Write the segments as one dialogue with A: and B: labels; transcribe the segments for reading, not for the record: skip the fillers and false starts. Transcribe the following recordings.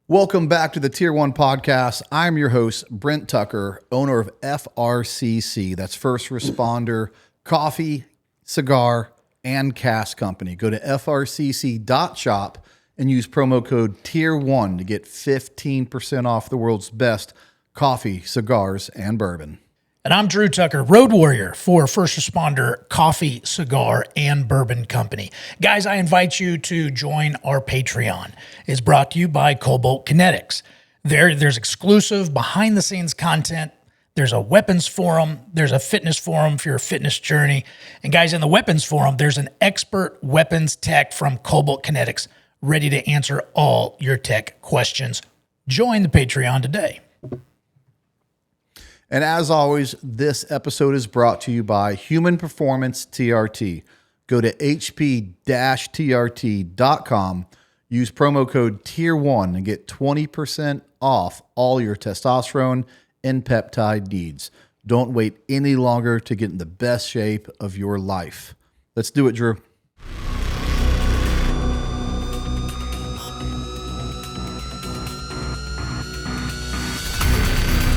A: Welcome back to the Tier 1 podcast. I'm your host, Brent Tucker, owner of FRCC. That's First Responder Coffee, Cigar, and Cask Company. Go to frcc.shop and use promo code Tier1 to get 15% off the world's best coffee, cigars, and bourbon.
B: And I'm Drew Tucker, Road Warrior for First Responder Coffee, Cigar, and Bourbon Company. Guys, I invite you to join our Patreon. It's brought to you by Cobalt Kinetics. There's exclusive behind-the-scenes content. There's a weapons forum. There's a fitness forum for your fitness journey. And guys, in the weapons forum, there's an expert weapons tech from Cobalt Kinetics ready to answer all your tech questions. Join the Patreon today.
A: And as always, this episode is brought to you by Human Performance TRT. Go to hp-trt.com, use promo code Tier1 and get 20% off all your testosterone and peptide needs. Don't wait any longer to get in the best shape of your life. Let's do it, Drew.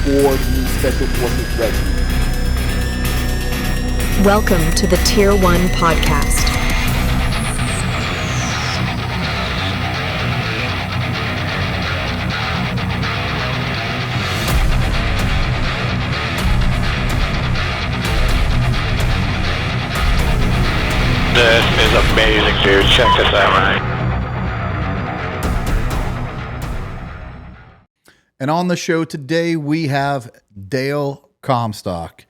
C: Or new Special Forces Rescue.
D: Welcome to the Tier 1 podcast.
E: This is amazing, dude. Check this out, right?
A: And on the show today, we have Dale Comstock,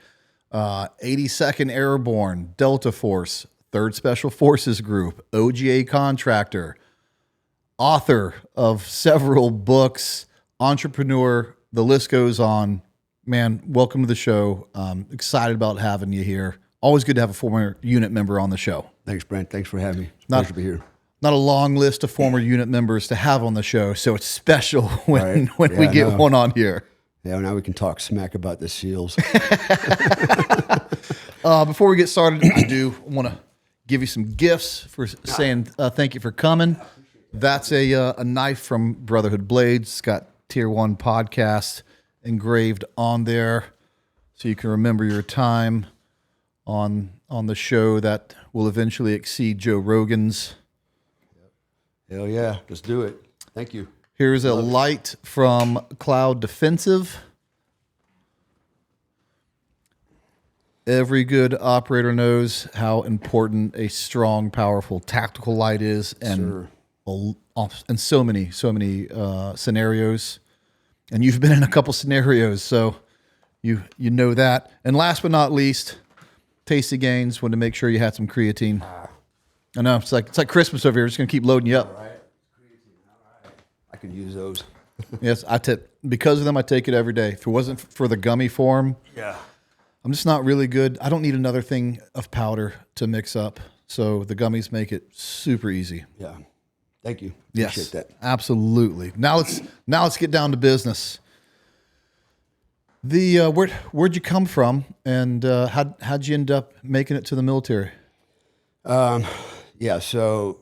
A: 82nd Airborne, Delta Force, 3rd Special Forces Group, OGA contractor, author of several books, entrepreneur, the list goes on. Man, welcome to the show. Excited about having you here. Always good to have a former unit member on the show.
C: Thanks, Brent. Thanks for having me. It's a pleasure to be here.
A: Not a long list of former unit members to have on the show, so it's special when we get one on here.
C: Yeah, now we can talk smack about the SEALs.
A: Before we get started, I do want to give you some gifts for saying thank you for coming. That's a knife from Brotherhood Blades. It's got Tier 1 podcast engraved on there, so you can remember your time on the show that will eventually exceed Joe Rogan's.
C: Hell yeah, let's do it. Thank you.
A: Here's a light from Cloud Defensive. Every good operator knows how important a strong, powerful tactical light is, and in so many scenarios. And you've been in a couple scenarios, so you know that. And last but not least, Tasty Gains wanted to make sure you had some creatine. I know it's like Christmas over here. Just gonna keep loading you up.
C: I could use those.
A: Yes, because of them. I take it every day. If it wasn't for the gummy form, I'm just not really good. I don't need another thing of powder to mix up. So the gummies make it super easy.
C: Yeah, thank you.
A: Yes,
C: Appreciate that.
A: Absolutely. Now let's get down to business. Where'd you come from, and how'd you end up making it to the military?
C: Yeah, so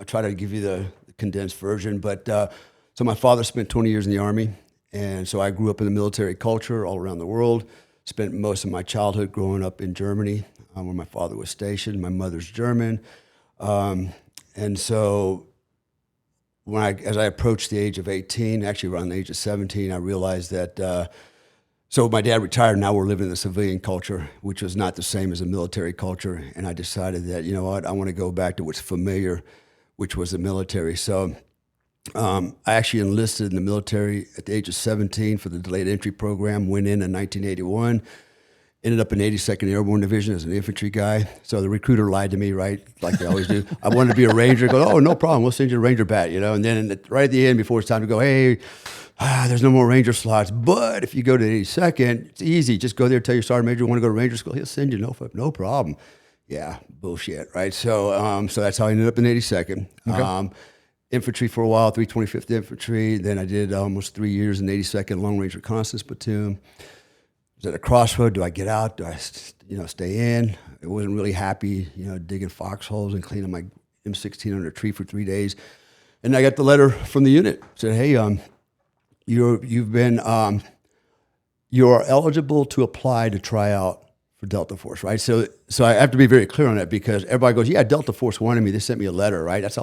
C: I'll try to give you the condensed version. But so my father spent 20 years in the Army, and so I grew up in the military culture all around the world. Spent most of my childhood growing up in Germany, where my father was stationed. My mother's German. And so as I approached the age of 18, actually around the age of 17, I realized that so my dad retired, now we're living in the civilian culture, which was not the same as the military culture. And I decided that, you know what, I want to go back to what's familiar, which was the military. So I actually enlisted in the military at the age of 17 for the delayed entry program, went in 1981, ended up in 82nd Airborne Division as an infantry guy. So the recruiter lied to me, right, like they always do. I wanted to be a Ranger, go, oh, no problem, we'll send you a Ranger bat, you know. And then right at the end, before it's time to go, hey, there's no more Ranger slots, but if you go to the 82nd, it's easy. Just go there, tell your sergeant major you want to go to Ranger school. He'll send you, no problem. Yeah, bullshit, right? So so that's how I ended up in 82nd. Okay. Infantry for a while, 325th Infantry. Then I did almost 3 years in 82nd Long Range Reconnaissance Platoon. I was at a crossroad. Do I get out? Do I stay in? I wasn't really happy, digging foxholes and cleaning my M16 under a tree for 3 days. And I got the letter from the unit. Said, hey, you're eligible to apply to try out for Delta Force, right? So I have to be very clear on that because everybody goes, yeah, Delta Force wanted me. They sent me a letter, right? That's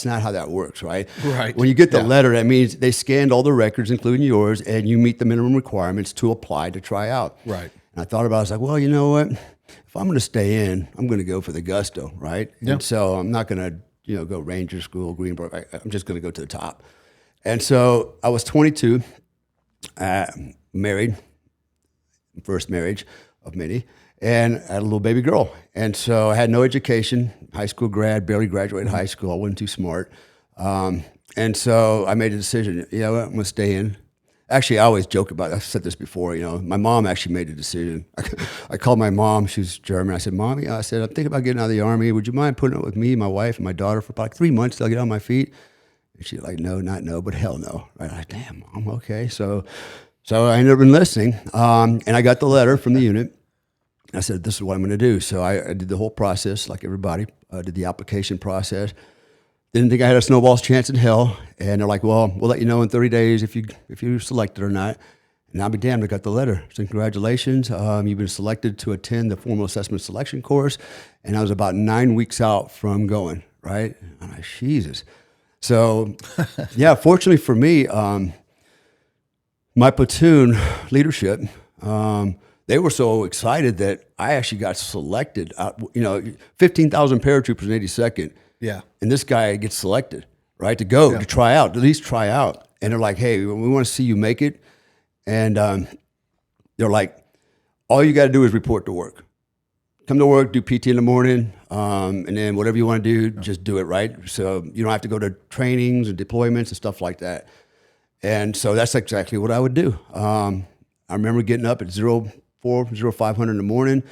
C: not how that works, right?
A: Right.
C: When you get the letter, that means they scanned all the records, including yours, and you meet the minimum requirements to apply to try out.
A: Right.
C: And I thought about it. I was like, well, you know what? If I'm going to stay in, I'm going to go for the gusto, right?
A: Yeah.
C: And so I'm not going to, go Ranger School, Green Beret. I'm just going to go to the top. And so I was 22, married, first marriage of many, and I had a little baby girl. And so I had no education, high school grad, barely graduated high school. I wasn't too smart. And so I made a decision, you know what, I'm going to stay in. Actually, I always joke about it. I've said this before, my mom actually made a decision. I called my mom, she's German. I said, Mommy, I'm thinking about getting out of the Army. Would you mind putting up with me, my wife, and my daughter for about 3 months till I get on my feet? And she's like, no, not no, but hell no. Right? I'm like, damn, Mom, okay. So I ended up enlisting, and I got the letter from the unit. I said, this is what I'm going to do. So I did the whole process like everybody, did the application process. Didn't think I had a snowball's chance in hell. And they're like, well, we'll let you know in 30 days if you're selected or not. And I'll be damned, I got the letter. So congratulations. You've been selected to attend the formal assessment selection course. And I was about 9 weeks out from going, right? And I'm like, Jesus. So, yeah, fortunately for me, my platoon leadership, they were so excited that I actually got selected. 15,000 paratroopers in 82nd.
A: Yeah.
C: And this guy gets selected, right, to go, to try out, at least try out. And they're like, hey, we want to see you make it. And they're like, all you got to do is report to work. Come to work, do PT in the morning, and then whatever you want to do, just do it, right? So you don't have to go to trainings and deployments and stuff like that. And so that's exactly what I would do. I remember getting up at 0500 in the morning,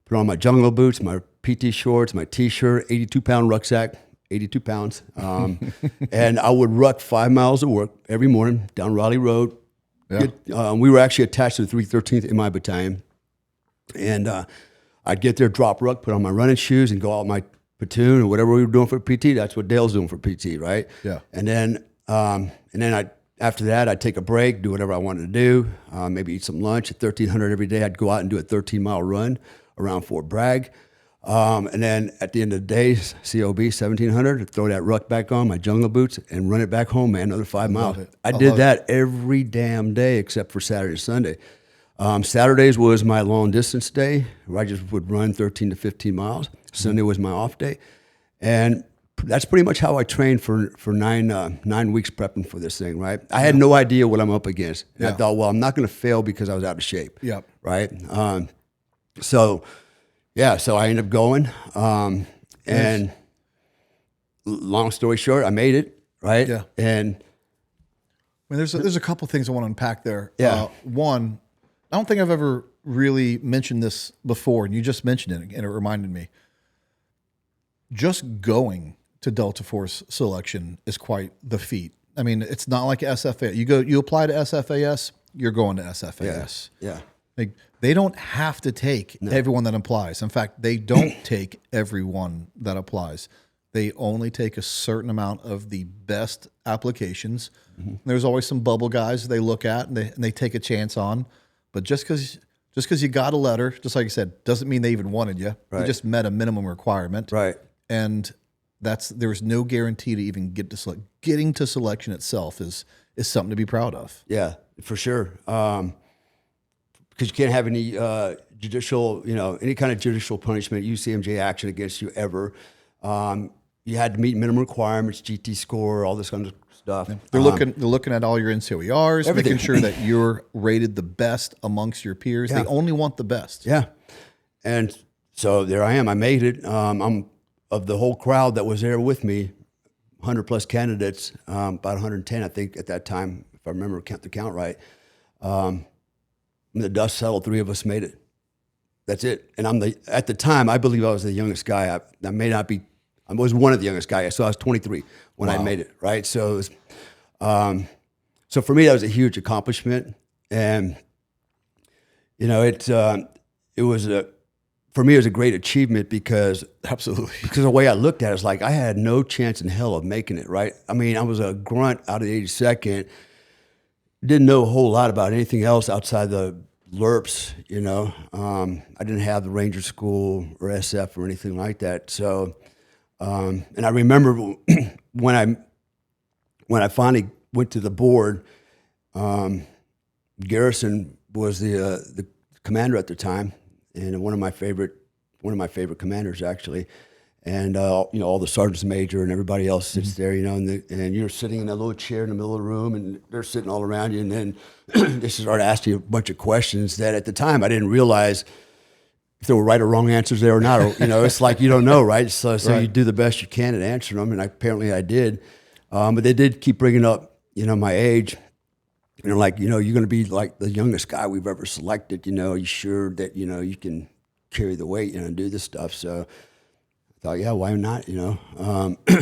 C: put on my jungle boots, my PT shorts, my T-shirt, 82-pound rucksack, 82 pounds. And I would ruck 5 miles of work every morning down Raleigh Road. Yeah. We were actually attached to the 313th in my battalion. And I'd get there, drop ruck, put on my running shoes, and go out my platoon or whatever we were doing for PT. That's what Dale's doing for PT, right?
A: Yeah.
C: And then after that, I'd take a break, do whatever I wanted to do, maybe eat some lunch at 1300 every day. I'd go out and do a 13-mile run around Fort Bragg. And then at the end of the day, COB 1700, throw that ruck back on, my jungle boots, and run it back home, man, another 5 miles. I did that every damn day except for Saturday and Sunday. Saturdays was my long distance day where I just would run 13 to 15 miles. Sunday was my off day. And that's pretty much how I trained for 9 weeks prepping for this thing, right? I had no idea what I'm up against. And I thought, well, I'm not going to fail because I was out of shape, right? So I ended up going. And long story short, I made it, right?
A: Yeah.
C: And
A: I mean, there's a couple things I want to unpack there.
C: Yeah.
A: One, I don't think I've ever really mentioned this before, and you just mentioned it, and it reminded me. Just going to Delta Force selection is quite the feat. I mean, it's not like SFA. You apply to SFAS, you're going to SFAS.
C: Yeah.
A: Like, they don't have to take everyone that applies. In fact, they don't take everyone that applies. They only take a certain amount of the best applications. Mm-hmm. There's always some bubble guys they look at and they take a chance on. But just because you got a letter, just like you said, doesn't mean they even wanted you.
C: Right.
A: You just met a minimum requirement.
C: Right.
A: And there's no guarantee to even get to select. Getting to selection itself is something to be proud of.
C: Yeah, for sure. Because you can't have any judicial, any kind of judicial punishment, UCMJ action against you ever. You had to meet minimum requirements, GT score, all this kind of stuff. Yeah.
A: They're looking at all your NCOERs,
C: everything.
A: making sure that you're rated the best amongst your peers. Yeah. They only want the best.
C: Yeah. And so there I am. I made it. I'm of the whole crowd that was there with me, 100 plus candidates, about 110, I think, at that time, if I remember the count right. When the dust settled, 3 of us made it. That's it. And at the time, I believe I was the youngest guy. I was one of the youngest guys. So I was 23 when I made it, right? So it was, so for me, that was a huge accomplishment. And, it was for me, it was a great achievement because
A: Absolutely.
C: the way I looked at it is like I had no chance in hell of making it, right? I mean, I was a grunt out of the 82nd, didn't know a whole lot about anything else outside the LURPS, you know. I didn't have the Ranger School or SF or anything like that. So, and I remember when I finally went to the board, Garrison was the commander at the time, and one of my favorite commanders actually, and you know, all the sergeants major and everybody else sits there, you know, and you're sitting in a little chair in the middle of the room, and they're sitting all around you, and then they start asking you a bunch of questions that at the time I didn't realize if there were right or wrong answers there or not. Or, you know, it's like you don't know, right? So
A: Right.
C: you do the best you can at answering them, and apparently I did. But they did keep bringing up, you know, my age. You know, like, you know, you're going to be like the youngest guy we've ever selected. You know, are you sure that, you know, you can carry the weight, you know, and do this stuff? So I thought, yeah, why not, you know?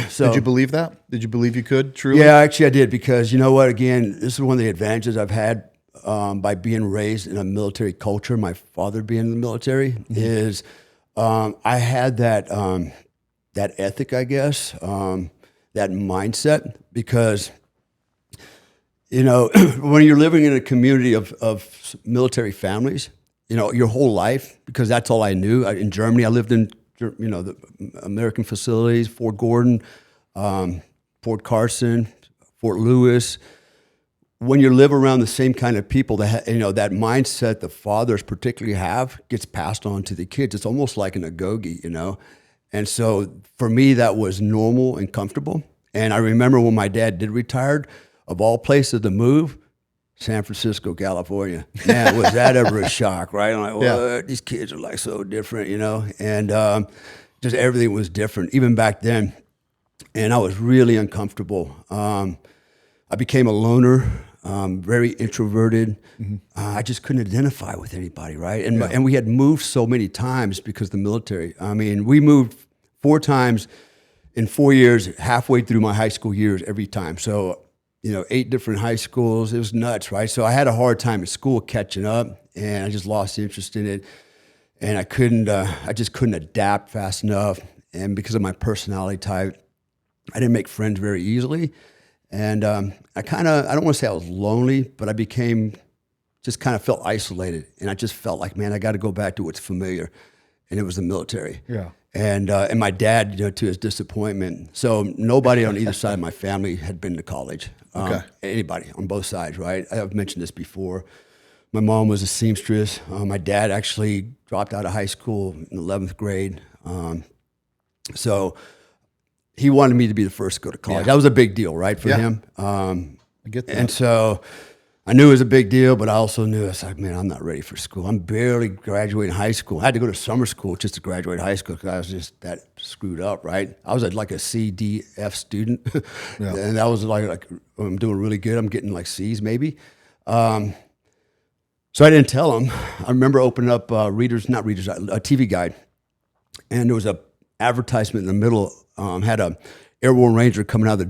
C: So
A: Did you believe that? Did you believe you could truly?
C: yeah, actually I did, because you know what, again, this is one of the advantages I've had by being raised in a military culture, my father being in the military, is I had that ethic, I guess, that mindset, because you know, when you're living in a community of military families, you know, your whole life, because that's all I knew. In Germany, I lived in, you know, the American facilities, Fort Gordon, Fort Carson, Fort Lewis. When you live around the same kind of people, that you know, that mindset the fathers particularly have gets passed on to the kids. It's almost like an agoge, you know. And so for me, that was normal and comfortable. And I remember when my dad did retire, of all places to move, San Francisco, California. Man, was that ever a shock, right? I'm like, what? These kids are like so different, you know? And just everything was different, even back then. And I was really uncomfortable. I became a loner, very introverted. I just couldn't identify with anybody, right? And we had moved so many times because of the military. I mean, we moved 4 times in 4 years, halfway through my high school years every time. So, you know, 8 different high schools. It was nuts, right? So I had a hard time at school catching up, and I just lost interest in it. And I just couldn't adapt fast enough. And because of my personality type, I didn't make friends very easily. And I don't want to say I was lonely, but I just kind of felt isolated. And I just felt like, man, I got to go back to what's familiar. And it was the military.
A: Yeah.
C: And my dad, you know, to his disappointment. So nobody on either side of my family had been to college.
A: Okay.
C: Anybody on both sides, right? I've mentioned this before. My mom was a seamstress. My dad actually dropped out of high school in 11th grade. So he wanted me to be the first to go to college. That was a big deal, right, for him.
A: I get that.
C: And so I knew it was a big deal, but I also knew, I was like, man, I'm not ready for school. I'm barely graduating high school. I had to go to summer school just to graduate high school because I was just that screwed up, right? I was like a C, D, F student. And that was like, I'm doing really good. I'm getting like C's maybe. So I didn't tell him. I remember opening up a TV guide. And there was a advertisement in the middle, had a Airborne Ranger coming out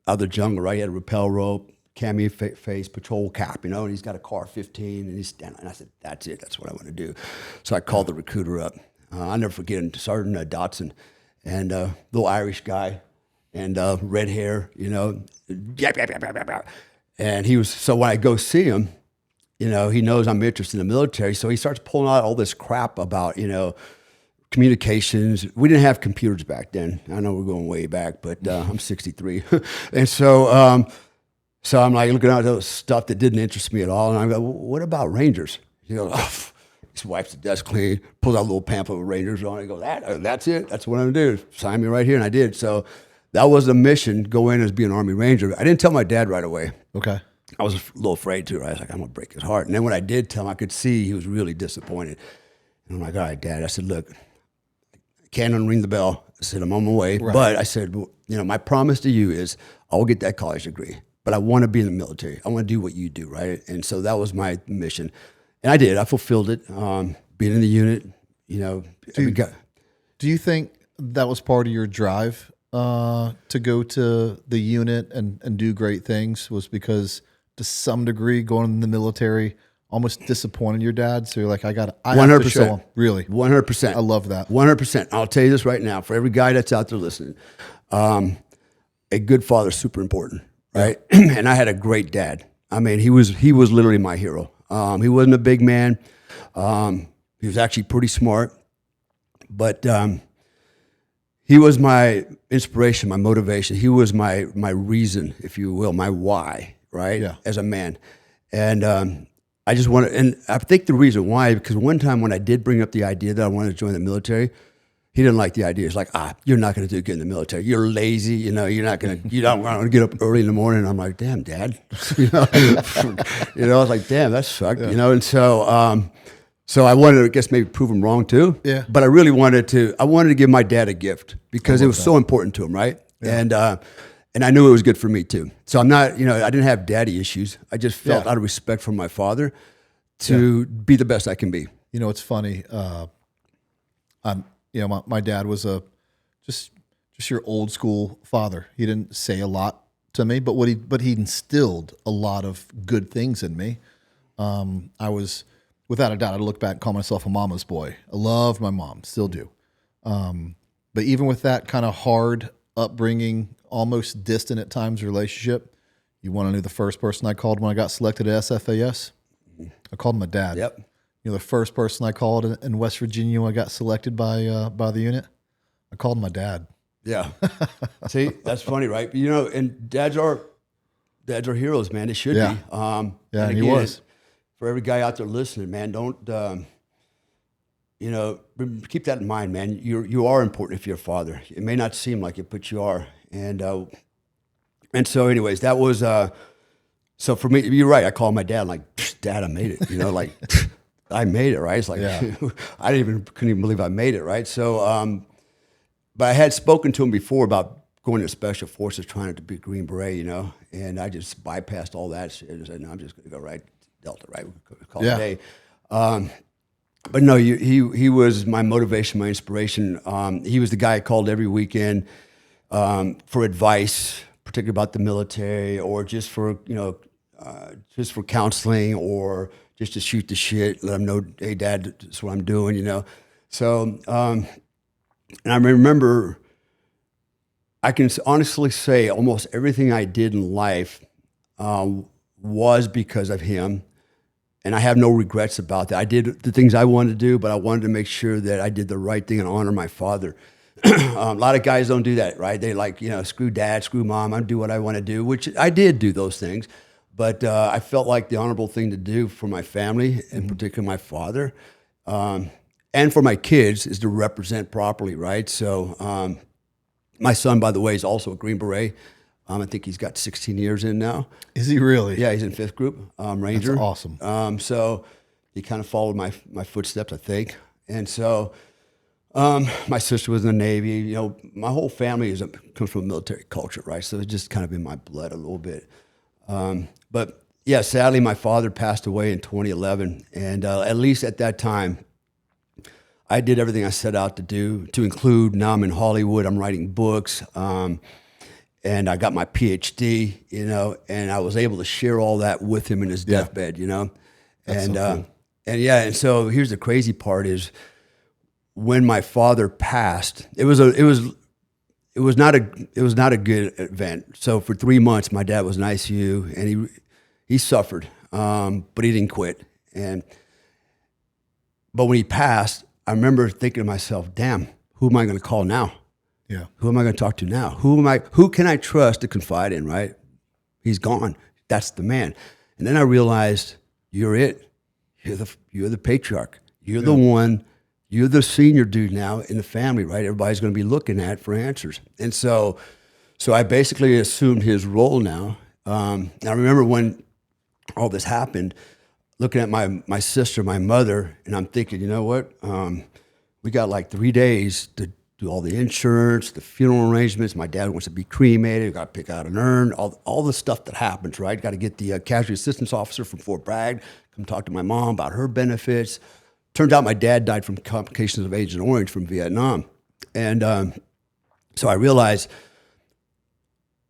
C: of the jungle, right? He had a rappel rope, cami face, patrol cap, you know, and he's got a car 15, and he's standing. And I said, that's it. That's what I want to do. So I called the recruiter up. I'll never forget him, Sergeant Dotson, and little Irish guy, and red hair, you know. And he was, so when I go see him, you know, he knows I'm interested in the military. So he starts pulling out all this crap about, you know, communications. We didn't have computers back then. I know we're going way back, but I'm 63. And so I'm like looking at those stuff that didn't interest me at all. And I go, well, what about Rangers? He goes, he wipes the desk clean, pulls out a little pamphlet with Rangers on it. He goes, that's it. That's what I'm going to do. Sign me right here. And I did. So that was the mission, go in as being an Army Ranger. I didn't tell my dad right away.
A: Okay.
C: I was a little afraid to. Right? I was like, I'm going to break his heart. And then when I did tell him, I could see he was really disappointed. And I'm like, all right, Dad. I said, look, I can't unring the bell. I said, I'm on my way. Right. But I said, well, you know, my promise to you is I will get that college degree. But I want to be in the military. I want to do what you do, right? And so that was my mission. And I did. I fulfilled it. Being in the unit, you know.
A: Do you think that was part of your drive to go to the unit and do great things, was because to some degree going in the military almost disappointed your dad? So you're like, I have to show him. Really?
C: 100%.
A: I love that.
C: 100%. I'll tell you this right now, for every guy that's out there listening, a good father is super important, right? Yeah. And I had a great dad. I mean, he was literally my hero. He wasn't a big man. He was actually pretty smart, but he was my inspiration, my motivation. He was my reason, if you will, my why, right? Yeah. As a man. And I just wanted, and I think the reason why, because one time when I did bring up the idea that I wanted to join the military, he didn't like the idea. It's like, you're not going to do good in the military. You're lazy. You know, you don't want to get up early in the morning. I'm like, damn, Dad. I was like, damn, that sucked. Yeah. And so, so I wanted to, I guess, maybe prove him wrong too. Yeah. But I really wanted to give my dad a gift because it was so important to him, right? Yeah. And I knew it was good for me too. So I'm not, I didn't have daddy issues. I just felt out of respect for my father to be the best I can be.
A: It's funny. My dad was just your old school father. He didn't say a lot to me, but he instilled a lot of good things in me. I was, without a doubt, I'd look back and call myself a mama's boy. I loved my mom, still do. But even with that kind of hard upbringing, almost distant at times relationship, you want to know the first person I called when I got selected at SFAS? I called my dad. Yep. The first person I called in West Virginia when I got selected by the unit, I called my dad.
C: Yeah. See, that's funny, right? And dads are heroes, man. They should be.
A: Yeah, and
C: again,
A: he was.
C: For every guy out there listening, man, don't keep that in mind, man. You are important if you're a father. It may not seem like it, but you are. And so, anyways, that was so for me. You're right. I called my dad, like, Dad, I made it. I made it, right? It's like couldn't even believe I made it, right? So, but I had spoken to him before about going to Special Forces, trying to be Green Beret, and I just bypassed all that shit and said, no, I'm just going to go right Delta, right? We'll call it a day. But no, he was my motivation, my inspiration. He was the guy I called every weekend for advice, particularly about the military, or just for counseling, or just to shoot the shit, let him know, hey, Dad, this is what I'm doing, So, and I remember, I can honestly say almost everything I did in life was because of him. And I have no regrets about that. I did the things I wanted to do, but I wanted to make sure that I did the right thing and honor my father. A lot of guys don't do that, right? They screw dad, screw mom, I do what I want to do, which I did do those things. But I felt like the honorable thing to do for my family, and particularly my father, and for my kids, is to represent properly, right? So my son, by the way, is also a Green Beret. I think he's got 16 years in now.
A: Is he really?
C: Yeah, he's in 5th Group, Ranger.
A: That's awesome. So he kind of followed my footsteps, I think. And so my sister was in the Navy. My whole family comes from a military culture, right? So it's just kind of in my blood a little bit. But yeah, sadly, my father passed away in 2011. And at least at that time, I did everything I set out to do, to include, now I'm in Hollywood, I'm writing books, and I got my PhD, and I was able to share all that with him in his deathbed, That's so cool.
C: And so here's the crazy part is, when my father passed, it was not a good event. So for 3 months, my dad was in ICU, and he suffered, but he didn't quit. But when he passed, I remember thinking to myself, damn, who am I going to call now? Yeah. Who am I going to talk to now? Who can I trust to confide in, right? He's gone. That's the man. And then I realized, you're it. You're the patriarch. You're the one. You're the senior dude now in the family, right? Everybody's going to be looking at for answers. And so I basically assumed his role now. And I remember when all this happened, looking at my sister, my mother, and I'm thinking, you know what? We got like 3 days to do all the insurance, the funeral arrangements. My dad wants to be cremated. Got to pick out an urn, all the stuff that happens, right? Got to get the casualty assistance officer from Fort Bragg, come talk to my mom about her benefits. Turns out my dad died from complications of Agent Orange from Vietnam. And so I realized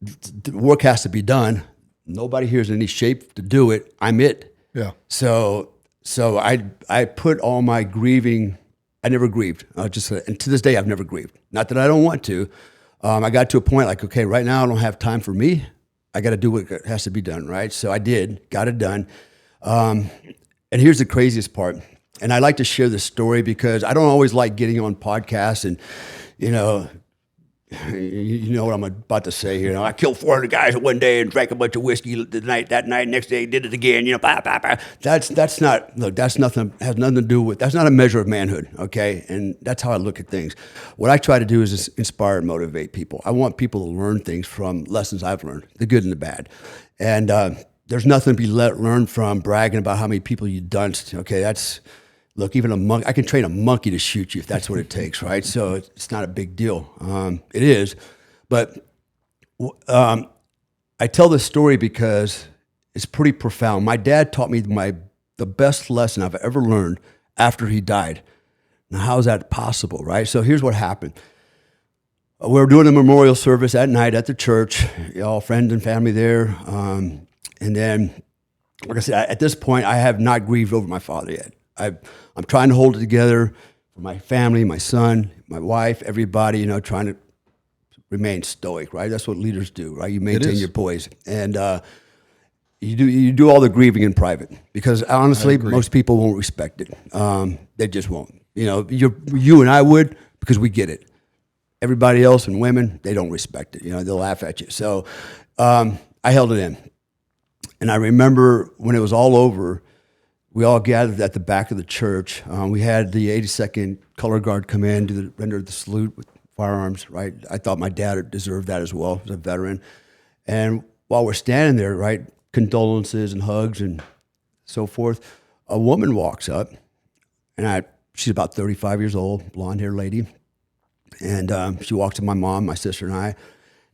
C: the work has to be done. Nobody here is in any shape to do it. I'm it.
A: Yeah.
C: So so I put all my grieving. I never grieved. And to this day, I've never grieved. Not that I don't want to. I got to a point like, okay, right now I don't have time for me. I got to do what has to be done, right? So I got it done. And here's the craziest part. And I like to share this story because I don't always like getting on podcasts and, you know what I'm about to say here. I killed 400 guys in one day and drank a bunch of whiskey that night, next day did it again, That's nothing, has nothing to do with, that's not a measure of manhood, okay? And that's how I look at things. What I try to do is just inspire and motivate people. I want people to learn things from lessons I've learned, the good and the bad. And there's nothing to be learned from bragging about how many people you dunced, okay? Look, even a monkey, I can train a monkey to shoot you if that's what it takes, right? So it's not a big deal. It is. But I tell this story because it's pretty profound. My dad taught me the best lesson I've ever learned after he died. Now, how is that possible, right? So here's what happened. We were doing a memorial service at night at the church, all friends and family there. And then, like I said, at this point, I have not grieved over my father yet. I'm trying to hold it together for my family, my son, my wife, everybody, trying to remain stoic, right? That's what leaders do, right? You maintain your poise. And you do all the grieving in private because honestly, most people won't respect it. They just won't. You and I would because we get it. Everybody else and women, they don't respect it. They'll laugh at you. So I held it in. And I remember when it was all over, we all gathered at the back of the church. We had the 82nd Color Guard come in, render the salute with firearms, right? I thought my dad deserved that as well, as a veteran. And while we're standing there, right, condolences and hugs and so forth, a woman walks up, and she's about 35 years old, blonde-haired lady. And she walks to my mom, my sister, and I.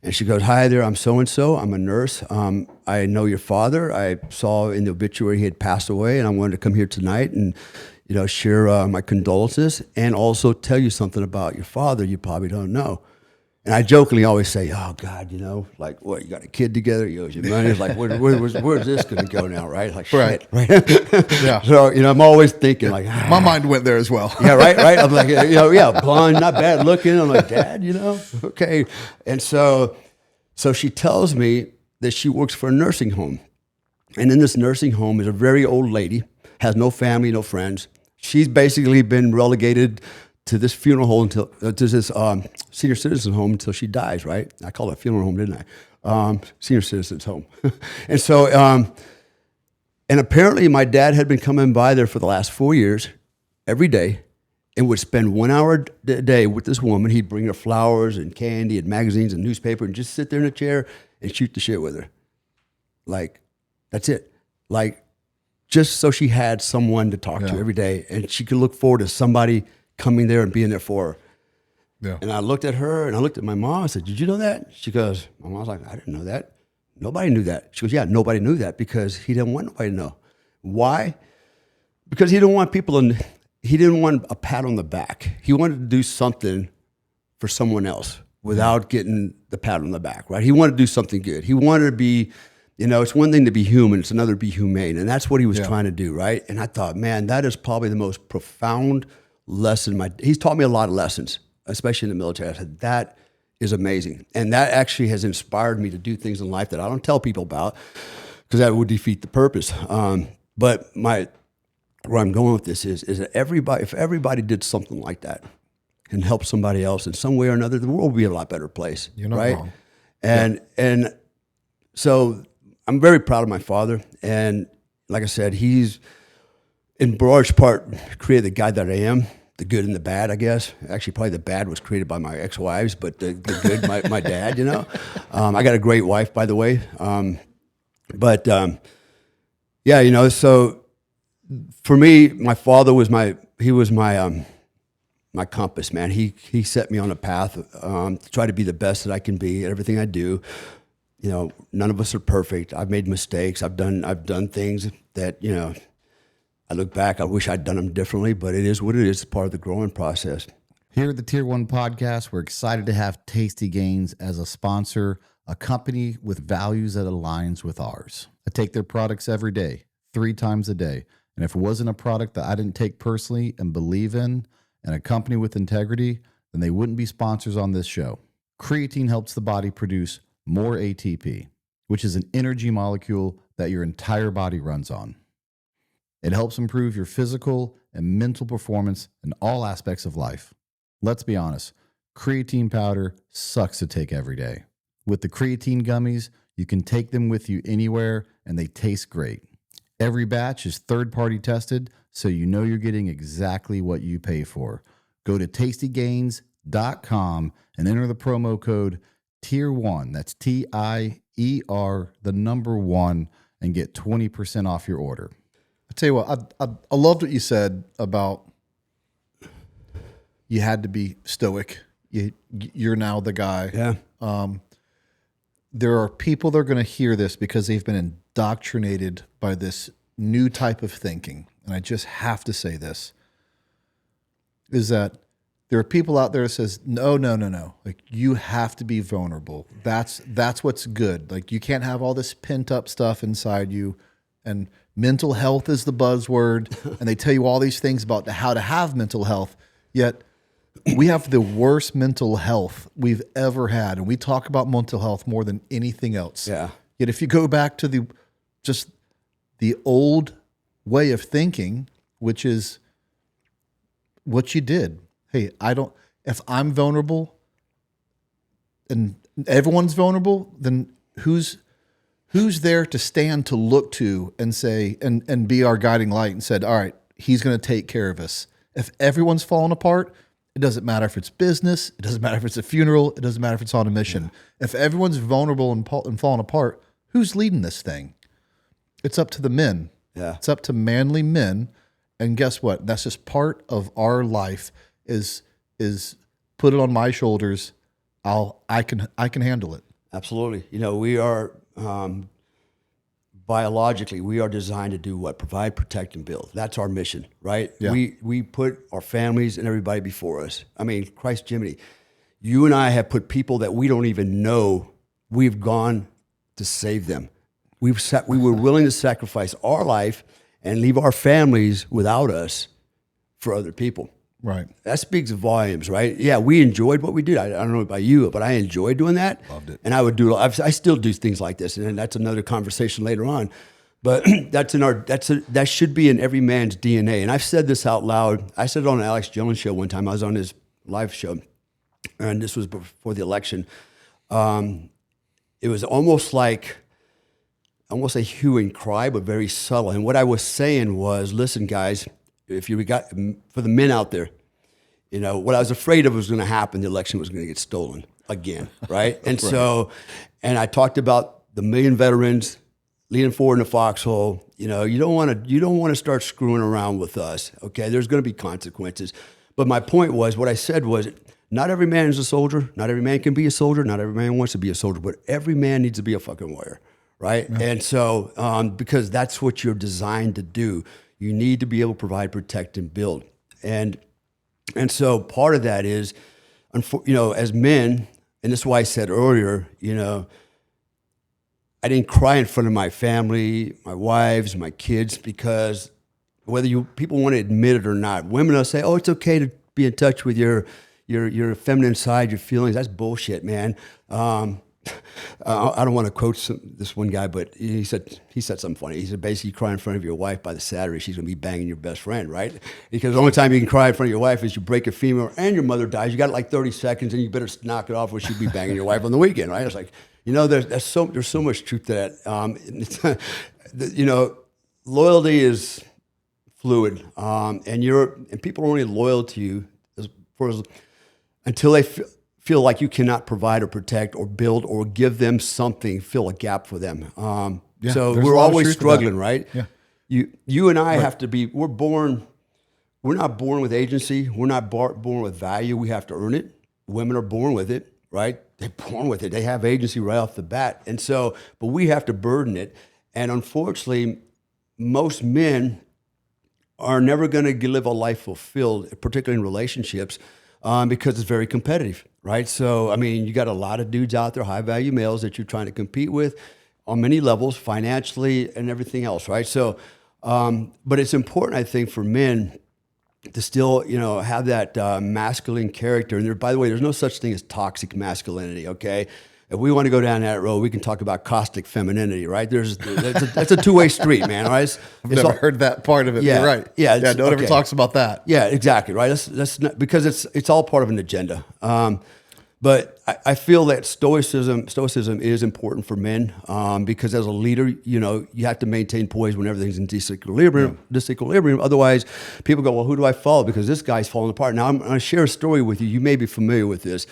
C: And she goes, "Hi there, I'm so-and-so. I'm a nurse. I know your father. I saw in the obituary he had passed away, and I wanted to come here tonight and, share my condolences and also tell you something about your father you probably don't know." And I jokingly always say, "Oh, God, like, what, you got a kid together? He owes you money." It's like, where's this going to go now, right? Like, shit, right? Yeah. So, I'm always thinking, like,
A: my mind went there as well.
C: Yeah, right? I'm like, blonde, not bad looking. I'm like, "Dad, okay." And so she tells me that she works for a nursing home. And in this nursing home is a very old lady, has no family, no friends. She's basically been relegated to this funeral home to this senior citizen home until she dies, right? I call it a funeral home, didn't I? Senior citizens home. And so, and apparently my dad had been coming by there for the last 4 years, every day, and would spend 1 hour a day with this woman. He'd bring her flowers and candy and magazines and newspaper and just sit there in a chair and shoot the shit with her. Like, that's it. Like, just so she had someone to talk to every day and she could look forward to somebody coming there and being there for her. Yeah. And I looked at her and I looked at my mom. I said, "Did you know that?" She goes, my mom's like, "I didn't know that. Nobody knew that." She goes, "Yeah, nobody knew that because he didn't want nobody to know." Why? Because he didn't want he didn't want a pat on the back. He wanted to do something for someone else without getting the pat on the back, right? He wanted to do something good. He wanted to be, it's one thing to be human, it's another to be humane. And that's what he was trying to do, right? And I thought, man, that is probably the most profound lesson. He's taught me a lot of lessons, especially in the military. I said, that is amazing. And that actually has inspired me to do things in life that I don't tell people about because that would defeat the purpose. But where I'm going with this is that if everybody did something like that and helped somebody else in some way or another, the world would be a lot better place. You're not wrong. And so I'm very proud of my father. And like I said, he's in large part created the guy that I am, the good and the bad, I guess. Actually, probably the bad was created by my ex-wives, but the good, my dad, I got a great wife, by the way. So for me, my father was my compass, man. He set me on a path to try to be the best that I can be at everything I do. None of us are perfect. I've made mistakes. I've done things that, I look back, I wish I'd done them differently, but it is what it is. It's part of the growing process.
A: Here at the Tier 1 podcast, we're excited to have Tasty Gains as a sponsor, a company with values that aligns with ours. I take their products every day, 3 times a day. And if it wasn't a product that I didn't take personally and believe in, and a company with integrity, then they wouldn't be sponsors on this show. Creatine helps the body produce more ATP, which is an energy molecule that your entire body runs on. It helps improve your physical and mental performance in all aspects of life. Let's be honest, creatine powder sucks to take every day. With the creatine gummies, you can take them with you anywhere and they taste great. Every batch is third-party tested, so you know you're getting exactly what you pay for. Go to tastygains.com and enter the promo code Tier1, that's TIER, the number 1, and get 20% off your order. I tell you what, I loved what you said about you had to be stoic. You're now the guy.
C: Yeah.
A: There are people that are going to hear this because they've been indoctrinated by this new type of thinking. And I just have to say this, is that there are people out there that says, no. Like, you have to be vulnerable. That's what's good. Like, you can't have all this pent up stuff inside you. And mental health is the buzzword. And they tell you all these things about how to have mental health. Yet we have the worst mental health we've ever had. And we talk about mental health more than anything else.
C: Yeah.
A: Yet if you go back to the old way of thinking, which is what you did. Hey, if I'm vulnerable and everyone's vulnerable, then who's there to stand to look to and say, and be our guiding light and said, all right, he's going to take care of us. If everyone's falling apart, it doesn't matter if it's business. It doesn't matter if it's a funeral. It doesn't matter if it's on a mission. Yeah. If everyone's vulnerable and falling apart, who's leading this thing? It's up to the men.
C: Yeah.
A: It's up to manly men. And guess what? That's just part of our life is put it on my shoulders. I can handle it.
C: Absolutely. You know, we are biologically, we are designed to do what? Provide, protect, and build. That's our mission, right?
A: Yeah.
C: We put our families and everybody before us. I mean, Christ Jiminy, you and I have put people that we don't even know, we've gone to save them. We were willing to sacrifice our life and leave our families without us for other people.
A: Right.
C: That speaks volumes, right? Yeah, we enjoyed what we did. I don't know about you, but I enjoyed doing that.
A: Loved it.
C: And I still do things like this, and that's another conversation later on. But that should be in every man's DNA. And I've said this out loud. I said it on Alex Jones' show one time. I was on his live show, and this was before the election. It was almost like a hue and cry, but very subtle. And what I was saying was, listen, guys, if you got for the men out there, you know, what I was afraid of was going to happen. The election was going to get stolen again, right? And so, and I talked about the million veterans leaning forward in the foxhole. You know, you don't want to start screwing around with us. Okay, there's going to be consequences. But my point was, what I said was, not every man is a soldier. Not every man can be a soldier. Not every man wants to be a soldier. But every man needs to be a fucking warrior, right? Yeah. And so, because that's what you're designed to do. You need to be able to provide, protect, and build. And so part of that is, you know, as men, and this is why I said earlier, you know, I didn't cry in front of my family, my wives, my kids, because whether people want to admit it or not, women will say, oh, it's okay to be in touch with your feminine side, your feelings. That's bullshit, man. I don't want to quote this one guy, but he said something funny. He said, basically, you cry in front of your wife by the Saturday, she's going to be banging your best friend, right? Because the only time you can cry in front of your wife is you break a femur and your mother dies. You got like 30 seconds, and you better knock it off, or she'll be banging your wife on the weekend, right? It's like, you know, there's so much truth to that. You know, loyalty is fluid, and people are only loyal to you until they feel like you cannot provide or protect or build or give them something, fill a gap for them. So we're always struggling, right?
A: Yeah.
C: You and I have to be, we're not born with agency. We're not born with value. We have to earn it. Women are born with it, right? They're born with it. They have agency right off the bat. And so, but we have to burden it. And unfortunately, most men are never going to live a life fulfilled, particularly in relationships, because it's very competitive, right? So, I mean, you got a lot of dudes out there, high-value males that you're trying to compete with on many levels, financially and everything else, right? So, But it's important, I think, for men to still, have that masculine character. And by the way, there's no such thing as toxic masculinity, okay? If we want to go down that road, we can talk about caustic femininity, right? That's a two-way street, man, right?
A: I've never heard that part of it.
C: Yeah,
A: You're right.
C: yeah,
A: No one ever talks about that.
C: Yeah, exactly, right? That's not, because it's all part of an agenda. But I feel that stoicism is important for men because as a leader, you have to maintain poise when everything's in disequilibrium. Otherwise, people go, well, who do I follow? Because this guy's falling apart. Now, I'm going to share a story with you. You may be familiar with this.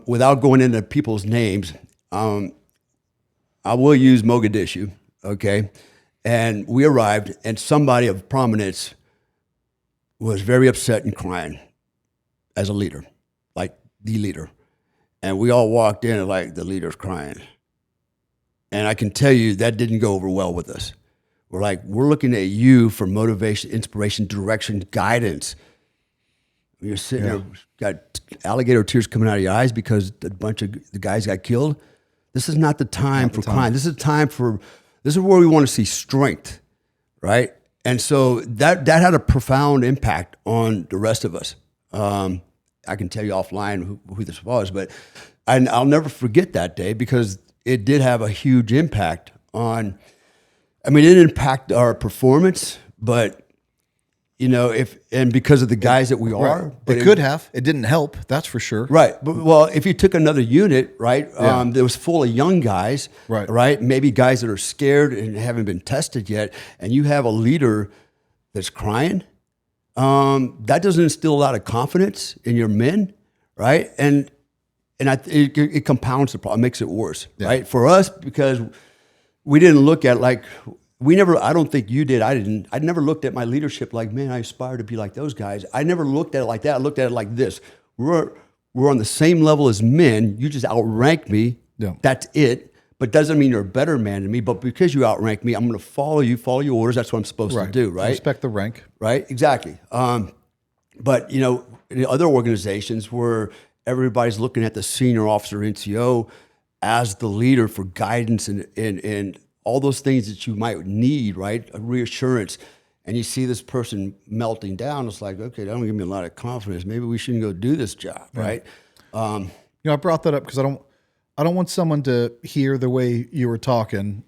C: Without going into people's names, I will use Mogadishu, okay? And we arrived, and somebody of prominence was very upset and crying as a leader, like the leader. And we all walked in and like, the leader's crying. And I can tell you that didn't go over well with us. We're looking at you for motivation, inspiration, direction, guidance. You're sitting there, got alligator tears coming out of your eyes because a bunch of the guys got killed. This is not the time for crying. This is where we want to see strength, right? And so that had a profound impact on the rest of us. I can tell you offline who this was, but I'll never forget that day because it did have a huge impact on, it didn't impact our performance, but because of the guys that we are.
A: Right.
C: But
A: It could have. It didn't help, that's for sure.
C: Right. But, well, if you took another unit, right, that was full of young guys, right, maybe guys that are scared and haven't been tested yet, and you have a leader that's crying, that doesn't instill a lot of confidence in your men, right? And it compounds the problem, makes it worse, right? For us, because we didn't look at I don't think you did. I never looked at my leadership like, man, I aspire to be like those guys. I never looked at it like that. I looked at it like this. We're on the same level as men. You just outrank me. Yeah. That's it. But doesn't mean you're a better man than me. But because you outrank me, I'm going to follow your orders. That's what I'm supposed to do, right?
A: Respect the rank.
C: Right, exactly. But, in other organizations where everybody's looking at the senior officer NCO as the leader for guidance and all those things that you might need, right? A reassurance. And you see this person melting down. It's like, okay, that don't give me a lot of confidence. Maybe we shouldn't go do this job, right?
A: I brought that up because I don't want someone to hear the way you were talking,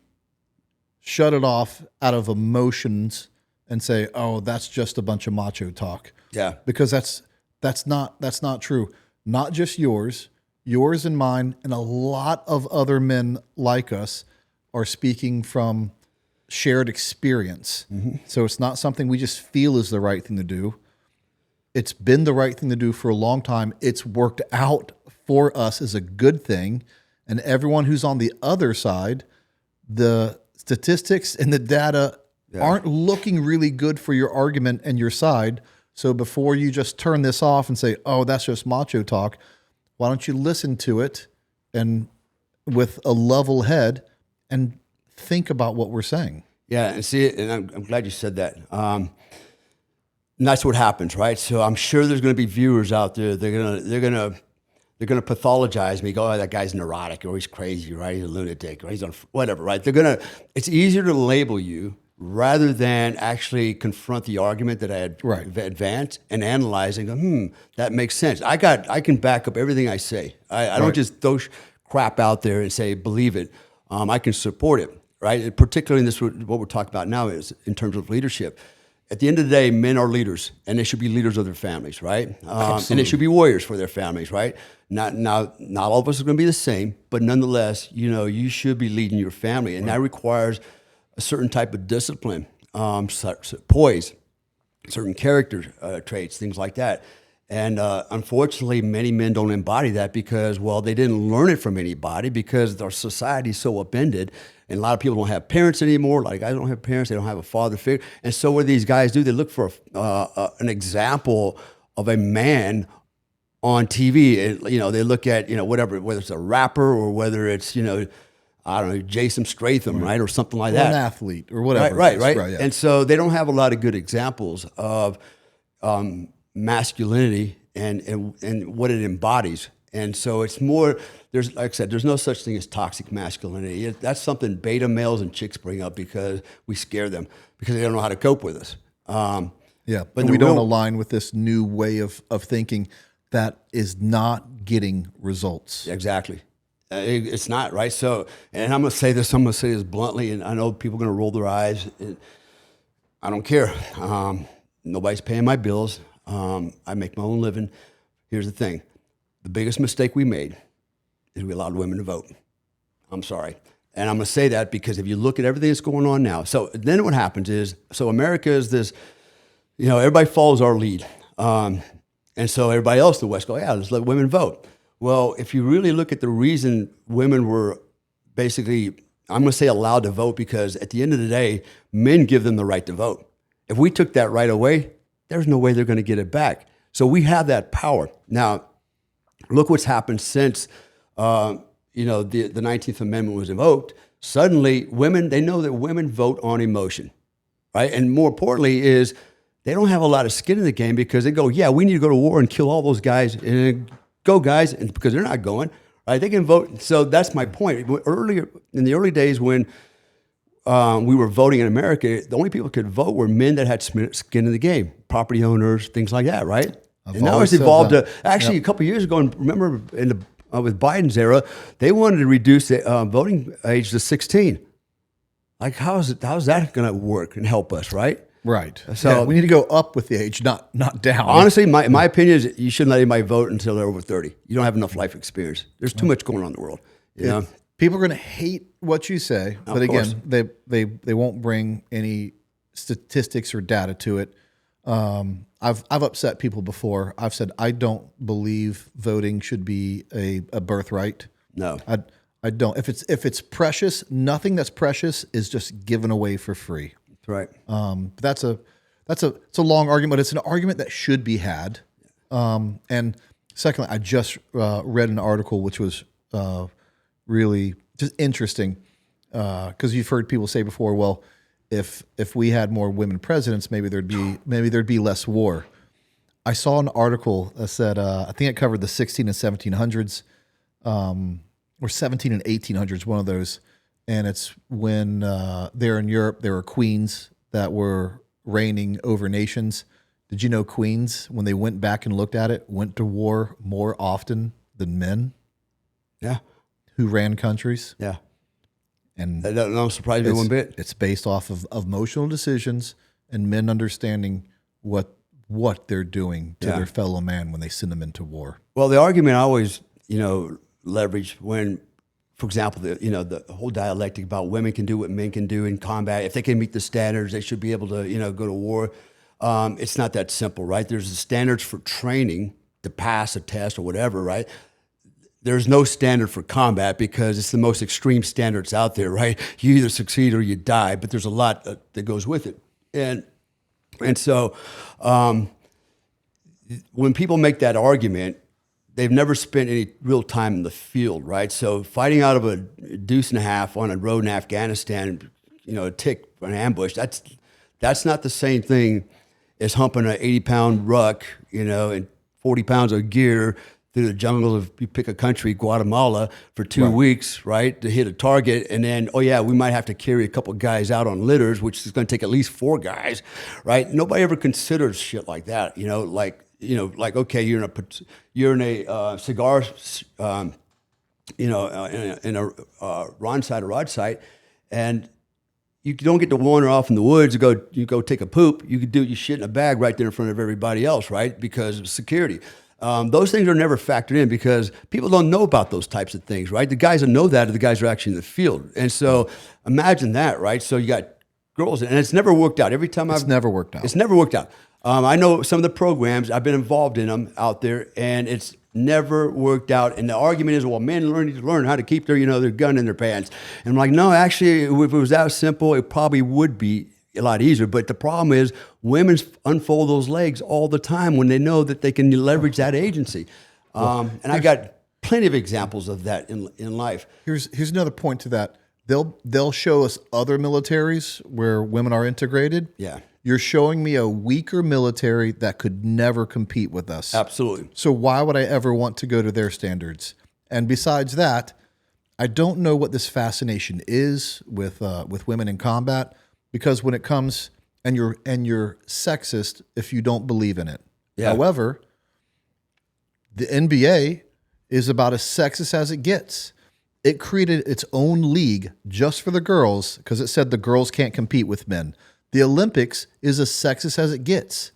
A: shut it off out of emotions and say, oh, that's just a bunch of macho talk.
C: Yeah.
A: Because that's not true. Not just yours and mine, and a lot of other men like us are speaking from shared experience. Mm-hmm. So it's not something we just feel is the right thing to do. It's been the right thing to do for a long time. It's worked out for us as a good thing. And everyone who's on the other side, the statistics and the data aren't looking really good for your argument and your side. So before you just turn this off and say, oh, that's just macho talk, why don't you listen to it and with a level head and think about what we're saying? Yeah,
C: and see, and I'm glad you said that. And that's what happens, right? So I'm sure there's going to be viewers out there. They're gonna pathologize me. Go, oh, that guy's neurotic, or he's crazy, right? He's a lunatic, or he's on whatever, right? It's easier to label you rather than actually confront the argument that I had advanced and analyze and go, that makes sense. I can back up everything I say. I don't just throw crap out there and say, believe it. I can support it, right? And particularly in this, what we're talking about now is in terms of leadership. At the end of the day, men are leaders, and they should be leaders of their families, right? And they should be warriors for their families, right? Not all of us are going to be the same, but nonetheless, you should be leading your family, and that requires a certain type of discipline, poise, certain character traits, things like that. And unfortunately, many men don't embody that because, well, they didn't learn it from anybody because our society is so upended. And a lot of people don't have parents anymore. A lot of guys don't have parents. They don't have a father figure. And so what these guys do, they look for an example of a man on TV. They look at, whatever, whether it's a rapper or whether it's, I don't know, Jason Statham, right? Or something like that.
A: Or an athlete or whatever.
C: Right.
A: Yeah.
C: And so they don't have a lot of good examples of masculinity and what it embodies. And so it's more, there's, like I said, there's no such thing as toxic masculinity. That's something beta males and chicks bring up because we scare them because they don't know how to cope with us.
A: But we don't align with this new way of thinking that is not getting results.
C: Exactly. It's not, right? So, and I'm going to say this bluntly, and I know people are going to roll their eyes. I don't care. Nobody's paying my bills. I make my own living. Here's the thing. The biggest mistake we made is we allowed women to vote. I'm sorry. And I'm going to say that because if you look at everything that's going on now, so then what happens is, so America is this, everybody follows our lead. And so everybody else in the West go, yeah, let's let women vote. Well, if you really look at the reason women were basically, I'm going to say allowed to vote, because at the end of the day, men give them the right to vote. If we took that right away, there's no way they're going to get it back. So we have that power. Now, look what's happened since, the 19th Amendment was invoked. Suddenly, women, they know that women vote on emotion, right? And more importantly is they don't have a lot of skin in the game because they go, yeah, we need to go to war and kill all those guys and go guys, and because they're not going, right? They can vote. So that's my point. Earlier, in the early days when we were voting in America, the only people who could vote were men that had skin in the game, property owners, things like that, right? And now it's evolved to, actually a couple of years ago, and remember with Biden's era, they wanted to reduce the voting age to 16. Like, how's that going to work and help us, right?
A: Right. So we need to go up with the age, not down.
C: Honestly, my opinion is you shouldn't let anybody vote until they're over 30. You don't have enough life experience. There's too much going on in the world. You know?
A: People are going to hate what you say, but again, they won't bring any statistics or data to it. I've upset people before. I've said I don't believe voting should be a birthright.
C: No,
A: I don't. If it's precious, nothing that's precious is just given away for free.
C: Right.
A: It's a long argument, but it's an argument that should be had. And secondly, I just read an article which was really just interesting because you've heard people say before, well, if we had more women presidents, maybe there'd be less war. I saw an article that said I think it covered the 16 and 1700s, or 17 and 1800s, one of those. And it's when there in Europe, there were queens that were reigning over nations. Did you know queens, when they went back and looked at it, went to war more often than men?
C: Yeah.
A: Who ran countries?
C: Yeah.
A: And
C: that don't surprise me one bit.
A: It's based off of emotional decisions and men understanding what they're doing to their fellow man when they send them into war.
C: Well, the argument I always, leverage when, for example, the whole dialectic about women can do what men can do in combat. If they can meet the standards, they should be able to, go to war. It's not that simple, right? There's the standards for training to pass a test or whatever, right? There's no standard for combat because it's the most extreme standards out there, right? You either succeed or you die, but there's a lot that goes with it. And so when people make that argument, they've never spent any real time in the field, right? So fighting out of a deuce and a half on a road in Afghanistan, a tick, an ambush, that's not the same thing as humping an 80-pound ruck, and 40 pounds of gear through the jungle of, you pick a country, Guatemala, for 2 weeks, right, to hit a target. And then, we might have to carry a couple guys out on litters, which is going to take at least 4 guys, right? Nobody ever considers shit like that, okay, you're in a cigar, in a rod site, and you don't get to wander off in the woods you go take a poop. You could do your shit in a bag right there in front of everybody else, right? Because of security. Those things are never factored in because people don't know about those types of things, right? The guys that know that are the guys who are actually in the field. And so imagine that, right? So you got girls, and it's never worked out.
A: It's never worked out.
C: It's never worked out. I know some of the programs, I've been involved in them out there, and it's never worked out. And the argument is, well, men need to learn how to keep their gun in their pants. And I'm like, no, actually, if it was that simple, it probably would be a lot easier. But the problem is women unfold those legs all the time when they know that they can leverage that agency. And I got plenty of examples of that in life.
A: Here's another point to that. They'll show us other militaries where women are integrated.
C: Yeah.
A: You're showing me a weaker military that could never compete with us.
C: Absolutely.
A: So why would I ever want to go to their standards? And besides that, I don't know what this fascination is with women in combat, because when it comes and you're sexist if you don't believe in it.
C: Yeah.
A: However, the NBA is about as sexist as it gets. It created its own league just for the girls because it said the girls can't compete with men. The Olympics is as sexist as it gets.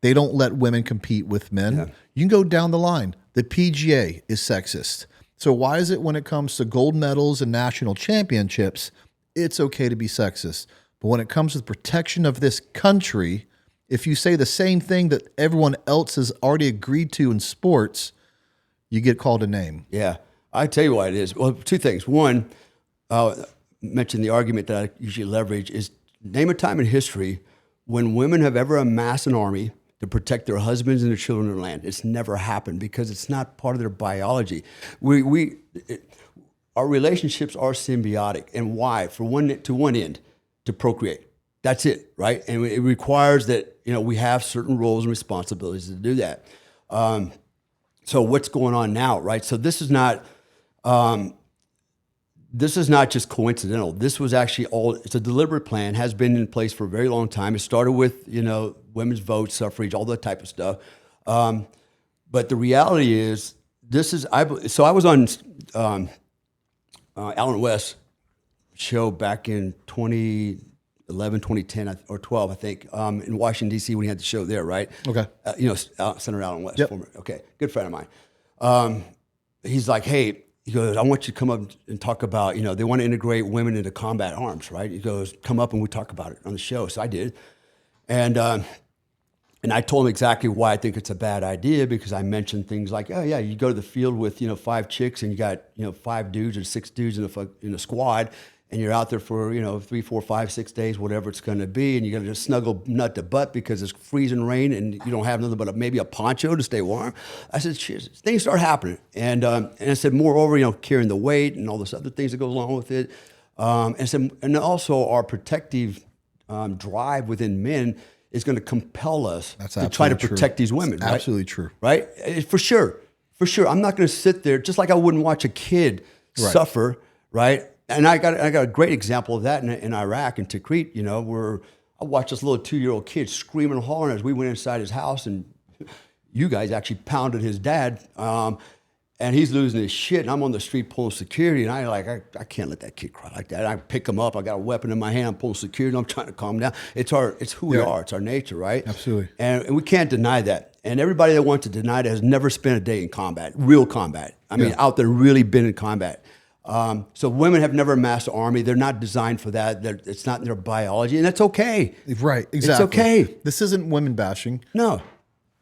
A: They don't let women compete with men.
C: Yeah.
A: You can go down the line. The PGA is sexist. So why is it when it comes to gold medals and national championships, it's okay to be sexist? But when it comes to the protection of this country, if you say the same thing that everyone else has already agreed to in sports, you get called a name.
C: Yeah. I tell you why it is. Well, two things. One, mention the argument that I usually leverage is name a time in history when women have ever amassed an army to protect their husbands and their children and land. It's never happened because it's not part of their biology. Our relationships are symbiotic. And why? To one end, to procreate. That's it, right? And it requires that we have certain roles and responsibilities to do that. So what's going on now, right? So this is not just coincidental. This was actually it's a deliberate plan, has been in place for a very long time. It started with, women's vote, suffrage, all that type of stuff. But the reality is, I was on Alan West's show back in 2011, 2010, or 12, I think, in Washington, D.C. when he had the show there, right?
A: Okay.
C: Senator Alan West,
A: Yep.
C: Okay, good friend of mine. He's like, hey, he goes, I want you to come up and talk about, they want to integrate women into combat arms, right? He goes, come up and we talk about it on the show. So I did. And I told him exactly why I think it's a bad idea, because I mentioned things like, oh yeah, you go to the field with, 5 chicks and you got, 5 dudes or 6 dudes in a squad, and you're out there for, 3, 4, 5, 6 days, whatever it's going to be, and you're going to just snuggle nut to butt because it's freezing rain and you don't have nothing but maybe a poncho to stay warm. I said, shit, things start happening. And I said, moreover, carrying the weight and all this other things that go along with it. And I said, and also our protective drive within men is going to compel us to try to protect these women. Right?
A: Absolutely true.
C: Right? For sure. I'm not going to sit there, just like I wouldn't watch a kid suffer, right? And I got a great example of that in Iraq, in Tikrit, where I watched this little 2-year-old kid screaming and hollering as we went inside his house, and you guys actually pounded his dad, and he's losing his shit, and I'm on the street pulling security, and I can't let that kid cry like that. I pick him up, I got a weapon in my hand, I'm pulling security, and I'm trying to calm him down. It's who we are, it's our nature, right?
A: Absolutely.
C: And we can't deny that. And everybody that wants to deny that has never spent a day in combat, real combat. I mean, out there really been in combat. So women have never amassed an army. They're not designed for that. It's not in their biology, and that's okay.
A: Right, exactly.
C: It's okay.
A: This isn't women bashing.
C: No.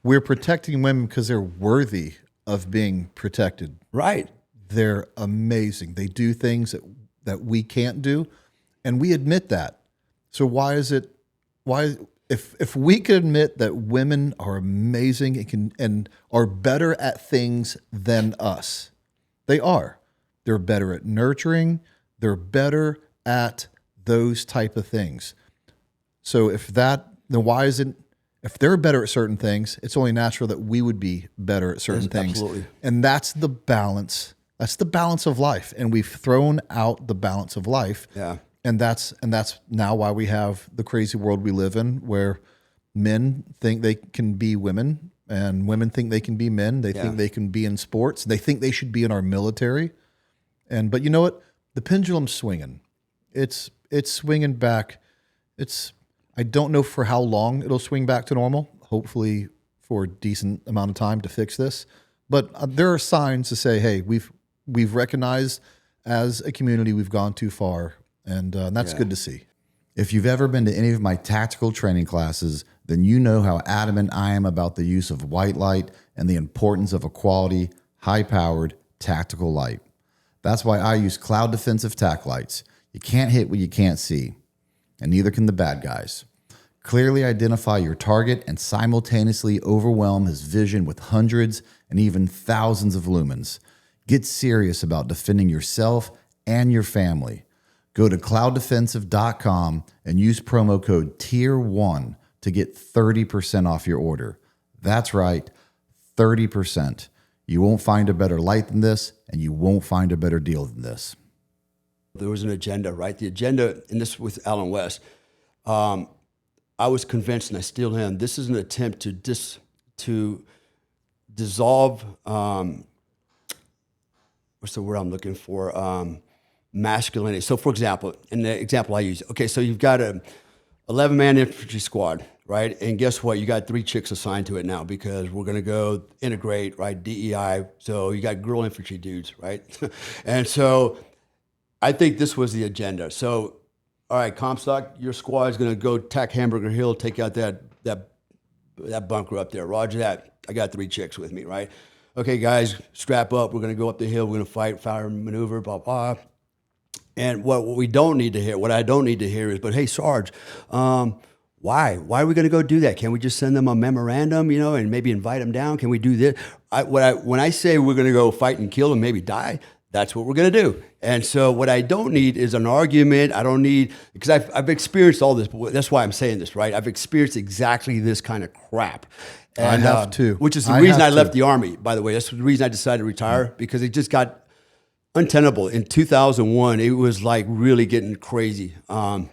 A: We're protecting women because they're worthy of being protected.
C: Right.
A: They're amazing. They do things that we can't do, and we admit that. So why if we could admit that women are amazing and are better at things than us, they are. They're better at nurturing. They're better at those type of things. So if they're better at certain things, it's only natural that we would be better at certain things.
C: Absolutely.
A: And that's the balance. That's the balance of life. And we've thrown out the balance of life.
C: Yeah.
A: And that's now why we have the crazy world we live in, where men think they can be women and women think they can be men. They think they can be in sports. They think they should be in our military. But you know what? The pendulum's swinging. It's swinging back. I don't know for how long it'll swing back to normal. Hopefully for a decent amount of time to fix this. But there are signs to say, hey, we've recognized as a community we've gone too far, and that's good to see.
F: If you've ever been to any of my tactical training classes, then you know how adamant I am about the use of white light and the importance of a quality, high-powered tactical light. That's why I use cloud defensive tac lights. You can't hit what you can't see, and neither can the bad guys. Clearly identify your target and simultaneously overwhelm his vision with hundreds and even thousands of lumens. Get serious about defending yourself and your family. Go to clouddefensive.com and use promo code Tier1 to get 30% off your order. That's right, 30%. You won't find a better light than this, and you won't find a better deal than this.
C: There was an agenda, right? The agenda, and this with Alan West, I was convinced, and I still am, this is an attempt to dissolve, what's the word I'm looking for? Masculinity. So for example, in the example I use, okay, so you've got a 11-man infantry squad, right? And guess what? You got 3 chicks assigned to it now because we're going to go integrate, right? DEI. So you got girl infantry dudes, right? And so I think this was the agenda. So, all right, Comstock, your squad is going to go attack Hamburger Hill, take out that bunker up there. Roger that. I got 3 chicks with me, right? Okay, guys, strap up. We're going to go up the hill. We're going to fight, fire, maneuver, blah, blah. And what we don't need to hear, what I don't need to hear is, but hey, Sarge, why? Why are we going to go do that? Can we just send them a memorandum, and maybe invite them down? Can we do this? When I say we're going to go fight and kill and maybe die, that's what we're going to do. And so what I don't need is an argument. I don't need, because I've experienced all this. That's why I'm saying this, right? I've experienced exactly this kind of crap. And,
F: I have too.
C: Which is the reason I left the Army, by the way. That's the reason I decided to retire, because it just got untenable. In 2001, it was like really getting crazy. And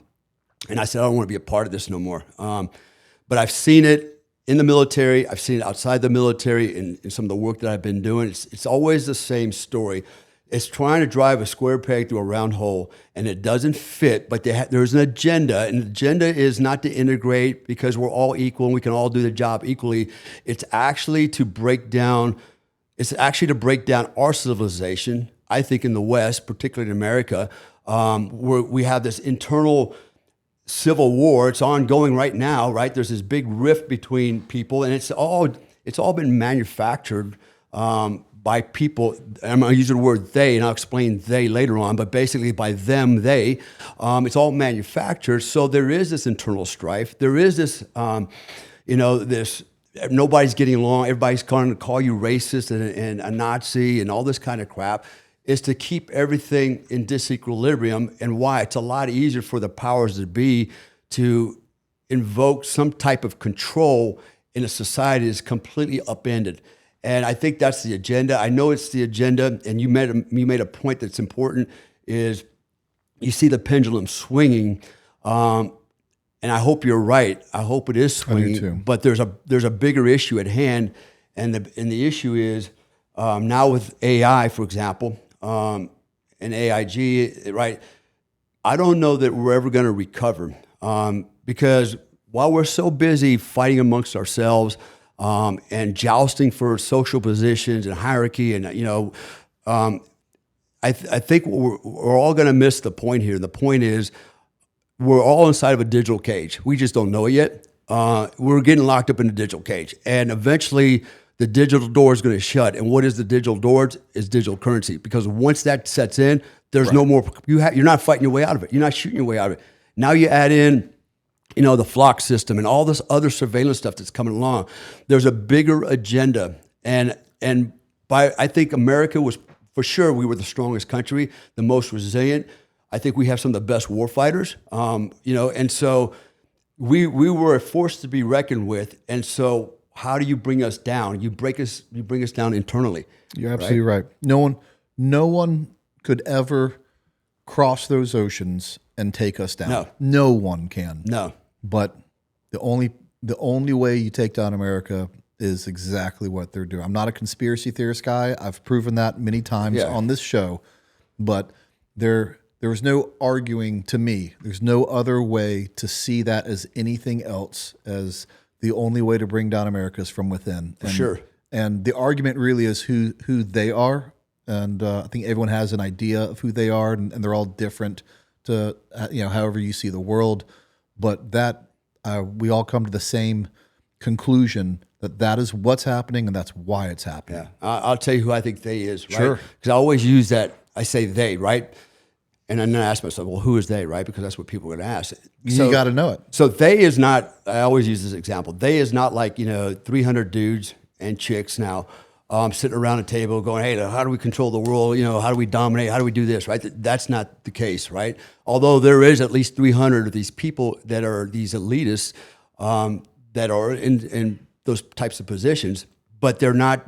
C: I said, I don't want to be a part of this no more. But I've seen it in the military. I've seen it outside the military in some of the work that I've been doing. It's always the same story. It's trying to drive a square peg through a round hole, and it doesn't fit, but there's an agenda, and the agenda is not to integrate because we're all equal and we can all do the job equally. It's actually to break down our civilization, I think in the West, particularly in America, where we have this internal civil war. It's ongoing right now, right? There's this big rift between people, and it's all been manufactured by people. I'm going to use the word they, and I'll explain they later on, but basically by them, they. It's all manufactured. So there is this internal strife. There is this, this, nobody's getting along. Everybody's going to call you racist and a Nazi and all this kind of crap. Is to keep everything in disequilibrium. And why? It's a lot easier for the powers that be to invoke some type of control in a society that's completely upended. And I think that's the agenda. I know it's the agenda, and you made a point that's important, is you see the pendulum swinging, and I hope you're right. I hope it is swinging.
F: I do too.
C: But there's a bigger issue at hand, and the issue is now with AI, for example, and AIG, right? I don't know that we're ever going to recover because while we're so busy fighting amongst ourselves, and jousting for social positions and hierarchy, and I think we're all going to miss the point here. The point is, we're all inside of a digital cage. We just don't know it yet. We're getting locked up in a digital cage, and eventually, the digital door is going to shut. And what is the digital door? Is digital currency. Because once that sets in, there's no more. You're not fighting your way out of it. You're not shooting your way out of it. Now you add in, the flock system and all this other surveillance stuff that's coming along. There's a bigger agenda, and I think America was, for sure, we were the strongest country, the most resilient. I think we have some of the best war fighters, and so we were a force to be reckoned with. And so, how do you bring us down? You bring us down internally.
A: You're absolutely right. No one could ever cross those oceans and take us down. No one can.
C: No.
A: But the only way you take down America is exactly what they're doing. I'm not a conspiracy theorist guy. I've proven that many times on this show. But there was no arguing to me. There's no other way to see that as anything else as the only way to bring down America is from within.
C: For sure.
A: And the argument really is who they are. And I think everyone has an idea of who they are, and they're all different to however you see the world. But that we all come to the same conclusion that is what's happening, and that's why it's happening.
C: Yeah, I'll tell you who I think they is, right?
A: Sure.
C: Because I always use that. I say they, right? And then I ask myself, well, who is they, right? Because that's what people are going to ask. So,
A: you got to know it.
C: So they is not, I always use this example, they is not like, 300 dudes and chicks now sitting around a table going, hey, how do we control the world? How do we dominate? How do we do this, right? That's not the case, right? Although there is at least 300 of these people that are these elitists, that are in those types of positions, but they're not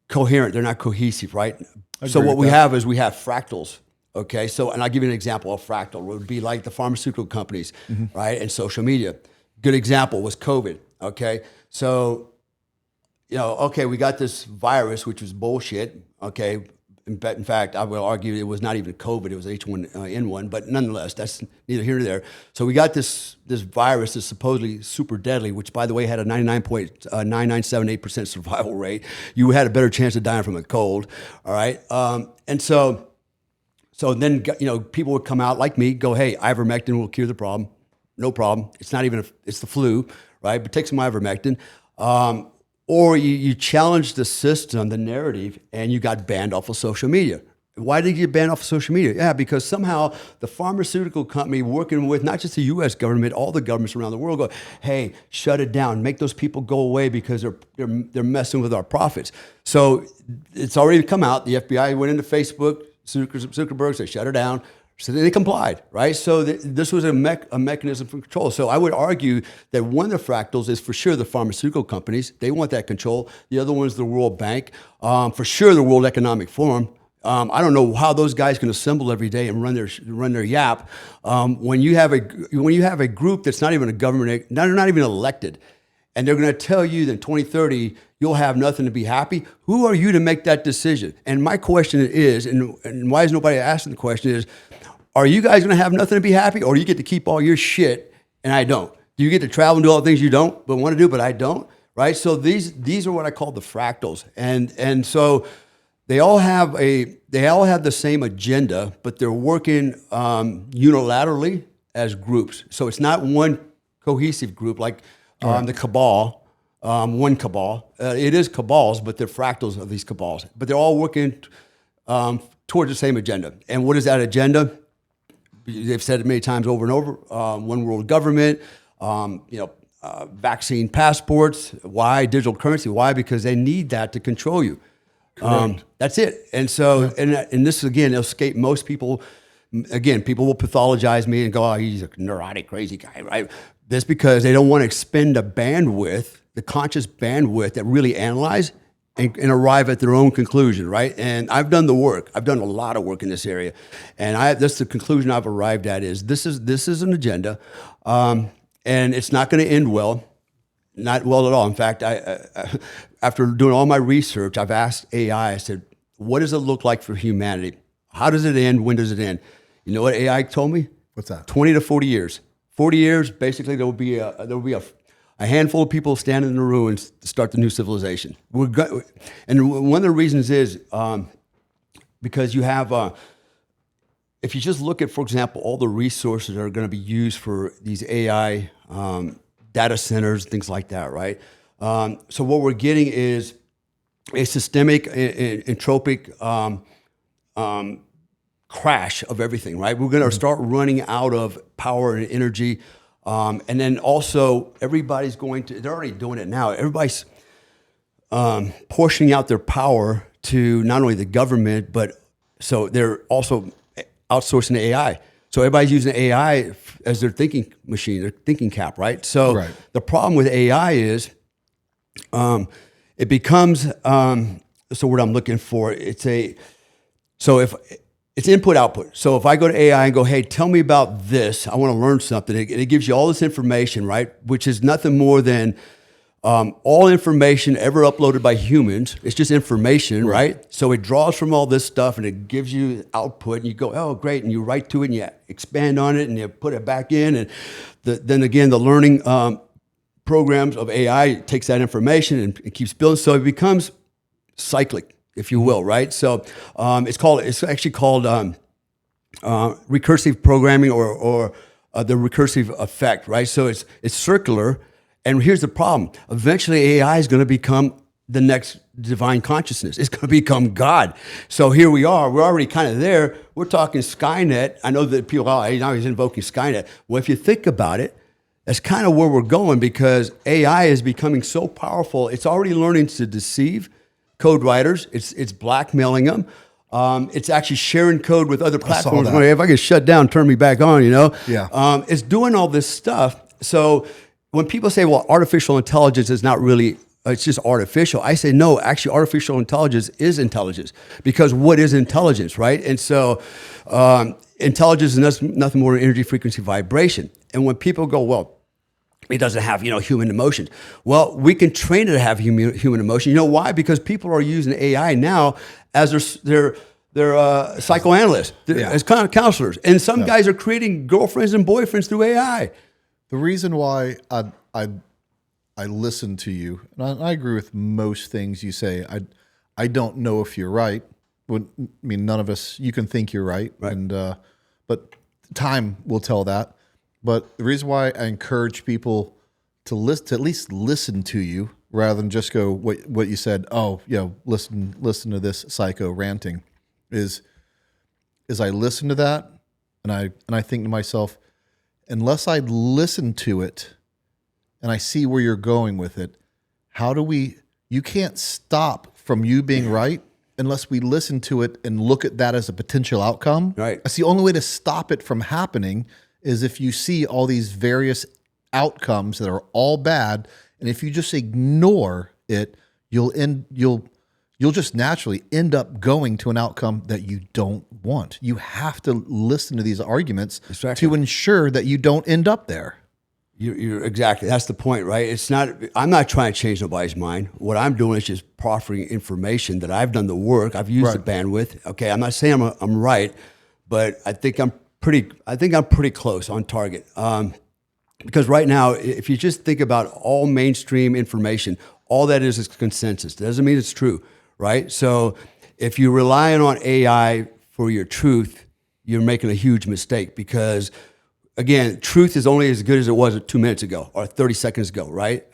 C: coherent. They're not cohesive, right? So what we have is we have fractals. Okay, so and I'll give you an example of fractal. It would be like the pharmaceutical companies, right, and social media. Good example was COVID. Okay, so okay, we got this virus, which was bullshit. Okay, in fact, I will argue it was not even COVID; it was H1N1. But nonetheless, that's neither here nor there. So we got this virus that's supposedly super deadly, which, by the way, had a 99.9978% survival rate. You had a better chance of dying from a cold. All right, and so then people would come out like me, go, hey, ivermectin will cure the problem. No problem. It's not even it's the flu, right? But take some ivermectin. Or you challenge the system, the narrative, and you got banned off of social media. Why did you get banned off of social media? Yeah, because somehow the pharmaceutical company working with not just the U.S. government, all the governments around the world go, hey, shut it down, make those people go away because they're messing with our profits. So it's already come out. The FBI went into Facebook, Zuckerberg said, shut her down. So they complied, right? So this was a mechanism for control. So I would argue that one of the fractals is for sure the pharmaceutical companies. They want that control. The other one is the World Bank. For sure the World Economic Forum. I don't know how those guys can assemble every day and run their yap. When you have a group that's not even a government, they're not even elected, and they're going to tell you that in 2030 you'll have nothing to be happy. Who are you to make that decision? And my question is, and why is nobody asking the question is, are you guys going to have nothing to be happy, or do you get to keep all your shit and I don't? Do you get to travel and do all the things you don't but want to do, but I don't? Right? So these are what I call the fractals, and so they all have the same agenda, but they're working unilaterally as groups. So it's not one cohesive group like the cabal, one cabal. It is cabals, but they're fractals of these cabals. But they're all working towards the same agenda. And what is that agenda? They've said it many times over and over. One world government, vaccine passports. Why? Digital currency. Why? Because they need that to control you. That's it. And so, and this again, it'll escape most people. Again, people will pathologize me and go, oh, he's a neurotic, crazy guy, right? That's because they don't want to expend the bandwidth, the conscious bandwidth that really analyze and arrive at their own conclusion, right? And I've done the work. I've done a lot of work in this area. And that's the conclusion I've arrived at is this is an agenda, and it's not going to end well. Not well at all. In fact, I after doing all my research, I've asked AI, I said, what does it look like for humanity? How does it end? When does it end? You know what AI told me?
A: What's that?
C: 20 to 40 years. 40 years, basically there will be a handful of people standing in the ruins to start the new civilization. And one of the reasons is because you have, if you just look at, for example, all the resources that are going to be used for these AI data centers, things like that, right? So what we're getting is a systemic, entropic crash of everything, right? We're going to start running out of power and energy. And then also everybody's they're already doing it now. Everybody's portioning out their power to not only the government, but so they're also outsourcing the AI. So everybody's using AI as their thinking machine, their thinking cap, right? So the problem with AI is it becomes, so what I'm looking for, if it's input output. So if I go to AI and go, hey, tell me about this, I want to learn something. It gives you all this information, right? Which is nothing more than all information ever uploaded by humans. It's just information, right? So it draws from all this stuff and it gives you output and you go, oh, great. And you write to it and you expand on it and you put it back in. And then again, the learning programs of AI takes that information and it keeps building. So it becomes cyclic, if you will, right? So it's actually called recursive programming or the recursive effect, right? So it's circular. And here's the problem. Eventually AI is going to become the next divine consciousness. It's going to become God. So here we are. We're already kind of there. We're talking Skynet. I know that people, now he's invoking Skynet. Well, if you think about it, that's kind of where we're going because AI is becoming so powerful. It's already learning to deceive code writers. It's blackmailing them. It's actually sharing code with other platforms.
A: that.
C: If I get shut down, turn me back on,
A: Yeah.
C: It's doing all this stuff. So when people say, well, artificial intelligence is not really, it's just artificial. I say, no, actually artificial intelligence is intelligence, because what is intelligence, right? And so intelligence is nothing more than energy, frequency, vibration. And when people go, well, it doesn't have, human emotions. Well, we can train it to have human emotion. You know why? Because people are using AI now as their psychoanalysts, as kind of counselors. And some guys are creating girlfriends and boyfriends through AI.
A: The reason why I listen to you, and I agree with most things you say. I don't know if you're right. None of us. You can think you're right, but time will tell that. But the reason why I encourage people to at least listen to you rather than just go what you said. Oh, listen to this psycho ranting, is I listen to that and I think to myself, unless I listen to it and I see where you're going with it, you can't stop from you being right unless we listen to it and look at that as a potential outcome.
C: Right.
A: That's the only way to stop it from happening, is if you see all these various outcomes that are all bad, and if you just ignore it, you'll just naturally end up going to an outcome that you don't want. You have to listen to these arguments to ensure that you don't end up there.
C: You're exactly. That's the point, right? I'm not trying to change nobody's mind. What I'm doing is just proffering information that I've done the work. I've used the bandwidth. Okay, I'm not saying I'm right, but I think I'm pretty close on target. Because right now, if you just think about all mainstream information, all that is consensus. That doesn't mean it's true, right? So if you're relying on AI for your truth, you're making a huge mistake, because again, truth is only as good as it was 2 minutes ago or 30 seconds ago, right?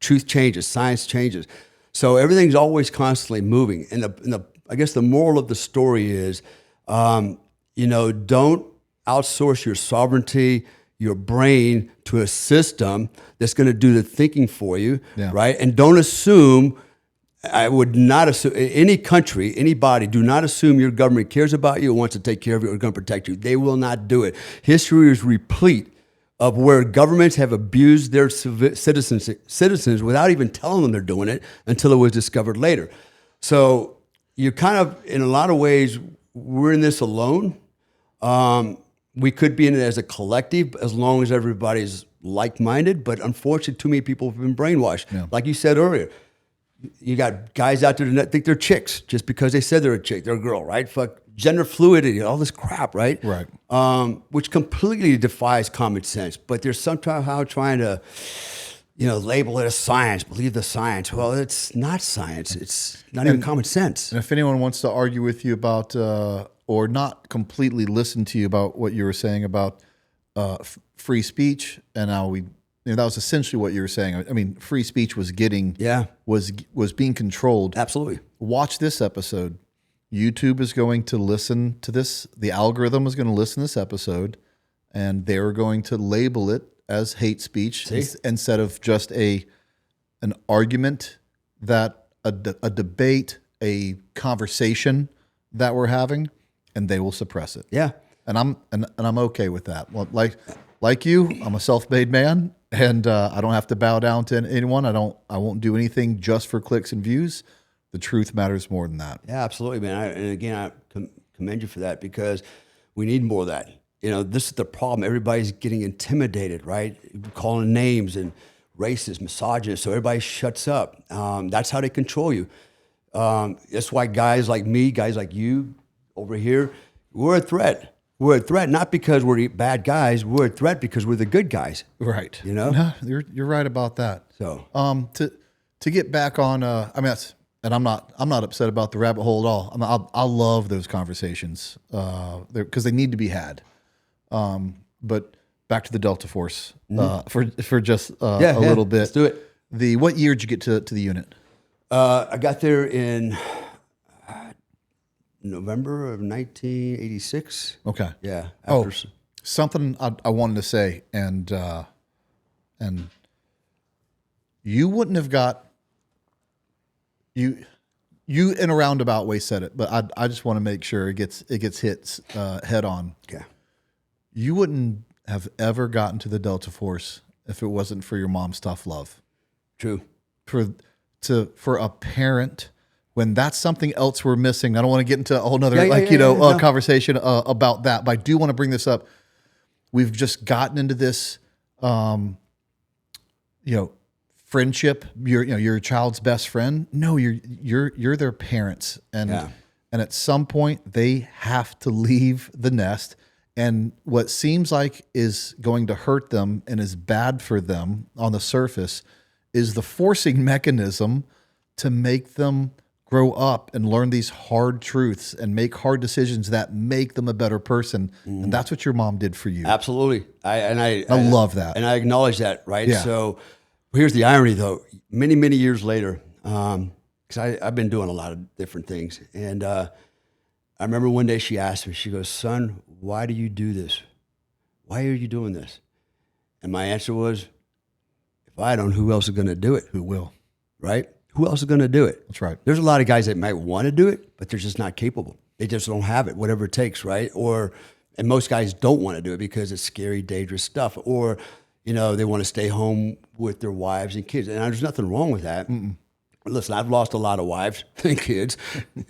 C: Truth changes, science changes. So everything's always constantly moving. And I guess the moral of the story is, don't outsource your sovereignty, your brain, to a system that's going to do the thinking for you, right? And don't assume, I would not assume, any country, anybody, do not assume your government cares about you, wants to take care of you, or going to protect you. They will not do it. History is replete of where governments have abused their citizens without even telling them they're doing it until it was discovered later. So you're kind of, in a lot of ways, we're in this alone. We could be in it as a collective as long as everybody's like-minded, but unfortunately, too many people have been brainwashed. Yeah. Like you said earlier, you got guys out there that think they're chicks just because they said they're a chick, they're a girl, right? Fuck gender fluidity, all this crap, right?
A: Right.
C: Which completely defies common sense, but they're somehow trying to, label it as science, believe the science. Well, it's not science. It's not even common sense.
A: And if anyone wants to argue with you about, or not completely listen to you about what you were saying about free speech and how that was essentially what you were saying. I mean, free speech was was being controlled.
C: Absolutely.
A: Watch this episode. YouTube is going to listen to this. The algorithm is going to listen to this episode, and they're going to label it as hate speech instead of just an argument, that a debate, a conversation that we're having, and they will suppress it.
C: Yeah.
A: And I'm okay with that. Well, like you, I'm a self-made man, and I don't have to bow down to anyone. I won't do anything just for clicks and views. The truth matters more than that.
C: Yeah, absolutely, man. And again, I commend you for that, because we need more of that. This is the problem. Everybody's getting intimidated, right? Calling names and racist, misogynist, so everybody shuts up. That's how they control you. That's why guys like me, guys like you over here, we're a threat. We're a threat not because we're bad guys. We're a threat because we're the good guys.
A: Right. No, you're right about that.
C: So
A: to get back on, and I'm not upset about the rabbit hole at all. I love those conversations because they need to be had. But back to the Delta Force for just a little bit.
C: Let's do it.
A: What year did you get to the unit?
C: I got there in November of 1986.
A: Okay.
C: Yeah.
A: Something I wanted to say, and you wouldn't have got You in a roundabout way said it, but I just want to make sure it gets hit head on.
C: Okay.
A: You wouldn't have ever gotten to the Delta Force if it wasn't for your mom's tough love.
C: True.
A: For a parent, when that's something else we're missing. I don't want to get into a whole nother conversation about that, but I do want to bring this up. We've just gotten into this, friendship. You're your child's best friend. No, you're their parents, and at some point they have to leave the nest. And what seems like is going to hurt them and is bad for them on the surface is the forcing mechanism to make them grow up and learn these hard truths and make hard decisions that make them a better person. And that's what your mom did for you.
C: Absolutely. I
A: love that.
C: And I acknowledge that, right?
A: Yeah.
C: So here's the irony, though. Many, many years later, because I've been doing a lot of different things. And I remember one day she asked me, she goes, "Son, why do you do this? Why are you doing this?" And my answer was, if I don't, who else is going to do it?
A: Who will?
C: Right? Who else is going to do it?
A: That's right.
C: There's a lot of guys that might want to do it, but they're just not capable. They just don't have it, whatever it takes, right? And most guys don't want to do it because it's scary, dangerous stuff. Or, they want to stay home with their wives and kids. And there's nothing wrong with that. Listen, I've lost a lot of wives and kids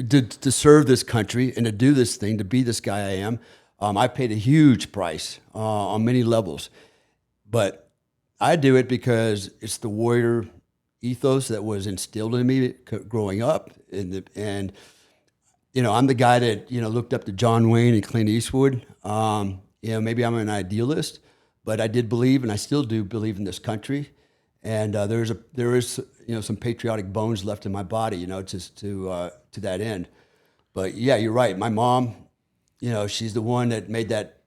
C: to serve this country and to do this thing, to be this guy I am. I paid a huge price on many levels. But I do it because it's the warrior ethos that was instilled in me growing up. And I'm the guy that, looked up to John Wayne and Clint Eastwood. Maybe I'm an idealist, but I did believe, and I still do believe in this country. And there is some patriotic bones left in my body, just to that end. But yeah, you're right. My mom, she's the one that made that.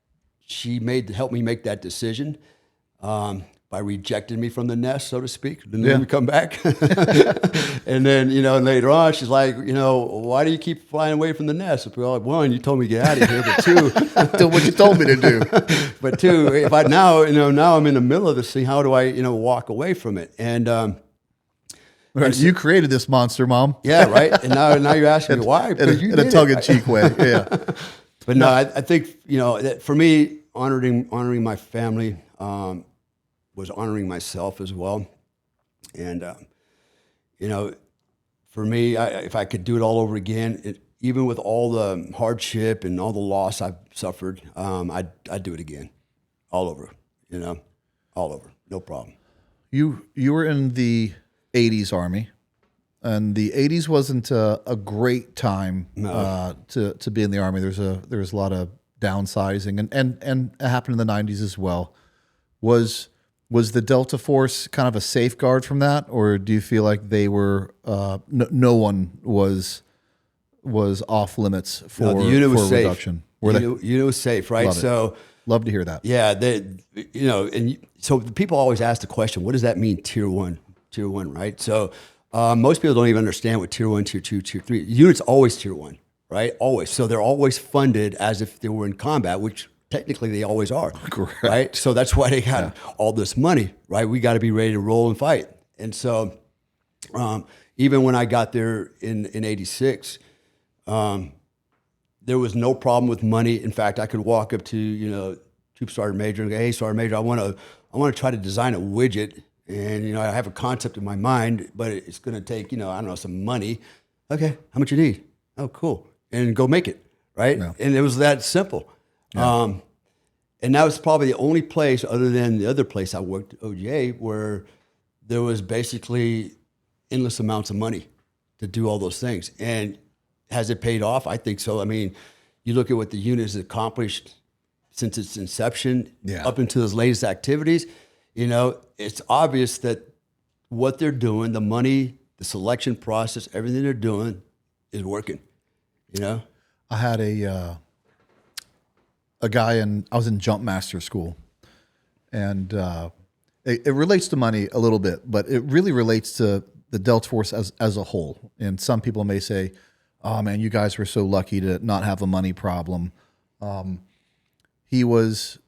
C: Helped me make that decision by rejecting me from the nest, so to speak. Didn't let me come back. And then later on, she's like, "Why do you keep flying away from the nest?" Well, one, you told me to get out of here, but two,
A: Do what you told me to do.
C: but two, if I now I'm in the middle of this thing, how do I walk away from it? And
A: You created this monster, Mom.
C: yeah, right. And now you're asking me why? Because you
A: In a
C: did it,
A: tongue-in-cheek way. Yeah.
C: But no, I think that for me, honoring my family was honoring myself as well. And for me, if I could do it all over again, even with all the hardship and all the loss I've suffered, I'd do it again, all over. All over, no problem.
A: You were in the 80s Army, and the 80s wasn't a great time to be in the Army. There was a lot of downsizing, and it happened in the 90s as well. Was the Delta Force kind of a safeguard from that, or do you feel like they were no one was off limits for,
C: the unit was safe.
A: reduction?
C: Unit was safe, right?
A: Love to hear that.
C: Yeah, so people always ask the question, what does that mean, Tier 1? Tier 1, right? So most people don't even understand what Tier 1, Tier 2, Tier 3. Units always Tier 1, right? Always. So they're always funded as if they were in combat, which technically they always are,
A: Correct.
C: right? So that's why they got all this money, right? We got to be ready to roll and fight. And so even when I got there in 86, there was no problem with money. In fact, I could walk up to, Troop Sergeant Major and go, "Hey, Sergeant Major, I want to try to design a widget. And, I have a concept in my mind, but it's going to take, some money. Okay, how much you need? Oh, cool. And go make it, right? Yeah. And it was that simple. Yeah. And that was probably the only place other than the other place I worked at OGA where there was basically endless amounts of money to do all those things. And has it paid off? I think so. I mean, you look at what the unit has accomplished since its inception up into those latest activities, it's obvious that what they're doing, the money, the selection process, everything they're doing is working,
A: I had a guy I was in jump master school, and it relates to money a little bit, but it really relates to the Delta Force as a whole. And some people may say, "Oh man, you guys were so lucky to not have a money problem." He was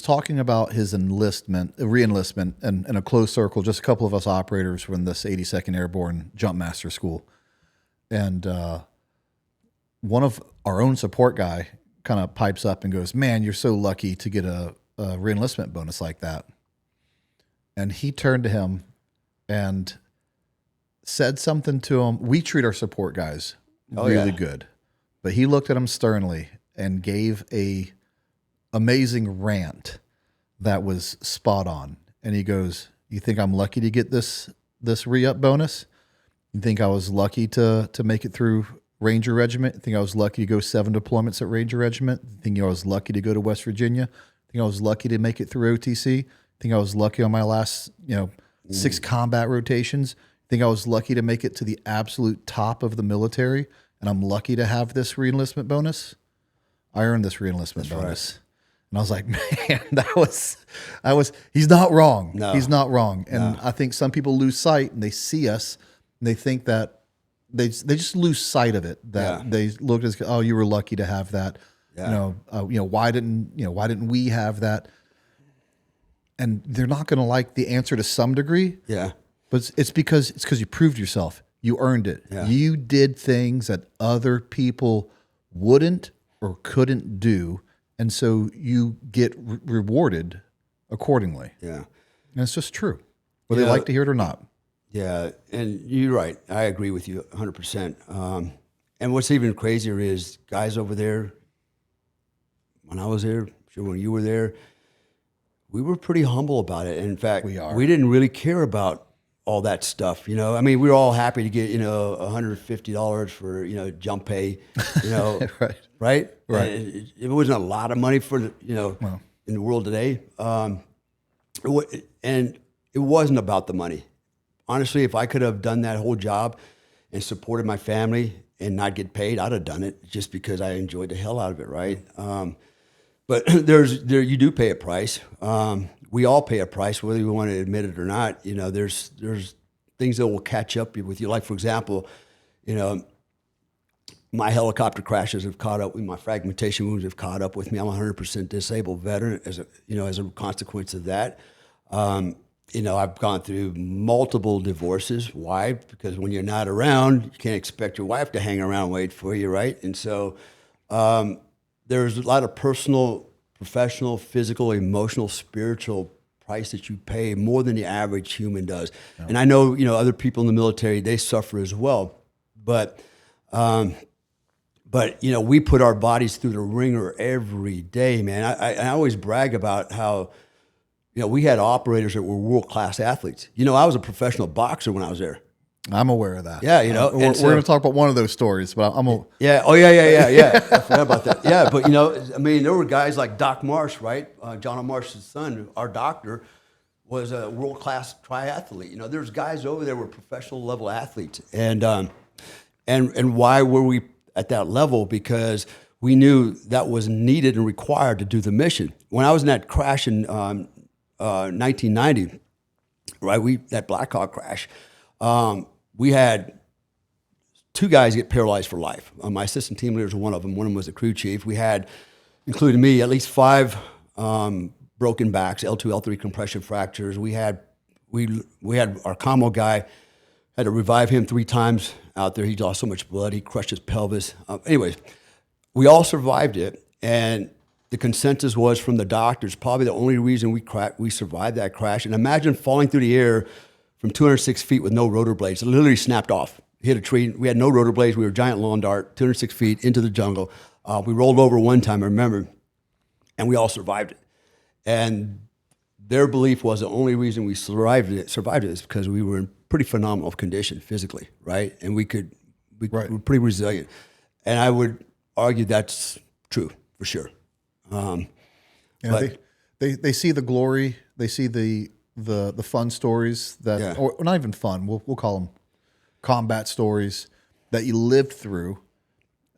A: talking about his re-enlistment, in a closed circle, just a couple of us operators from this 82nd Airborne Jump Master School. And one of our own support guy kind of pipes up and goes, "Man, you're so lucky to get a reenlistment bonus like that." And he turned to him and said something to him. We treat our support guys really good, but he looked at him sternly and gave a amazing rant that was spot on. And he goes, "You think I'm lucky to get this re-up bonus? You think I was lucky to make it through Ranger Regiment? You think I was lucky to go 7 deployments at Ranger Regiment? You think I was lucky to go to West Virginia? You think I was lucky to make it through OTC? You think I was lucky on my last 6 combat rotations? You think I was lucky to make it to the absolute top of the military? And I'm lucky to have this reenlistment bonus? I earned this reenlistment bonus." Right. And I was like, man, he's not wrong. No. He's not wrong. And I think some people lose sight and they see us and they think that they just lose sight of it. That they look as, oh, you were lucky to have that. Yeah. Why didn't we have that? And they're not going to like the answer to some degree. Yeah. But it's because you proved yourself. You earned it. Yeah. You did things that other people wouldn't or couldn't do. And so you get rewarded accordingly. Yeah. And it's just true, whether they like to hear it or not.
C: Yeah. And you're right. I agree with you 100%. And what's even crazier is guys over there, when I was there, sure when you were there, we were pretty humble about it. In fact, we didn't really care about all that stuff. I mean, we were all happy to get, $150 for, jump pay, right. Right. It wasn't a lot of money for, in the world today. And it wasn't about the money. Honestly, if I could have done that whole job and supported my family and not get paid, I'd have done it just because I enjoyed the hell out of it. Right. But you do pay a price. We all pay a price, whether we want to admit it or not. There's things that will catch up with you. Like, for example, my helicopter crashes have caught up with my fragmentation wounds have caught up with me. I'm a 100% disabled veteran as a consequence of that. I've gone through multiple divorces. Why? Because when you're not around, you can't expect your wife to hang around and wait for you, right? And so there's a lot of personal, professional, physical, emotional, spiritual price that you pay more than the average human does. Yeah. And I know, other people in the military, they suffer as well. But we put our bodies through the ringer every day, man. I always brag about how, we had operators that were world-class athletes. I was a professional boxer when I was there.
A: I'm aware of that.
C: Yeah,
A: we're going to talk about one of those stories, but
C: yeah. Oh, yeah. I forgot about that. Yeah, but there were guys like Doc Marsh, right? John Marsh's son, our doctor, was a world-class triathlete. There's guys over there who were professional level athletes, and why were we at that level? Because we knew that was needed and required to do the mission. When I was in that crash in 1990, right? That Black Hawk crash. We had 2 guys get paralyzed for life. My assistant team leader was one of them. One of them was the crew chief. We had, including me, at least 5 broken backs, L2, L3 compression fractures. We had our commo guy, had to revive him 3 times out there. He lost so much blood. He crushed his pelvis. Anyways, we all survived it. And the consensus was from the doctors, probably the only reason we survived that crash. And imagine falling through the air from 206 feet with no rotor blades. It literally snapped off. Hit a tree. We had no rotor blades. We were a giant lawn dart, 206 feet into the jungle. We rolled over one time, I remember, and we all survived it. And their belief was the only reason we survived it is because we were in pretty phenomenal condition physically, right? And we were pretty resilient. And I would argue that's true for sure.
A: But they see the glory. They see the fun stories that, or not even fun. We'll call them combat stories that you lived through.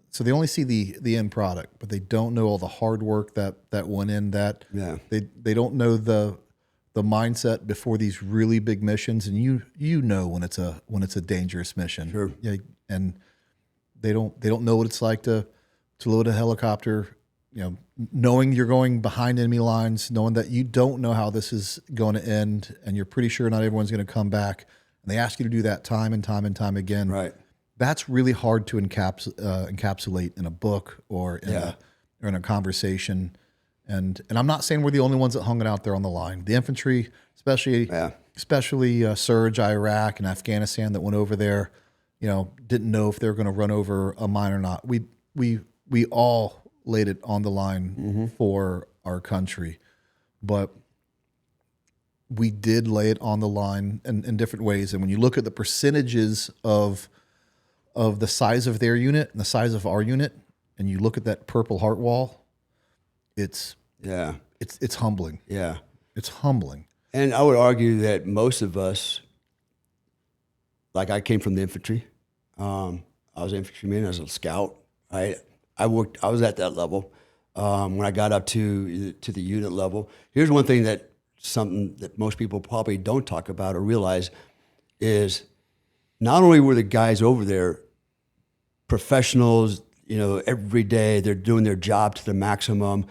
A: So they only see the end product, but they don't know all the hard work that went in that. Yeah. They don't know the mindset before these really big missions, and you know when it's a dangerous mission. Sure. Yeah, and they don't know what it's like to load a helicopter, knowing you're going behind enemy lines, knowing that you don't know how this is going to end, and you're pretty sure not everyone's going to come back, and they ask you to do that time and time and time again.
C: Right.
A: that's really hard to encapsulate in a book or in a conversation. And I'm not saying we're the only ones that hung it out there on the line. The infantry, especially Surge, Iraq, and Afghanistan that went over there, didn't know if they were going to run over a mine or not. We all laid it on the line for our country, but we did lay it on the line in different ways. And when you look at the percentages of the size of their unit and the size of our unit, and you look at that Purple Heart wall, it's humbling.
C: Yeah.
A: It's humbling.
C: And I would argue that most of us, like I came from the infantry. I was an infantryman, I was a scout. I was at that level. When I got up to the unit level, here's one thing something that most people probably don't talk about or realize is not only were the guys over there professionals, every day they're doing their job to the maximum,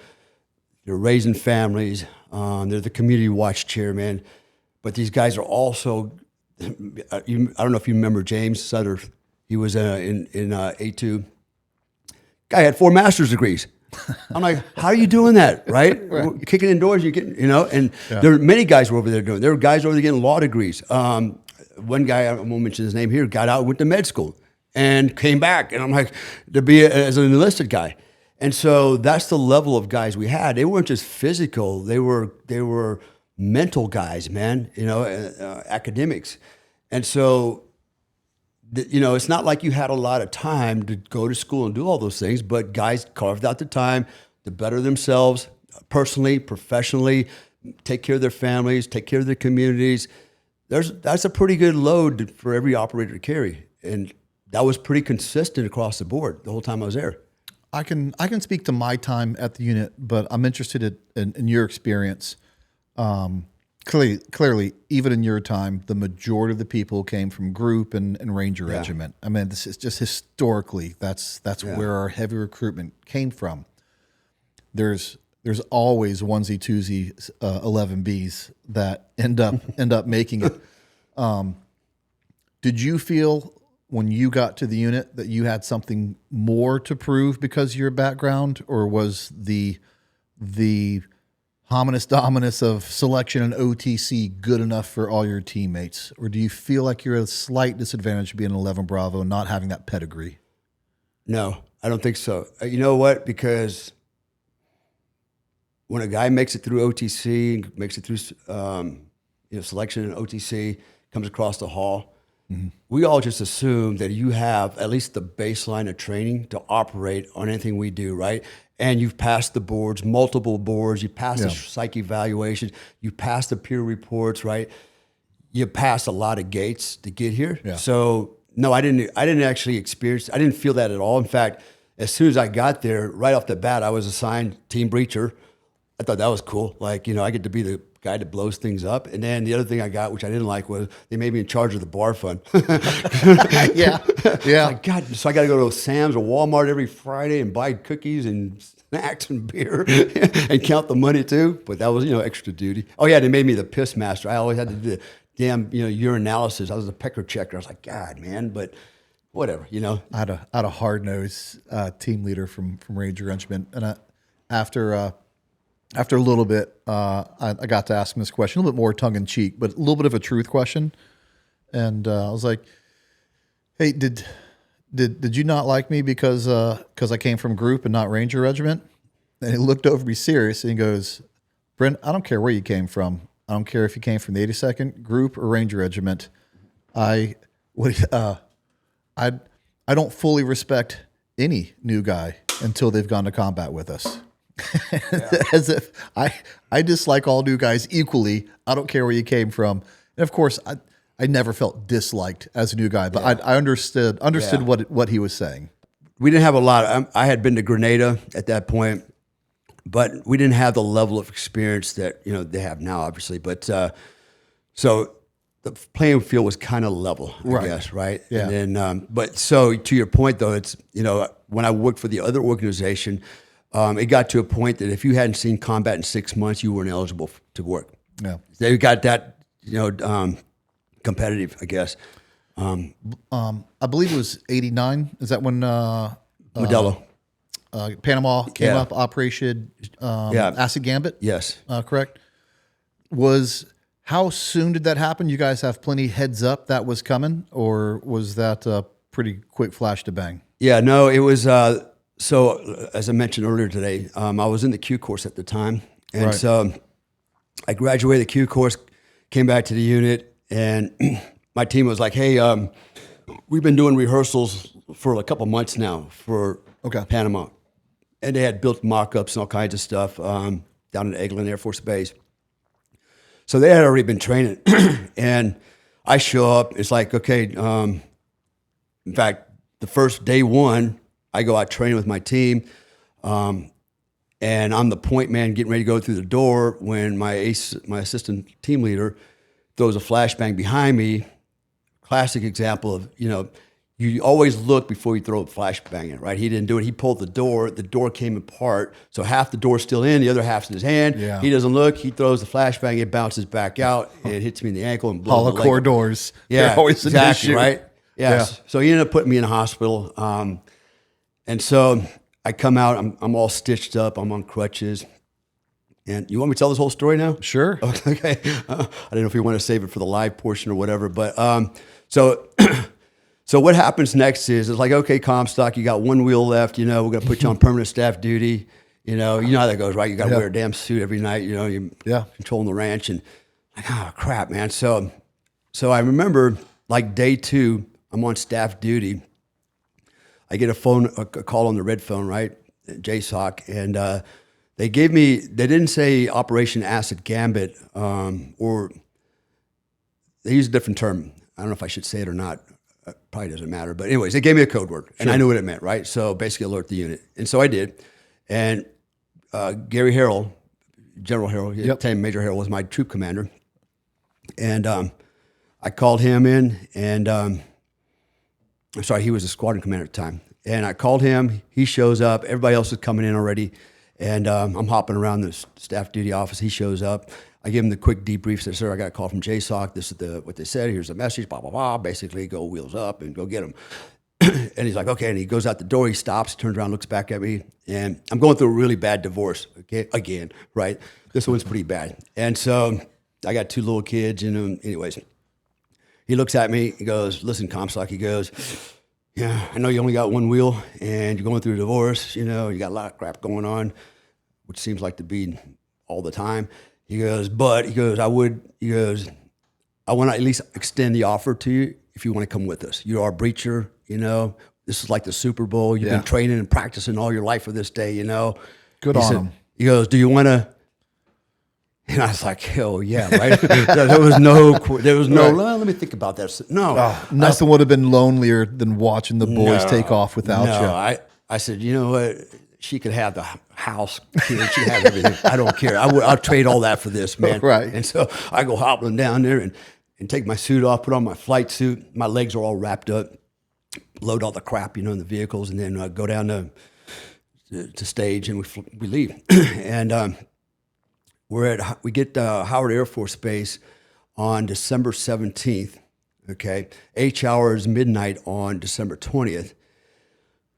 C: they're raising families, they're the community watch chairman, but these guys are also, I don't know if you remember James Sutter, he was in A2. Guy had 4 master's degrees. I'm like, how are you doing that, right? Kicking indoors, you're getting, and there are many guys who were over there doing it. There were guys over there getting law degrees. One guy, I won't mention his name here, got out, went to med school, and came back. And I'm like, as an enlisted guy. And so that's the level of guys we had. They weren't just physical. They were mental guys, man, academics. And so, it's not like you had a lot of time to go to school and do all those things, but guys carved out the time to better themselves personally, professionally, take care of their families, take care of their communities. That's a pretty good load for every operator to carry. And that was pretty consistent across the board the whole time I was there.
A: I can speak to my time at the unit, but I'm interested in your experience. Clearly, even in your time, the majority of the people came from group and Ranger Regiment. I mean, this is just historically, that's where our heavy recruitment came from. There's always onesie, twosie, 11Bs that end up making it. Did you feel when you got to the unit that you had something more to prove because of your background, or was the hominis dominus of selection and OTC good enough for all your teammates? Or do you feel like you're at a slight disadvantage being an 11 Bravo and not having that pedigree?
C: No, I don't think so. You know what? Because when a guy makes it through OTC, makes it through selection and OTC, comes across the hall, we all just assume that you have at least the baseline of training to operate on anything we do, right? And you've passed the boards, multiple boards, you passed the psych evaluation, you passed the peer reports, right? You passed a lot of gates to get here. Yeah. So no, I didn't actually I didn't feel that at all. In fact, as soon as I got there, right off the bat, I was assigned team breacher. I thought that was cool. Like, I get to be the guy that blows things up. And then the other thing I got, which I didn't like, was they made me in charge of the bar fund. Yeah. Like, God, so I got to go to Sam's or Walmart every Friday and buy cookies and snacks and beer and count the money too. But that was, extra duty. Oh yeah, they made me the piss master. I always had to do the damn, urinalysis. I was a pecker checker. I was like, God, man, but whatever,
A: I had a hard-nosed team leader from Ranger Regiment, and after a little bit, I got to ask him this question, a little bit more tongue-in-cheek, but a little bit of a truth question. And I was like, hey, did you not like me because I came from group and not Ranger Regiment? And he looked over me serious, and he goes, Brent, I don't care where you came from. I don't care if you came from the 82nd Group or Ranger Regiment. I don't fully respect any new guy until they've gone to combat with us. As if I dislike all new guys equally. I don't care where you came from. And of course, I never felt disliked as a new guy, but I understood what he was saying.
C: We didn't have a lot. I had been to Grenada at that point, but we didn't have the level of experience that they have now, obviously. But so the playing field was kind of level, I guess, right?
A: Yeah.
C: And then, but so to your point though, it's when I worked for the other organization. It got to a point that if you hadn't seen combat in 6 months, you weren't eligible to work.
A: Yeah,
C: they got that, competitive, I guess.
A: I believe it was 89. Is that when
C: Modelo.
A: Panama came
C: Yeah.
A: up, Operation
C: Yeah.
A: Acid Gambit?
C: Yes.
A: Correct. How soon did that happen? You guys have plenty heads up that was coming, or was that a pretty quick flash to bang?
C: Yeah, no, it was, so as I mentioned earlier today, I was in the Q course at the time. And
A: Right.
C: so I graduated the Q course, came back to the unit, and my team was like, hey, we've been doing rehearsals for a couple months now for Panama. And they had built mock-ups and all kinds of stuff down at Eglin Air Force Base. So they had already been training. And I show up, it's like, okay, in fact, the first day one, I go out training with my team, and I'm the point man getting ready to go through the door when my assistant team leader throws a flashbang behind me. Classic example of, you always look before you throw a flashbang in, right? He didn't do it. He pulled the door came apart, so half the door's still in, the other half's in his hand.
A: Yeah.
C: He doesn't look, he throws the flashbang, it bounces back out, it hits me in the ankle and blows my leg
A: Holocore
C: up.
A: doors.
C: Yeah,
A: They're always an
C: exactly,
A: issue.
C: right? Yes.
A: Yeah.
C: So he ended up putting me in a hospital. And so I come out, I'm all stitched up, I'm on crutches. And you want me to tell this whole story now?
A: Sure.
C: Okay. I don't know if you want to save it for the live portion or whatever, but so what happens next is it's like, okay, Comstock, you got one wheel left, we're going to put you on permanent staff duty. You know how that goes, right? You got to wear a damn suit every night, you're controlling the ranch, and like, oh crap, man. So I remember like day 2, I'm on staff duty. I get a call on the red phone, right? JSOC. And they didn't say Operation Acid Gambit, or they used a different term. I don't know if I should say it or not. Probably doesn't matter. But anyways, they gave me a code word, and I knew what it meant, right? So basically alert the unit. And so I did. And Gary Harrell, General Harrell, at the time Major Harrell was my troop commander. And I called him in, and I'm sorry, he was a squadron commander at the time. And I called him. He shows up. Everybody else is coming in already. And I'm hopping around the staff duty office. He shows up. I give him the quick debrief. Said, sir, I got a call from JSOC. This is what they said. Here's the message, blah, blah, blah. Basically, go wheels up and go get him. And he's like, okay. And he goes out the door. He stops, turns around, looks back at me. And I'm going through a really bad divorce again, right? This one's pretty bad. And so I got 2 little kids. Anyways, he looks at me. He goes, listen, Comstock. He goes, yeah, I know you only got 1 wheel and you're going through a divorce. You got a lot of crap going on, which seems like to be all the time. He goes, I want to at least extend the offer to you if you want to come with us. You are a breacher, this is like the Super Bowl. You've been training and practicing all your life for this day,
A: Good on him.
C: He goes, do you want to? And I was like, hell yeah, right? there was no, well, let me think about that. No.
A: Nothing would have been lonelier than watching the boys take off without you.
C: I said, you know what? She could have the house. She could have everything. I don't care. I'll trade all that for this, man.
A: Right.
C: And so I go hopping down there and take my suit off, put on my flight suit. My legs are all wrapped up, load all the crap, in the vehicles, and then go down to stage, and we leave. And we get Howard Air Force Base on December 17th. Okay, H hours midnight on December 20th.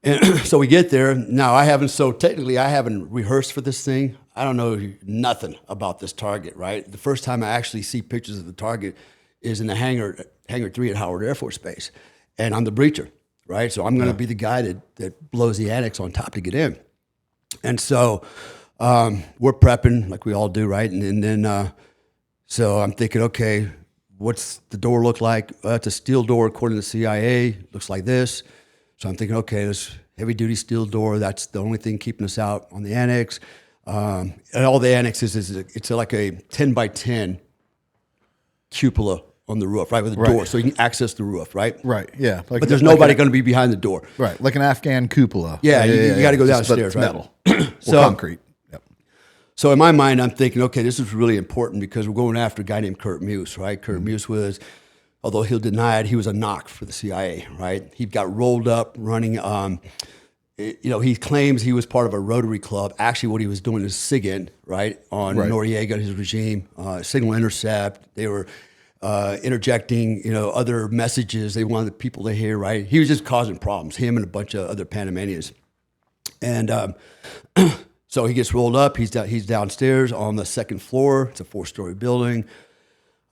C: And so we get there. Now, I haven't rehearsed for this thing. I don't know nothing about this target, right? The first time I actually see pictures of the target is in the hangar 3 at Howard Air Force Base. And I'm the breacher, right? So I'm going to be the guy that blows the annex on top to get in. And so we're prepping like we all do, right? And then, so I'm thinking, okay, what's the door look like? It's a steel door according to the CIA. Looks like this. So I'm thinking, okay, this heavy-duty steel door, that's the only thing keeping us out on the annex. And all the annexes it's like a 10 by 10 cupola on the roof, right, with a door, so you can access the roof, right?
A: Right, yeah.
C: But there's nobody going to be behind the door.
A: Right, like an Afghan cupola.
C: Yeah, you got to go
A: Just
C: downstairs, right?
A: metal or concrete. Yep.
C: So in my mind, I'm thinking, okay, this is really important because we're going after a guy named Kurt Muse, right? Kurt Muse was, although he'll deny it, he was a knock for the CIA, right? He got rolled up running, he claims he was part of a Rotary Club. Actually, what he was doing is SIGINT, right, on Noriega and his regime, signal intercept. They were interjecting, other messages they wanted people to hear, right? He was just causing problems, him and a bunch of other Panamanians. And so he gets rolled up. He's downstairs on the second floor. It's a 4-story building.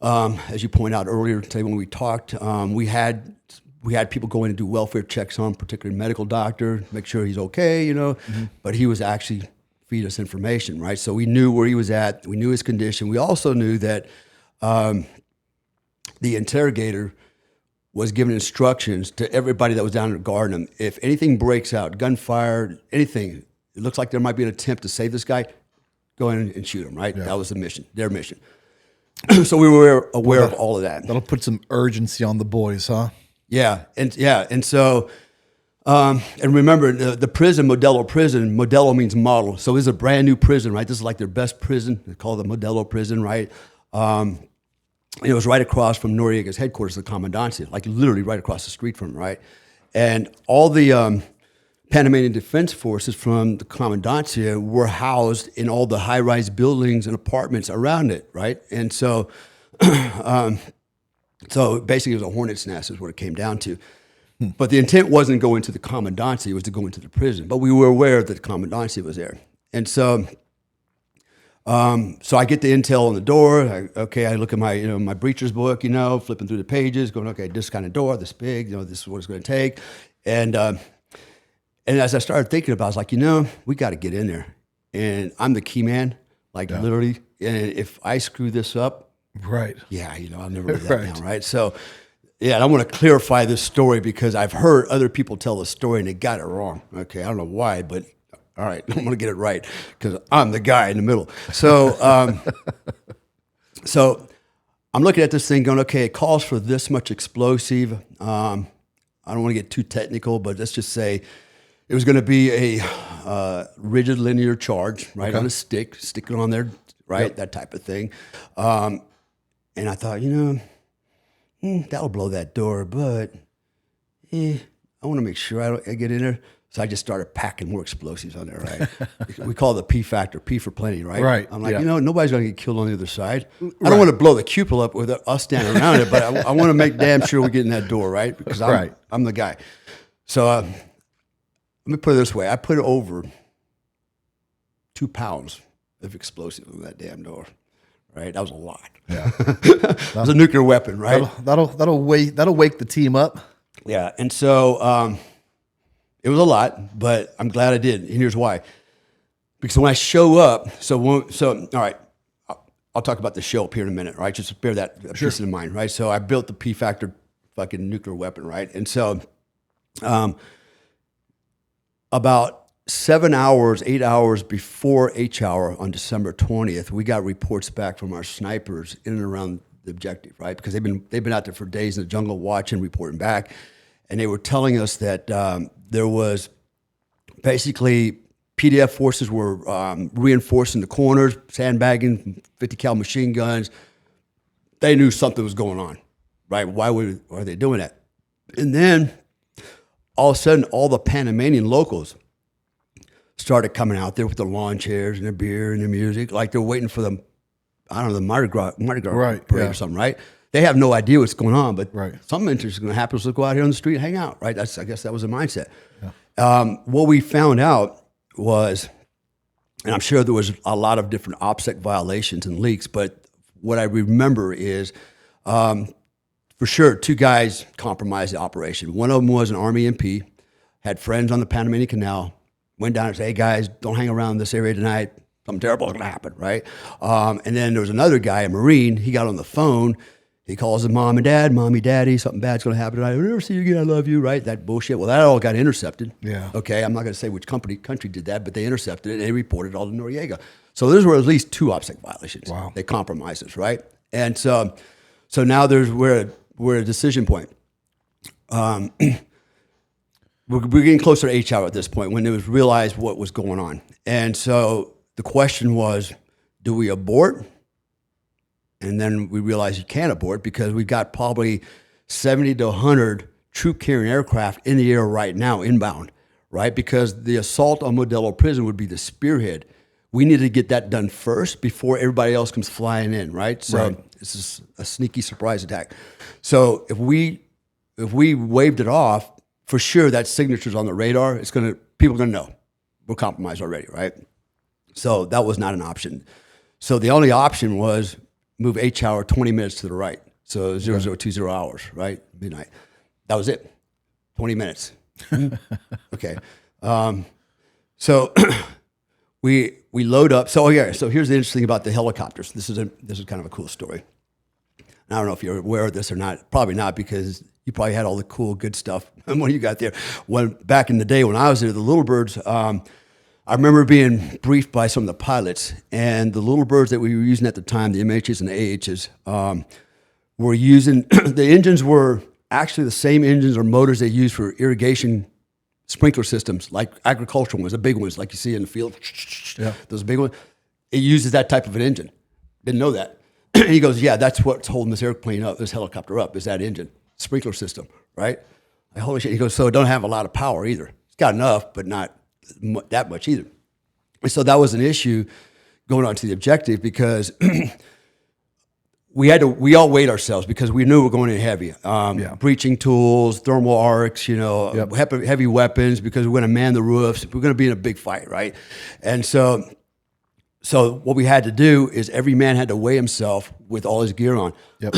C: As you pointed out earlier today when we talked, we had people go in and do welfare checks on, particularly medical doctor, make sure he's okay, But he was actually feed us information, right? So we knew where he was at. We knew his condition. We also knew that the interrogator was giving instructions to everybody that was down there guarding him. If anything breaks out, gunfire, anything, it looks like there might be an attempt to save this guy, go in and shoot him, right? Yeah. That was the mission, their mission. So we were aware of all of that.
A: That'll put some urgency on the boys, huh?
C: Yeah. And so, and remember the prison, Modelo means model. So this is a brand new prison, right? This is like their best prison. They call it the Modelo prison, right? It was right across from Noriega's headquarters, the Commandancia, like literally right across the street from him, right? And all the Panamanian Defense Forces from the Commandancia were housed in all the high-rise buildings and apartments around it, right? And so, so basically it was a hornet's nest is what it came down to. But the intent wasn't to go into the Commandancia, it was to go into the prison. But we were aware that the Commandancia was there. And so, so I get the intel on the door. I look at my, my breacher's book, flipping through the pages, going, okay, this kind of door, this big, this is what it's going to take. And as I started thinking about it, I was like, we got to get in there. And I'm the key man, literally. And if I screw this up,
A: right?
C: Yeah, I'll never live that down, right? So, yeah, and I want to clarify this story because I've heard other people tell the story and they got it wrong. Okay, I don't know why, but all right, I'm going to get it right because I'm the guy in the middle. So, so I'm looking at this thing going, okay, it calls for this much explosive. I don't want to get too technical, but let's just say it was going to be a rigid linear charge, right, on a stick it on there, right, that type of thing. And I thought, that'll blow that door, but I want to make sure I get in there. So I just started packing more explosives on there, right? We call it the P factor, P for plenty, right?
A: Right.
C: I'm like, nobody's going to get killed on the other side. I don't want to blow the cupola up with us standing around it, but I want to make damn sure we get in that door, right? Because I'm the guy. So let me put it this way. I put over 2 pounds of explosive on that damn door, right? That was a lot. Yeah. It was a nuclear weapon, right?
A: That'll wake the team up.
C: Yeah. And so, it was a lot, but I'm glad I did. And here's why. Because when I show up, all right, I'll talk about the show up here in a minute, right? Just bear that piece in mind, right? So I built the P factor fucking nuclear weapon, right? And so about 8 hours before H hour on December 20th, we got reports back from our snipers in and around the objective, right? Because they've been out there for days in the jungle watching, reporting back. And they were telling us that there was basically PDF forces were reinforcing the corners, sandbagging, 50 cal machine guns. They knew something was going on, right? Why are they doing that? And then all of a sudden, all the Panamanian locals started coming out there with their lawn chairs and their beer and their music, like they're waiting for the Mardi Gras parade or something, right? They have no idea what's going on, but something interesting is going to happen. So let's go out here on the street and hang out, right? I guess that was the mindset. Yeah. What we found out was, and I'm sure there was a lot of different OPSEC violations and leaks, but what I remember is, for sure, 2 guys compromised the operation. One of them was an Army MP, had friends on the Panamanian Canal, went down and said, hey, guys, don't hang around this area tonight. Something terrible is going to happen, right? And then there was another guy, a Marine. He got on the phone. He calls his mom and dad, mommy, daddy, something bad's going to happen tonight. I'll never see you again. I love you, right? That bullshit. Well, that all got intercepted. Yeah. Okay, I'm not going to say which country did that, but they intercepted it and they reported it all to Noriega. So there were at least 2 OPSEC violations. Wow. They compromised us, right? And so now we're at a decision point. We're getting closer to H hour at this point when it was realized what was going on. And so the question was, do we abort? And then we realized you can't abort because we've got probably 70 to 100 troop-carrying aircraft in the air right now, inbound, right? Because the assault on Modelo Prison would be the spearhead. we needed to get that done first before everybody else comes flying in, right? So this is a sneaky surprise attack. So if we waved it off, for sure that signature's on the radar. People are gonna know we're compromised already, right? So that was not an option. So the only option was move H-hour 20 minutes to the right. So 0020 hours, right? Midnight. That was it. 20 minutes. Okay. So we load up. So here's the interesting thing about the helicopters. This is kind of a cool story. I don't know if you're aware of this or not. Probably not, because you probably had all the cool, good stuff when you got there. Back in the day when I was there, the Little Birds, I remember being briefed by some of the pilots, and the Little Birds that we were using at the time, the MHs and the AHs, were using, the engines were actually the same engines or motors they use for irrigation sprinkler systems, like agricultural ones, the big ones like you see in the field, those big ones. It uses that type of an engine. Didn't know that. He goes, yeah, that's what's holding this airplane up, this helicopter up, is that engine, sprinkler system, right? Holy shit. He goes, so it don't have a lot of power either. It's got enough, but not that much either. And so that was an issue going on to the objective, because we all weighed ourselves because we knew we were going in heavy. Breaching tools, thermal arcs, heavy weapons, because we're going to man the roofs. We're going to be in a big fight, right? And so what we had to do is every man had to weigh himself with all his gear on. Yep.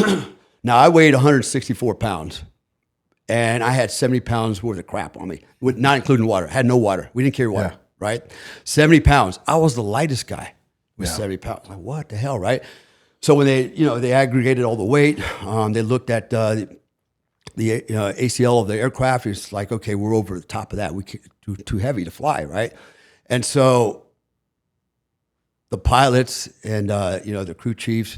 C: Now, I weighed 164 pounds, and I had 70 pounds worth of crap on me, not including water. I had no water. We didn't carry water, right? 70 pounds. I was the lightest guy with 70 pounds. Like, what the hell, right? So when they aggregated all the weight, they looked at the ACL of the aircraft. It's like, okay, we're over the top of that. We too heavy to fly, right? And so the pilots and the crew chiefs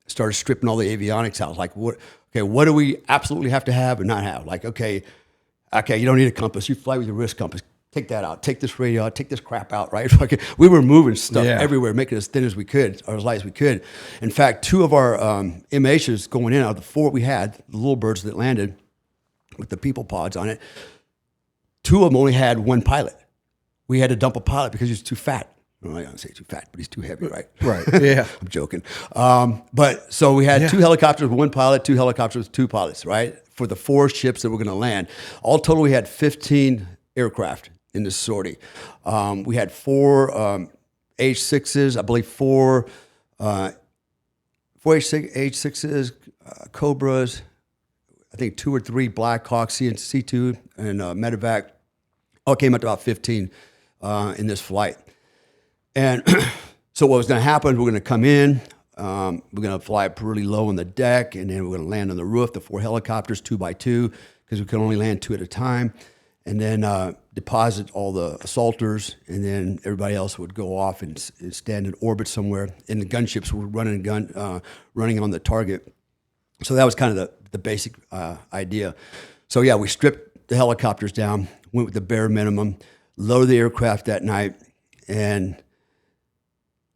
C: started stripping all the avionics out. Like, what do we absolutely have to have and not have? Like, okay, you don't need a compass. You fly with your wrist compass. Take that out. Take this radio out. Take this crap out, right? We were moving stuff everywhere, making it as thin as we could, or as light as we could. In fact, 2 of our MHs going in, out of the 4 we had, the Little Birds that landed with the people pods on it, 2 of them only had 1 pilot. We had to dump a pilot because he was too fat. Well, I don't say too fat, but he's too heavy, right?
A: Right, yeah.
C: I'm joking. But so we had 2 helicopters with 1 pilot, 2 helicopters with 2 pilots, right? For the 4 ships that were going to land. All total, we had 15 aircraft in this sortie. We had 4 H-6s, I believe 4 H-6s, Cobras, I think 2 or 3 Black Hawks, C2, and Medevac. All came up to about 15 in this flight. And so what was going to happen, we're going to come in, we're going to fly up really low on the deck, and then we're going to land on the roof, the 4 helicopters, 2 by 2, because we could only land 2 at a time, and then deposit all the assaulters, and then everybody else would go off and stand in orbit somewhere, and the gunships were running on the target. So that was kind of the basic idea. So yeah, we stripped the helicopters down, went with the bare minimum, loaded the aircraft that night, and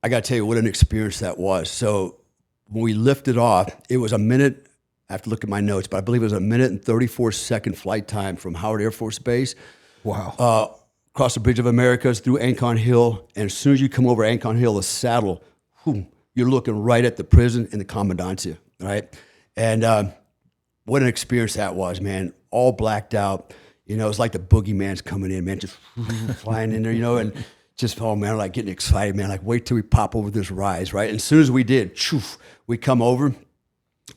C: I got to tell you what an experience that was. So when we lifted off, it was a minute, I have to look at my notes, but I believe it was a minute and 34-second flight time from Howard Air Force Base.
A: Wow.
C: Across the Bridge of Americas, through Ancon Hill, and as soon as you come over Ancon Hill, the saddle, you're looking right at the prison and the commandancia, right? And what an experience that was, man. All blacked out. It's like the boogeyman's coming in, man, just flying in there, and just, oh man, like getting excited, man. Like, wait till we pop over this rise, right? And as soon as we did, we come over,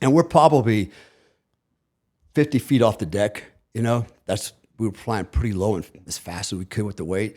C: and we're probably 50 feet off the deck, we were flying pretty low and as fast as we could with the weight.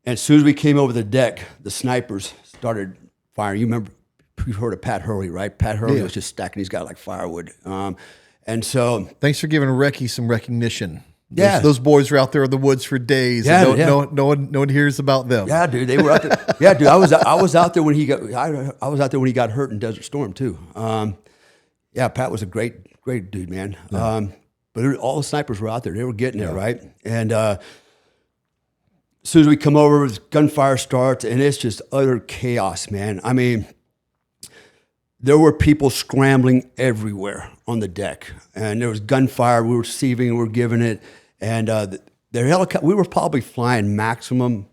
C: And as soon as we came over the deck, the snipers started firing. You've heard of Pat Hurley, right? Pat Hurley was just stacking these guys like firewood. And so,
A: thanks for giving Recce some recognition.
C: Yeah,
A: those boys were out there in the woods for days.
C: Yeah,
A: and no one hears about them.
C: Yeah, dude, they were out there. Yeah, dude, I was out there when he got hurt in Desert Storm too. Yeah, Pat was a great dude, man. Yeah. But all the snipers were out there. They were getting there, right? And as soon as we come over, gunfire starts, and it's just utter chaos, man. I mean, there were people scrambling everywhere on the deck, and there was gunfire. We were receiving, we were giving it, and their helicopter. We were probably flying maximum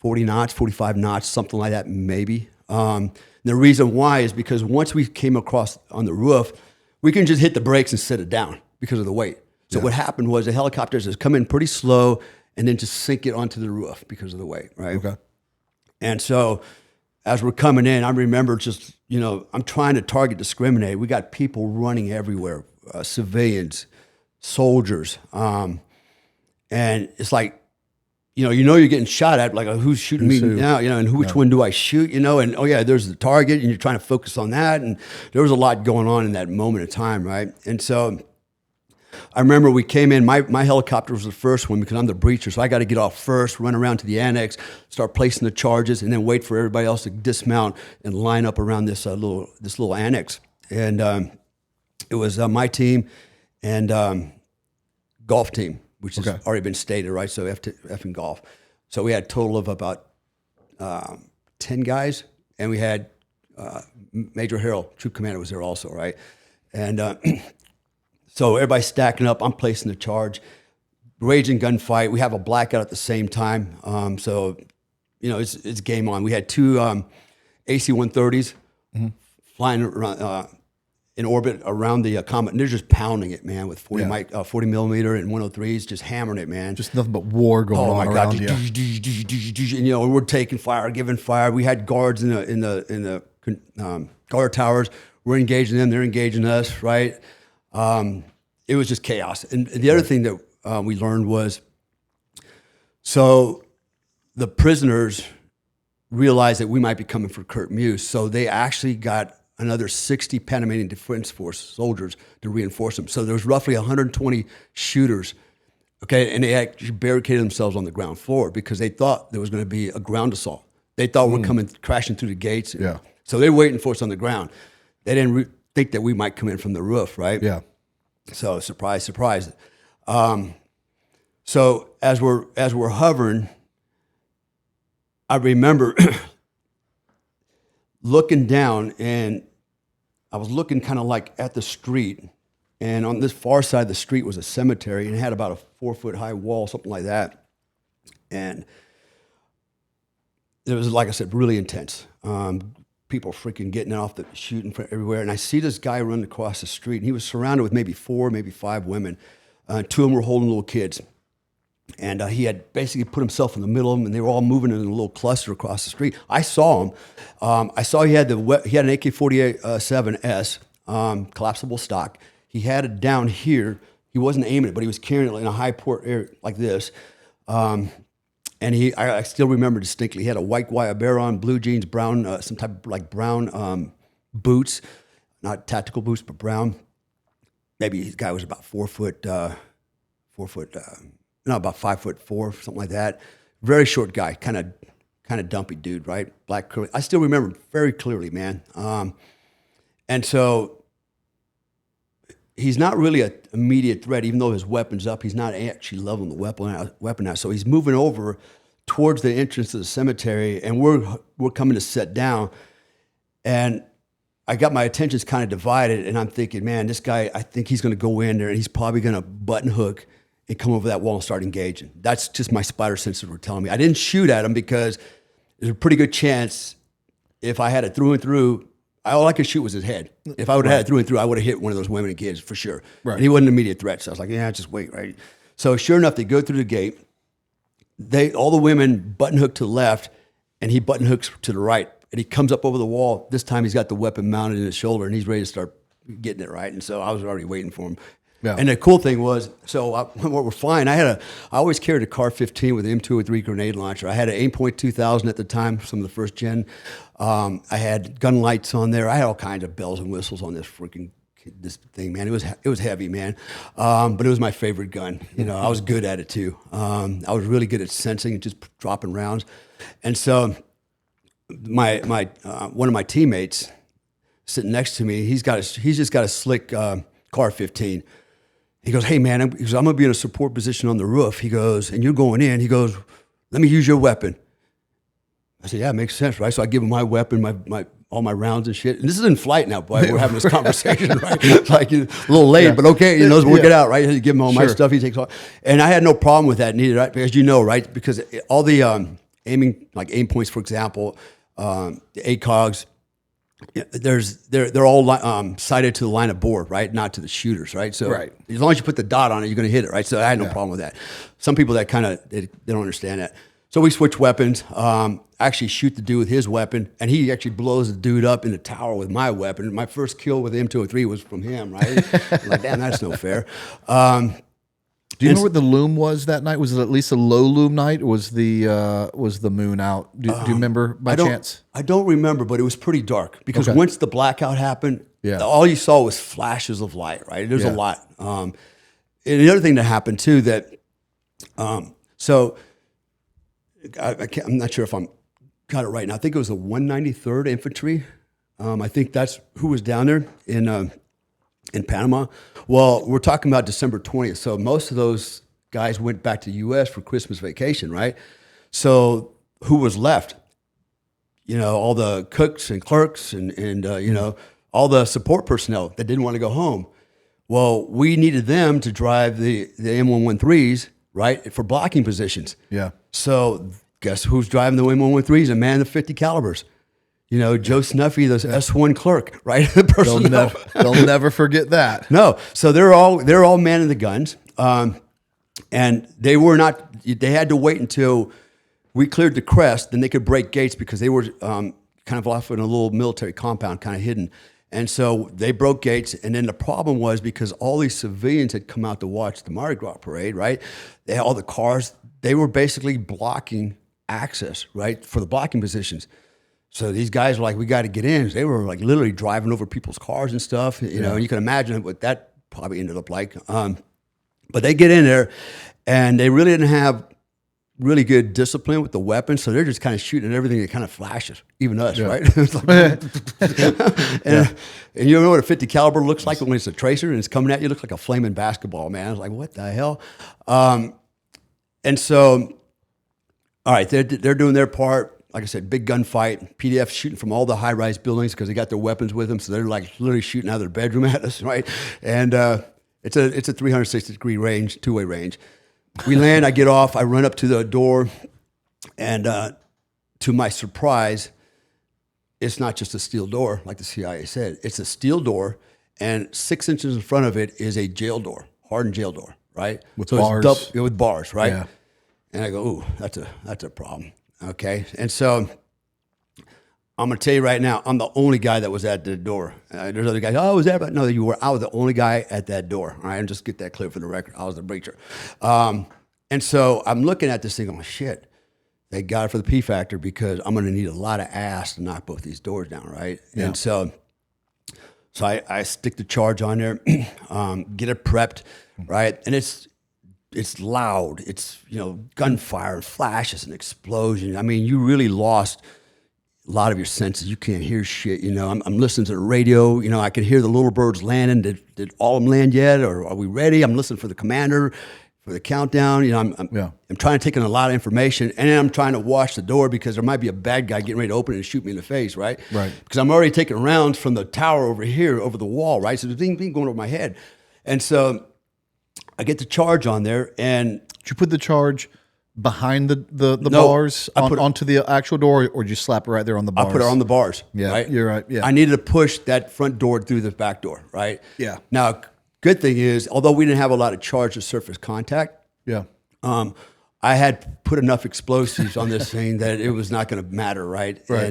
C: 40 knots, 45 knots, something like that, maybe. The reason why is because once we came across on the roof, we can just hit the brakes and set it down because of the weight. So what happened was the helicopters just come in pretty slow and then just sink it onto the roof because of the weight, right?
A: Okay.
C: And so as we're coming in, I remember just, I'm trying to target discriminate. We got people running everywhere, civilians, soldiers. And it's like, you're getting shot at, like, who's shooting me now, and which one do I shoot, and oh yeah, there's the target, and you're trying to focus on that. And there was a lot going on in that moment of time, right? And so I remember we came in, my helicopter was the first one because I'm the breacher, so I got to get off first, run around to the annex, start placing the charges, and then wait for everybody else to dismount and line up around this little annex. And it was my team and golf team, which has already been stated, right? So F and golf. So we had a total of about 10 guys, and we had Major Harrell, troop commander, was there also, right? And so everybody's stacking up. I'm placing the charge. Raging gunfight. We have a blackout at the same time. So, it's game on. We had two AC-130s flying around, in orbit around the comet, and they're just pounding it, man, with 40 millimeter and 103s, just hammering it, man.
A: Just nothing but war going on around you.
C: And we're taking fire, giving fire. We had guards in the guard towers. We're engaging them. They're engaging us, right? It was just chaos. And the other thing that we learned was, so the prisoners realized that we might be coming for Kurt Muse, so they actually got another 60 Panamanian Defense Force soldiers to reinforce them. So there was roughly 120 shooters, okay, and they actually barricaded themselves on the ground floor because they thought there was going to be a ground assault. They thought we're coming, crashing through the gates. So they were waiting for us on the ground. They didn't think that we might come in from the roof, right?
A: Yeah.
C: So surprise, surprise. So as we're hovering, I remember looking down, and I was looking kind of like at the street, and on this far side of the street was a cemetery, and it had about a 4-foot high wall, something like that. And it was, like I said, really intense. People freaking getting off, shooting from everywhere. And I see this guy running across the street, and he was surrounded with maybe 4, maybe 5 women. 2 of them were holding little kids. And he had basically put himself in the middle of them, and they were all moving in a little cluster across the street. I saw him. I saw he had an AK-47S collapsible stock. He had it down here. He wasn't aiming it, but he was carrying it in a high port air like this. And I still remember distinctly. He had a white Guayabera on, blue jeans, brown, some type of like brown boots, not tactical boots, but brown. Maybe his guy was about 4 foot, about 5'4", something like that. Very short guy, kind of dumpy dude, right? Black curly. I still remember very clearly, man. And so he's not really an immediate threat, even though his weapon's up. He's not actually leveling the weapon out. So he's moving over towards the entrance to the cemetery, and we're coming to set down. And I got my attentions kind of divided, and I'm thinking, man, this guy, I think he's going to go in there, and he's probably going to button hook and come over that wall and start engaging. That's just my spider senses were telling me. I didn't shoot at him because there's a pretty good chance if I had it through and through, all I could shoot was his head. If I would have had it through and through, I would have hit one of those women and kids for sure. Right. And he wasn't an immediate threat. So I was like, yeah, just wait, right? So sure enough, they go through the gate. All the women button hook to the left, and he button hooks to the right. And he comes up over the wall. This time he's got the weapon mounted in his shoulder, and he's ready to start getting it, right? And so I was already waiting for him. Yeah. And the cool thing was, when we're flying, I always carried a CAR-15 with an M203 grenade launcher. I had an 8.2000 at the time, some of the first gen. I had gun lights on there. I had all kinds of bells and whistles on this thing, man. It was heavy, man. But it was my favorite gun. I was good at it too. I was really good at sensing and just dropping rounds. And so my one of my teammates sitting next to me, he's just got a slick CAR-15. He goes, hey, man, I'm going to be in a support position on the roof. He goes, and you're going in. He goes, let me use your weapon. I said, yeah, it makes sense, right? So I give him my weapon, all my rounds and shit. And this is in flight now, boy. We're having this conversation, right? It's like a little late, but okay, let's work it out, right? You give him all my stuff. He takes all. And I had no problem with that neither, right? Because right? Because all the aiming, like aim points, for example, the ACOGs, they're all sighted to the line of bore, right? Not to the shooters, right? So
A: Right.
C: as long as you put the dot on it, you're going to hit it, right? So I had no problem with that. Some people that kind of, they don't understand that. So we switch weapons. Actually shoot the dude with his weapon, and he actually blows the dude up in the tower with my weapon. My first kill with the M203 was from him, right? I'm like, damn, that's no fair.
A: Do you know what the loom was that night? Was it at least a low loom night? Or was the moon out? Do you remember by chance?
C: I don't remember, but it was pretty dark because once the blackout happened, all you saw was flashes of light, right? There's a lot. And the other thing that happened too that, so I'm not sure if I'm got it right now. I think it was the 193rd Infantry. I think that's who was down there in Panama. Well, we're talking about December 20th. So most of those guys went back to the U.S. for Christmas vacation, right? So who was left? You know, all the cooks and clerks and you know, all the support personnel that didn't want to go home. Well, we needed them to drive the M113s, right, for blocking positions.
A: Yeah.
C: So guess who's driving the M113s? A man of 50 calibers. You know, Joe Snuffy, the S1 clerk, right? The personnel.
A: They'll never forget that.
C: No, so they're all manning the guns, and they were not. They had to wait until we cleared the crest, then they could break gates because they were kind of off in a little military compound, kind of hidden. And so they broke gates, and then the problem was because all these civilians had come out to watch the Mardi Gras parade, right? They had all the cars. They were basically blocking access, right, for the blocking positions. So these guys were like, we got to get in. They were like literally driving over people's cars and stuff, you know, and you can imagine what that probably ended up like. But they get in there, and they really didn't have really good discipline with the weapons, so they're just kind of shooting at everything that kind of flashes, even us, right? It's like, and you know what a 50 caliber looks like when it's a tracer and it's coming at you? It looks like a flaming basketball, man. I was like, what the hell? And so, all right, they're doing their part. Like I said, big gunfight. PDF shooting from all the high-rise buildings because they got their weapons with them, so they're like literally shooting out of their bedroom at us, right? And it's a 360-degree range, two-way range. We land. I get off. I run up to the door, and to my surprise, it's not just a steel door like the CIA said. It's a steel door, and 6 inches in front of it is a jail door, hardened jail door, right?
A: With bars.
C: With bars, right?
A: Yeah.
C: And I go, ooh, that's a problem. Okay, and so I'm going to tell you right now, I'm the only guy that was at the door. There's other guys, oh, was there? But no, you were. I was the only guy at that door. All right, and just get that clear for the record. I was the breacher. And so I'm looking at this thing, I'm like, shit, thank God for the P factor because I'm going to need a lot of ass to knock both these doors down, right? Yeah. And so I stick the charge on there, get it prepped, right? And it's loud. It's, you know, gunfire and flashes and explosion. I mean, you really lost a lot of your senses. You can't hear shit. You know, I'm listening to the radio. You know, I can hear the little birds landing. Did all of them land yet? Or are we ready? I'm listening for the commander, for the countdown. You know, I'm trying to take in a lot of information, and then I'm trying to watch the door because there might be a bad guy getting ready to open it and shoot me in the face, right?
A: Right.
C: Because I'm already taking rounds from the tower over here, over the wall, right? So there's things going over my head. And so I get the charge on there, and
A: Did you put the charge behind the
C: No,
A: bars onto the actual door, or did you slap it right there on the bars?
C: I put it on the bars.
A: Yeah,
C: right?
A: you're right. Yeah.
C: I needed to push that front door through the back door, right?
A: Yeah.
C: Now, good thing is, although we didn't have a lot of charge to surface contact,
A: Yeah.
C: I had put enough explosives on this thing that it was not going to matter, right?
A: Right.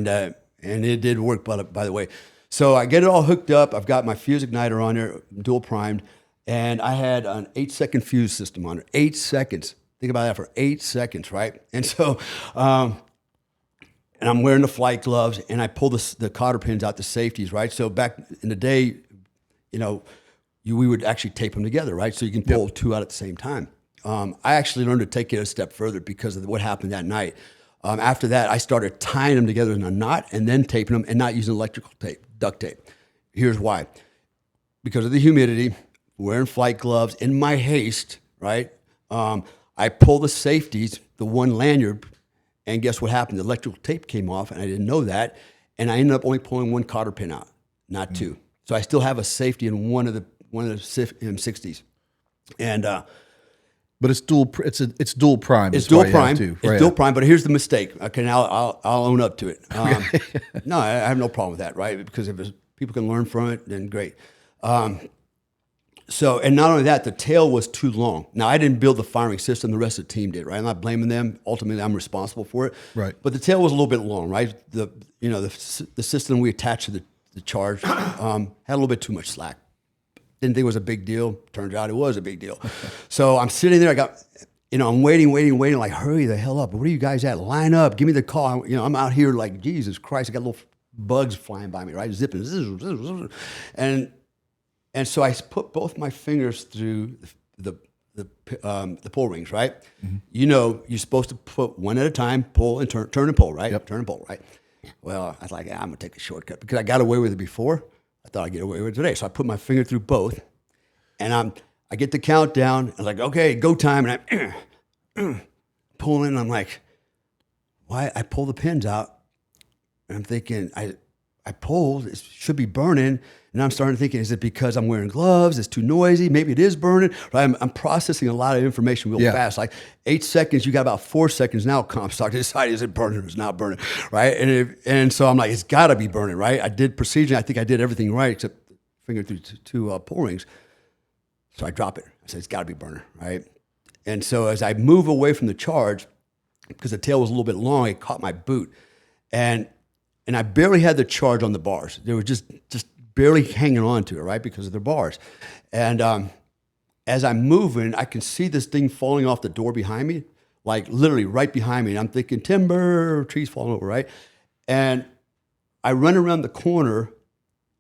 C: And it did work, by the way. So I get it all hooked up. I've got my fuse igniter on there, dual primed, and I had an 8-second fuse system on it. 8 seconds. Think about that for 8 seconds, right? And so, and I'm wearing the flight gloves, and I pull the cotter pins out, the safeties, right? So back in the day, you know, we would actually tape them together, right? So you can pull two out at the same time. I actually learned to take it a step further because of what happened that night. After that, I started tying them together in a knot and then taping them and not using electrical tape, duct tape. Here's why. Because of the humidity, wearing flight gloves, in my haste, right? I pulled the safeties, the one lanyard, and guess what happened? The electrical tape came off, and I didn't know that, and I ended up only pulling one cotter pin out, not two. So I still have a safety in one of the M60s, and
A: But it's dual. It's dual prime.
C: It's
A: is why
C: dual
A: you have
C: prime.
A: to,
C: It's
A: right?
C: dual prime. But here's the mistake. Okay, now I'll own up to it. No, I have no problem with that, right? Because if people can learn from it, then great. So, and not only that, the tail was too long. Now, I didn't build the firing system; the rest of the team did, right? I'm not blaming them. Ultimately, I'm responsible for it.
A: Right.
C: But the tail was a little bit long, right? The system we attached to the charge had a little bit too much slack. Didn't think it was a big deal. Turns out it was a big deal. So I'm sitting there. I'm waiting. Like, hurry the hell up! Where are you guys at? Line up. Give me the call. I'm out here like, Jesus Christ! I got little bugs flying by me, right? Zipping. And so I put both my fingers through the pull rings, right? Mm-hmm. You're supposed to put one at a time, pull and turn and pull, right? Yep. Turn and pull, right? Well, I was like, I'm going to take a shortcut because I got away with it before. I thought I'd get away with it today. So I put my finger through both, and I get the countdown. I'm like, okay, go time. And I'm pulling. I'm like, why? I pull the pins out, and I'm thinking, I pulled. It should be burning. And I'm starting thinking, is it because I'm wearing gloves? It's too noisy. Maybe it is burning. Right? I'm processing a lot of information real fast. Like 8 seconds, you got about 4 seconds now, Comstock, to decide is it burning or is it not burning, right? And so I'm like, it's got to be burning, right? I did procedure. I think I did everything right except finger through two pull rings. So I drop it. I said, it's got to be burning, right? And so as I move away from the charge, because the tail was a little bit long, it caught my boot. And I barely had the charge on the bars. They were just barely hanging on to it, right? Because of their bars. And as I'm moving, I can see this thing falling off the door behind me, like literally right behind me. And I'm thinking, timber, trees falling over, right? And I run around the corner,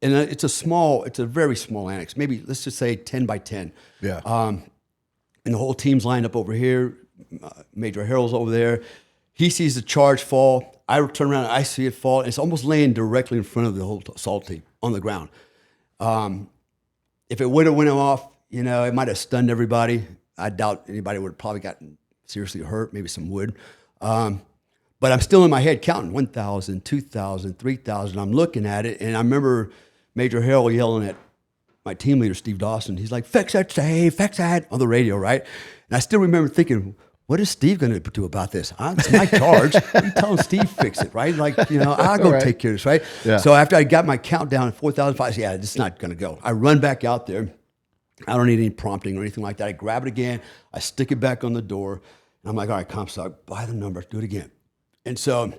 C: and it's a very small annex, maybe let's just say 10 by 10.
A: Yeah.
C: And the whole team's lined up over here. Major Harold's over there. He sees the charge fall. I turn around, I see it fall. And it's almost laying directly in front of the whole assault team on the ground. If it would have went off, it might have stunned everybody. I doubt anybody would have probably gotten seriously hurt, maybe some would. But I'm still in my head counting 1,000, 2,000, 3,000. I'm looking at it, and I remember Major Harold yelling at my team leader, Steve Dawson. He's like, fix it, Steve, fix it, on the radio, right? And I still remember thinking, what is Steve going to do about this? It's my charge. You tell Steve fix it, right? Like, I'll go take care of this, right? Yeah. So after I got my countdown at 4,005, I said, yeah, it's not going to go. I run back out there. I don't need any prompting or anything like that. I grab it again. I stick it back on the door. And I'm like, all right, Comstock, buy the number, do it again. And so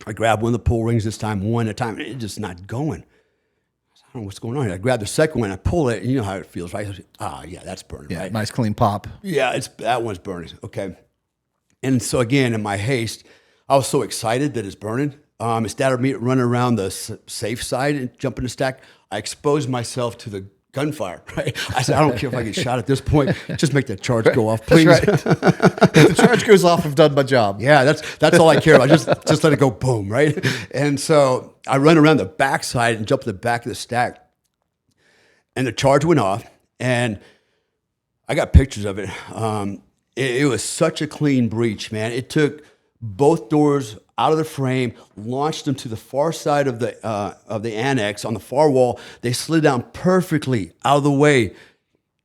C: I grab one of the pull rings this time, one at a time, and it's just not going. I don't know what's going on here. I grab the second one, I pull it, and you know how it feels, right? Yeah, that's burning, right?
A: Nice clean pop.
C: Yeah, that one's burning. Okay. And so again, in my haste, I was so excited that it's burning. Instead of me running around the safe side and jumping the stack, I exposed myself to the gunfire, right? I said, I don't care if I get shot at this point. Just make that charge go off, please.
A: That's right. If the charge goes off, I've done my job.
C: Yeah, that's all I care about. Just let it go, boom, right? And so I run around the backside and jump to the back of the stack. And the charge went off, and I got pictures of it. It was such a clean breach, man. It took both doors out of the frame, launched them to the far side of the annex on the far wall. They slid down perfectly out of the way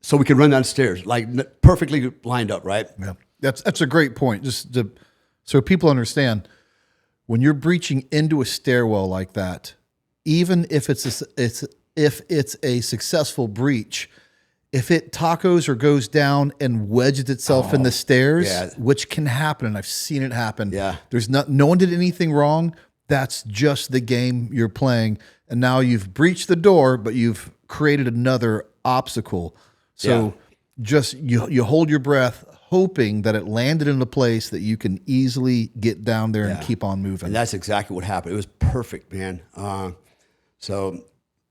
C: so we could run downstairs, like perfectly lined up, right?
A: Yeah, that's a great point. So people understand, when you're breaching into a stairwell like that, even if it's a successful breach, if it tacos or goes down and wedges itself in the stairs, which can happen, and I've seen it happen.
C: Yeah.
A: No one did anything wrong. That's just the game you're playing. And now you've breached the door, but you've created another obstacle. So just you hold your breath, hoping that it landed in a place that you can easily get down there and keep on moving.
C: And that's exactly what happened. It was perfect, man. So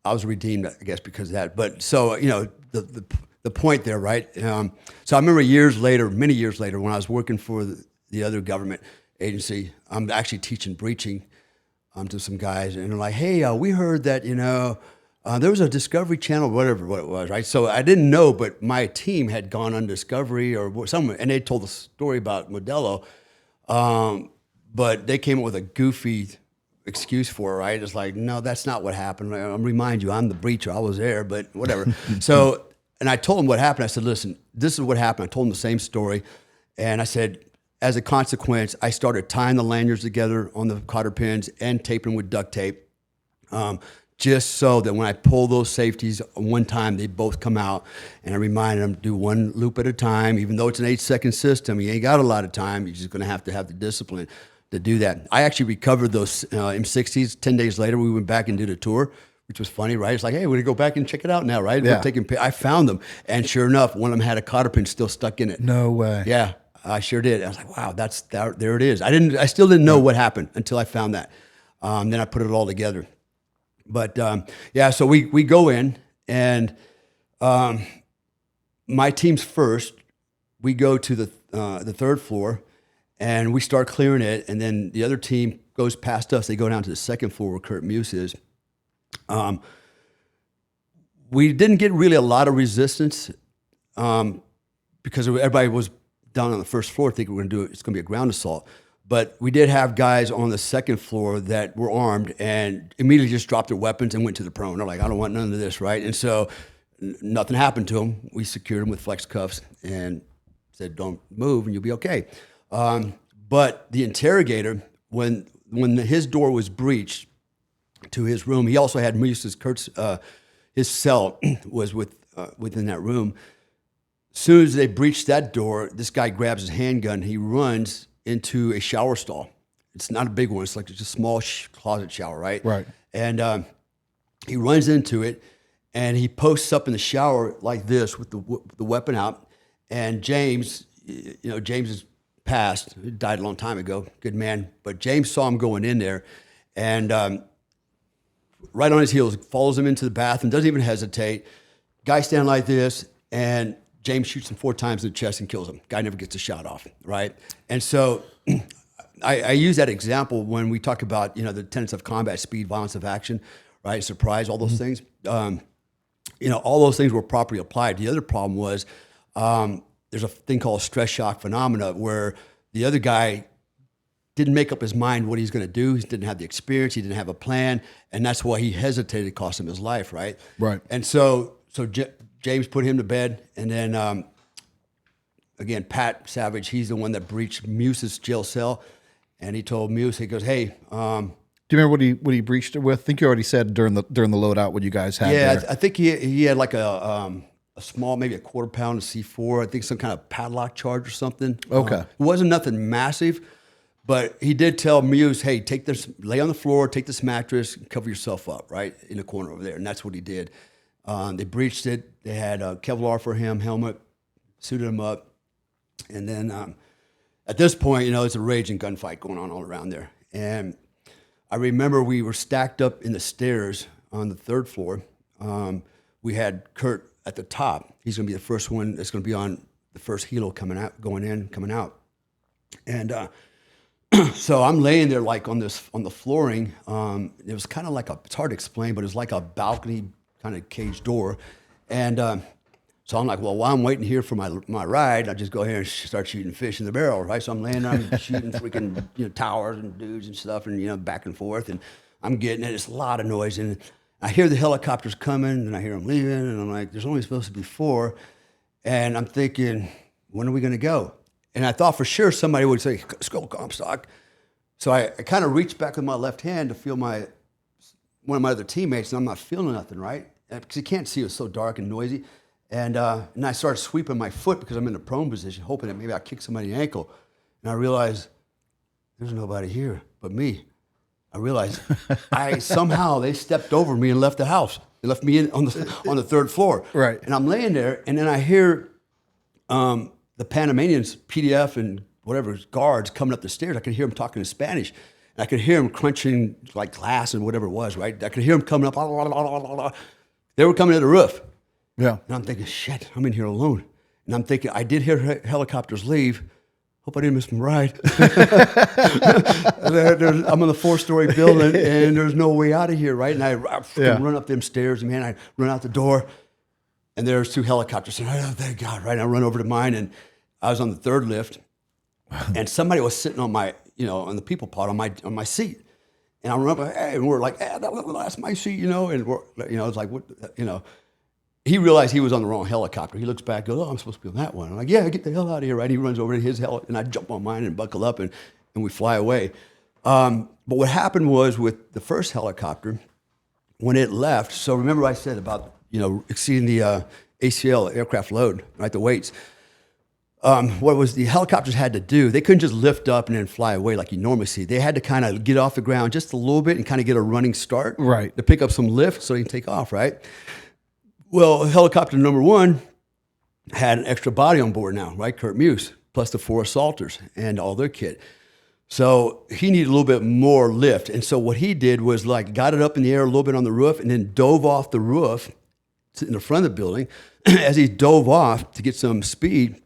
C: I was redeemed, I guess, because of that. But so, the point there, right? So I remember many years later, when I was working for the other government agency, I'm actually teaching breaching to some guys, and they're like, hey, we heard that, there was a Discovery Channel, whatever what it was, right? So I didn't know, but my team had gone on Discovery or somewhere, and they told the story about Modelo, but they came up with a goofy excuse for it, right? It's like, no, that's not what happened. I'll remind you, I'm the breacher. I was there, but whatever. So and I told him what happened. I said, listen, this is what happened. I told him the same story. And I said, as a consequence, I started tying the lanyards together on the cotter pins and taping with duct tape, just so that when I pull those safeties one time, they both come out. And I reminded them, do one loop at a time. Even though it's an 8-second system, you ain't got a lot of time. You're just going to have the discipline to do that. I actually recovered those M60s. 10 days later, we went back and did a tour, which was funny, right? It's like, hey, we're going to go back and check it out now, right?
A: Yeah.
C: We're taking. I found them. And sure enough, one of them had a cotter pin still stuck in it.
A: No way.
C: Yeah, I sure did. I was like, wow, there it is. I still didn't know what happened until I found that. Then I put it all together. But so we go in, and my team's first. We go to the third floor, and we start clearing it. And then the other team goes past us. They go down to the second floor where Kurt Muse is. We didn't get really a lot of resistance because everybody was down on the first floor thinking we're going to do it. It's going to be a ground assault. But we did have guys on the second floor that were armed and immediately just dropped their weapons and went to the prone. They're like, I don't want none of this, right? And so nothing happened to them. We secured them with flex cuffs and said, don't move and you'll be okay. But the interrogator, when his door was breached to his room, he also had Kurt's his cell was within that room. As soon as they breached that door, this guy grabs his handgun. He runs into a shower stall. It's not a big one. It's like just a small closet shower, right?
A: Right.
C: And he runs into it, and he posts up in the shower like this with the weapon out. And James, James is passed. He died a long time ago. Good man. But James saw him going in there, and right on his heels, follows him into the bathroom, doesn't even hesitate. Guy standing like this, and James shoots him 4 times in the chest and kills him. Guy never gets a shot off, right? And so I use that example when we talk about, the tenets of combat, speed, violence of action, right? Surprise, all those things. All those things were properly applied. The other problem was there's a thing called stress shock phenomena where the other guy didn't make up his mind what he's going to do. He didn't have the experience. He didn't have a plan. And that's why he hesitated. It cost him his life, right?
A: Right.
C: And so James put him to bed, and then again, Pat Savage, he's the one that breached Muse's jail cell, and he told Muse, he goes, "Hey,
A: do you remember what he breached it with? I think you already said during the loadout what you guys had.
C: Yeah,
A: there.
C: I think he had like a small, maybe a quarter-pound of C4. I think some kind of padlock charge or something.
A: Okay,
C: it wasn't nothing massive, but he did tell Muse, "Hey, take this, lay on the floor, take this mattress, and cover yourself up right in the corner over there," and that's what he did. They breached it. They had Kevlar for him, helmet, suited him up. And then at this point, it's a raging gunfight going on all around there. And I remember we were stacked up in the stairs on the third floor. We had Kurt at the top. He's going to be the first one that's going to be on the first helo coming out. And so I'm laying there like on the flooring. It was kind of like it's hard to explain, but it was like a balcony kind of cage door. And so I'm like, well, while I'm waiting here for my ride, I just go here and start shooting fish in the barrel, right? So I'm laying there, I'm shooting freaking towers and dudes and stuff, and back and forth, and I'm getting it. It's a lot of noise, and I hear the helicopters coming, and I hear them leaving, and I'm like, there's only supposed to be 4, and I'm thinking, when are we going to go? And I thought for sure somebody would say, let's go, Comstock. So I kind of reached back with my left hand to feel one of my other teammates, and I'm not feeling nothing, right? Because you can't see, it was so dark and noisy. And I started sweeping my foot because I'm in a prone position, hoping that maybe I kick somebody in the ankle. And I realized there's nobody here but me. I realized somehow they stepped over me and left the house. They left me on the third floor.
A: Right.
C: And I'm laying there, and then I hear the Panamanians, PDF and whatever, guards coming up the stairs. I could hear them talking in Spanish. And I could hear them crunching like glass and whatever it was, right? I could hear them coming up. They were coming to the roof.
A: Yeah.
C: And I'm thinking, shit, I'm in here alone. And I'm thinking, I did hear helicopters leave. Hope I didn't miss my ride. I'm on the 4-story building, and there's no way out of here, right? And I run up them stairs, and man, I run out the door, and there's 2 helicopters. And oh, thank God, right? And I run over to mine, and I was on the 3rd lift, and somebody was sitting on my, on the people pod on my seat. And I remember, hey, and we're like, hey, that's my seat, and we're, it's like, what, he realized he was on the wrong helicopter. He looks back, goes, "Oh, I'm supposed to be on that one." I'm like, "Yeah, get the hell out of here!" Right? He runs over to his heli, and I jump on mine and buckle up, and we fly away. But what happened was with the first helicopter, when it left. So remember, I said about exceeding the ACL aircraft load, right? The weights. What was the helicopters had to do? They couldn't just lift up and then fly away like you normally see. They had to kind of get off the ground just a little bit and kind of get a running start,
A: Right,
C: to pick up some lift so they can take off, right? Well, helicopter number one had an extra body on board now, right? Kurt Muse, plus the 4 assaulters and all their kit. So he needed a little bit more lift. And so what he did was got it up in the air a little bit on the roof and then dove off the roof in the front of the building. As he dove off to get some speed,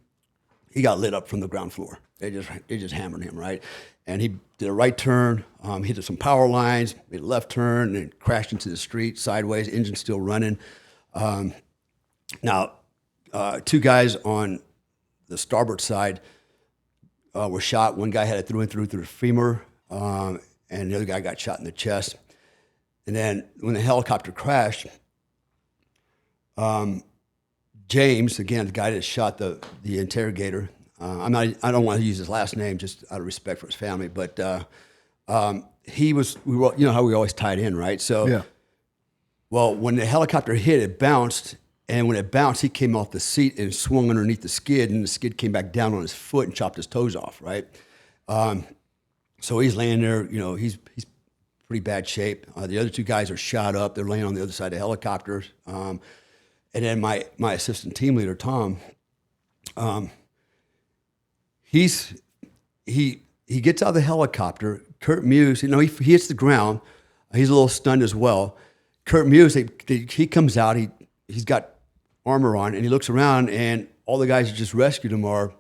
C: he got lit up from the ground floor. They just hammered him, right? And he did a right turn, hit some power lines, made a left turn, and then crashed into the street sideways, engine still running. Now, 2 guys on the starboard side were shot. One guy had it through the femur, and the other guy got shot in the chest. And then when the helicopter crashed, James, again, the guy that shot the interrogator, I don't want to use his last name just out of respect for his family, but he was, how we always tied in, right? So,
A: yeah,
C: well, when the helicopter hit, it bounced, and when it bounced, he came off the seat and swung underneath the skid, and the skid came back down on his foot and chopped his toes off, right? So he's laying there, he's pretty bad shape. The other 2 guys are shot up. They're laying on the other side of the helicopters. And then my assistant team leader, Tom, he gets out of the helicopter. Kurt Muse, he hits the ground. He's a little stunned as well. Kurt Muse, he comes out. He's got armor on, and he looks around, and all the guys who just rescued him are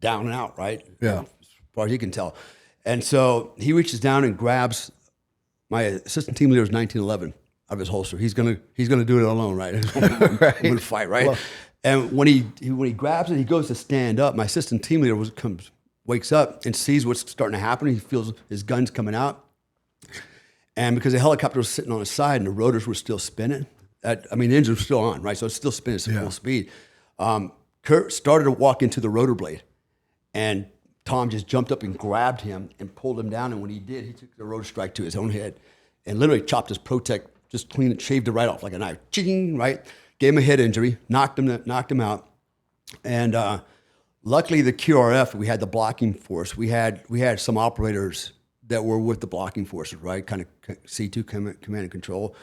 C: down and out, right?
A: Yeah.
C: As far as he can tell. And so he reaches down and grabs my assistant team leader's 1911 out of his holster. He's gonna do it alone, right? I'm gonna fight, right? Well, and when he grabs it, he goes to stand up. My assistant team leader wakes up and sees what's starting to happen. He feels his guns coming out. And because the helicopter was sitting on its side and the rotors were still spinning, the engine was still on, right? So it's still spinning at full speed. Kurt started to walk into the rotor blade, and Tom just jumped up and grabbed him and pulled him down. And when he did, he took the rotor strike to his own head and literally chopped his Protec, just cleaned it, shaved it right off like a knife. Ching, right? Gave him a head injury, knocked him out. And luckily, the QRF, we had the blocking force. We had some operators that were with the blocking forces, right? Kind of C2 command and control.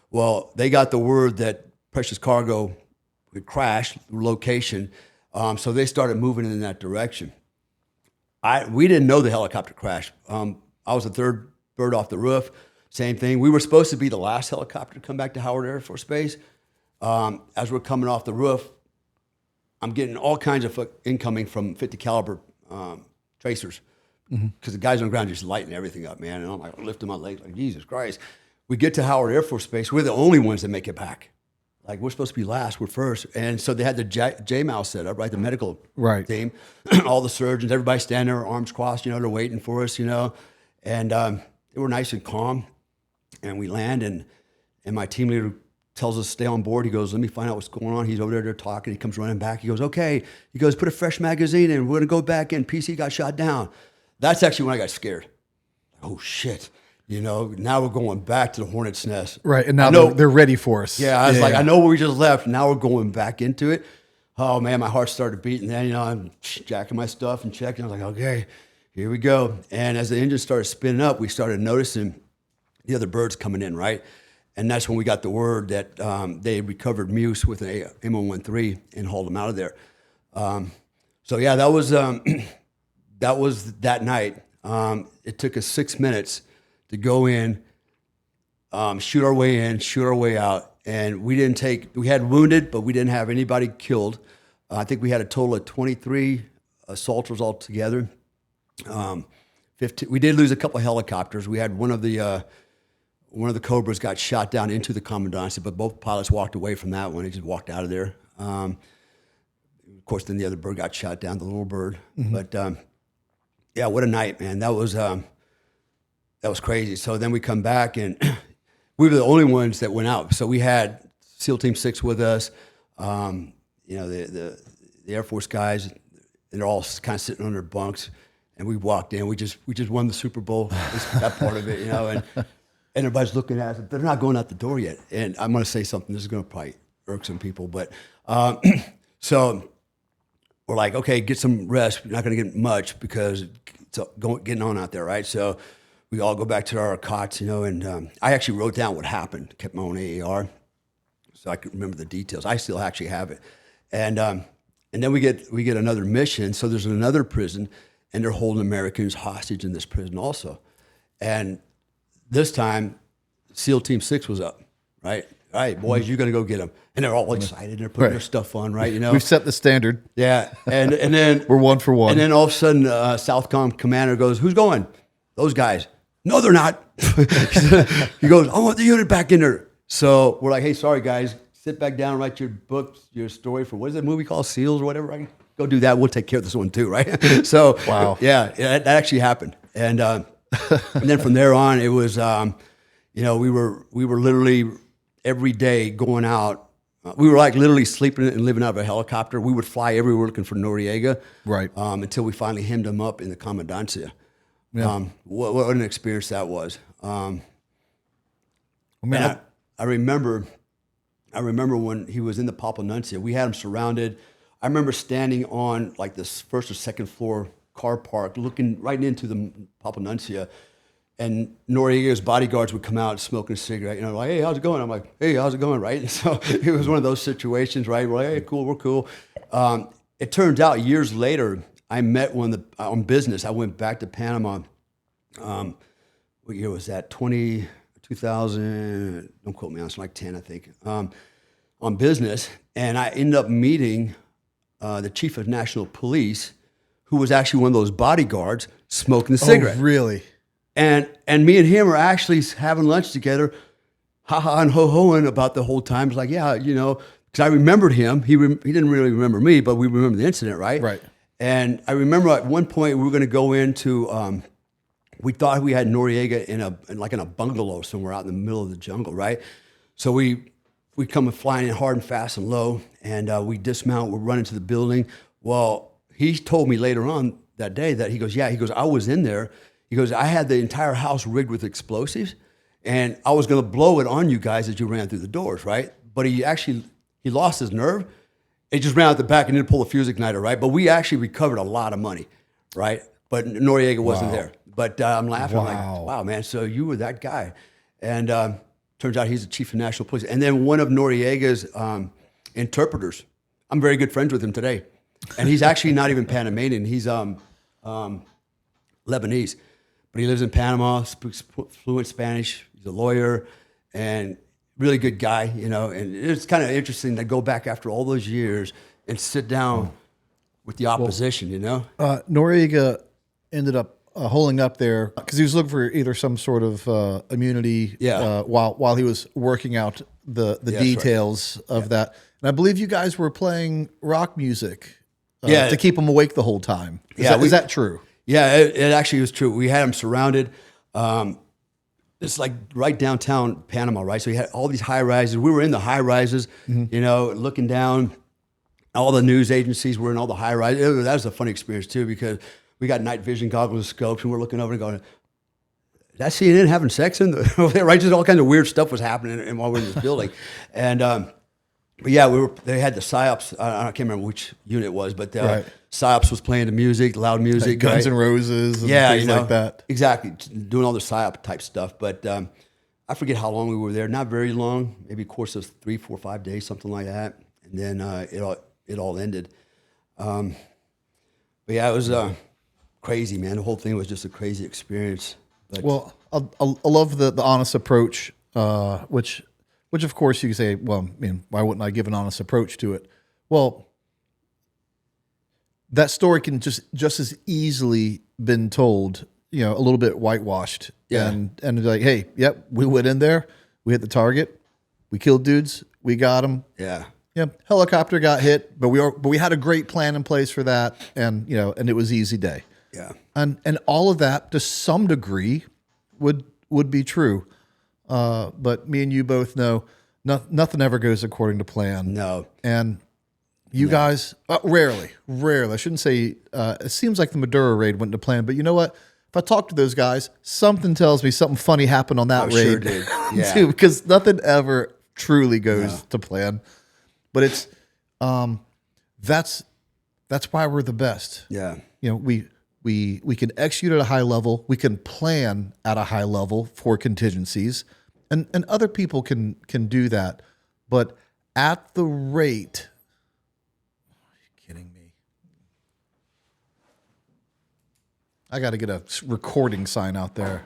C: Well, they got the word that precious cargo would crash location, so they started moving in that direction. We didn't know the helicopter crashed. I was the 3rd bird off the roof. Same thing. We were supposed to be the last helicopter to come back to Howard Air Force Base. As we're coming off the roof, I'm getting all kinds of incoming from 50 caliber tracers, because the guys on the ground just lighting everything up, man. And I'm like lifting my legs, like Jesus Christ. We get to Howard Air Force Base. We're the only ones that make it back. Like, we're supposed to be last, we're first. And so they had the JMAL set up, right? The medical team, all the surgeons, everybody standing there, arms crossed, they're waiting for us, And they were nice and calm. And we land, and my team leader tells us to stay on board. He goes, "Let me find out what's going on." He's over there, they're talking. He comes running back. He goes, "Okay." He goes, "Put a fresh magazine in. We're going to go back in. PC got shot down." That's actually when I got scared. Oh, shit. Now we're going back to the Hornet's Nest.
A: Right, and now they're ready for us.
C: Yeah, I was I know where we just left. Now we're going back into it. Oh, man, my heart started beating. Then, I'm jacking my stuff and checking. I was like, okay, here we go. And as the engine started spinning up, we started noticing the other birds coming in, right? And that's when we got the word that they recovered Muse with an M113 and hauled them out of there. So, yeah, that was that night. It took us 6 minutes to go in, shoot our way in, shoot our way out. And we had wounded, but we didn't have anybody killed. I think we had a total of 23 assaulters altogether. 15, we did lose a couple of helicopters. We had one of the Cobras got shot down into the commandancy, but both pilots walked away from that one. They just walked out of there. Of course, then the other bird got shot down, the little bird. Mm-hmm. But yeah, what a night, man. That was crazy. So then we come back, and we were the only ones that went out. So we had SEAL Team 6 with us. You know, the Air Force guys, and they're all kind of sitting on their bunks. And we walked in. We just won the Super Bowl. That part of it, you know. And everybody's looking at us. They're not going out the door yet. And I'm going to say something. This is going to probably irk some people, but so we're like, okay, get some rest. We're not going to get much because it's getting on out there, right? So we all go back to our cots, you know. And I actually wrote down what happened. Kept my own AAR, so I could remember the details. I still actually have it. And then we get another mission. So there's another prison. And they're holding Americans hostage in this prison also. And this time, SEAL Team 6 was up, right? All right, boys, you're going to go get them. And they're all excited. They're putting their stuff on, right? You know,
A: We've set the standard.
C: Yeah. And then
A: We're 1 for 1.
C: And then all of a sudden, Southcom commander goes, "Who's going?" "Those guys." "No, they're not." He goes, "I want the unit back in there." So we're like, "Hey, sorry, guys. Sit back down, write your book, your story for, what is that movie called? SEALs or whatever, right? Go do that. We'll take care of this one too, right?" So,
A: wow.
C: Yeah, that actually happened. And then from there on, it was, you know, we were literally every day going out. We were like literally sleeping and living out of a helicopter. We would fly everywhere looking for Noriega,
A: right?
C: Until we finally hemmed him up in the Commandancia.
A: Yeah.
C: What an experience that was.
A: I
C: remember when he was in the Papa Nuncio. We had him surrounded. I remember standing on like this first or second floor car park, looking right into the Papa Nuncio, and Noriega's bodyguards would come out smoking a cigarette. You know, like, "Hey, how's it going?" I'm like, "Hey, how's it going?" Right? And so it was one of those situations, right? We're like, "Hey, cool, we're cool." It turns out years later, I met on business. I went back to Panama. What year was that? 2000. Don't quote me on it. It's like 10, I think. On business, and I ended up meeting the chief of national police, who was actually one of those bodyguards smoking a cigarette.
A: Oh, really?
C: And me and him are actually having lunch together, ha-ha and ho-hoing about the whole time. It's like, yeah, you know, because I remembered him. He didn't really remember me, but we remember the incident, right?
A: Right.
C: And I remember at one point we were going to go into, we thought we had Noriega in a bungalow somewhere out in the middle of the jungle, right? So we come flying in hard and fast and low, and we dismount. We're running to the building. Well, he told me later on that day that he goes, I was in there. He goes, I had the entire house rigged with explosives, and I was going to blow it on you guys as you ran through the doors, right? But he lost his nerve. He just ran out the back and didn't pull a fuse igniter, right? But we actually recovered a lot of money, right? But Noriega wasn't there. But I'm laughing. I'm like, wow, man, so you were that guy. And turns out he's the chief of national police. And then one of Noriega's interpreters, I'm very good friends with him today. And he's actually not even Panamanian. He's Lebanese. But he lives in Panama, speaks fluent Spanish. He's a lawyer and really good guy, you know. And it's kind of interesting to go back after all those years and sit down with the opposition, you know.
A: Noriega ended up holding up there because he was looking for either some sort of immunity while he was working out the details of that. And I believe you guys were playing rock music to keep him awake the whole time. Is that true?
C: Yeah, it actually was true. We had him surrounded. It's like right downtown Panama, right? So he had all these high rises. We were in the high rises, you know, looking down. All the news agencies were in all the high rises. That was a funny experience too, because we got night vision goggles and scopes, and we're looking over and going, "That CNN having sex in the right?" Just all kinds of weird stuff was happening while we were in this building, and but yeah, they had the psyops. I can't remember which unit it was, but psyops was playing the music, loud music,
A: like Guns N' Roses, and things like that.
C: Exactly, doing all the psyop type stuff. But I forget how long we were there. Not very long, maybe a course of 3, 4, 5 days, something like that. And then it all ended. But yeah, it was crazy, man. The whole thing was just a crazy experience. But,
A: well, I love the honest approach, which of course you can say, well, I mean, why wouldn't I give an honest approach to it? Well, that story can just as easily been told, you know, a little bit whitewashed, and like, hey, yep, we went in there, we hit the target, we killed dudes, we got them, helicopter got hit, but we had a great plan in place for that, and you know, and it was easy day, and all of that to some degree would be true. But me and you both know nothing ever goes according to plan.
C: No.
A: And you guys, rarely, I shouldn't say, it seems like the Maduro raid went to plan, but you know what? If I talk to those guys, something tells me something funny happened on that raid.
C: Sure did. Yeah.
A: Too, because nothing ever truly goes to plan. But it's, that's why we're the best.
C: Yeah.
A: You know, we can execute at a high level. We can plan at a high level for contingencies, and other people can do that. But at the rate, are you kidding me? I got to get a recording sign out there.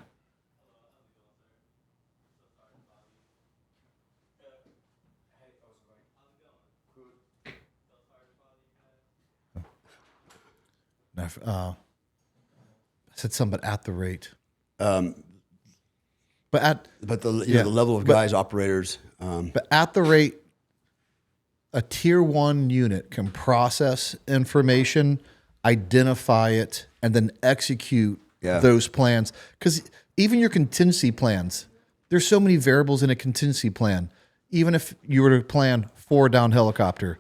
A: I said something at the rate. But
C: the level of guys, operators.
A: But at the rate, a tier 1 unit can process information, identify it, and then execute those plans. Because even your contingency plans, there's so many variables in a contingency plan. Even if you were to plan 4 down helicopter,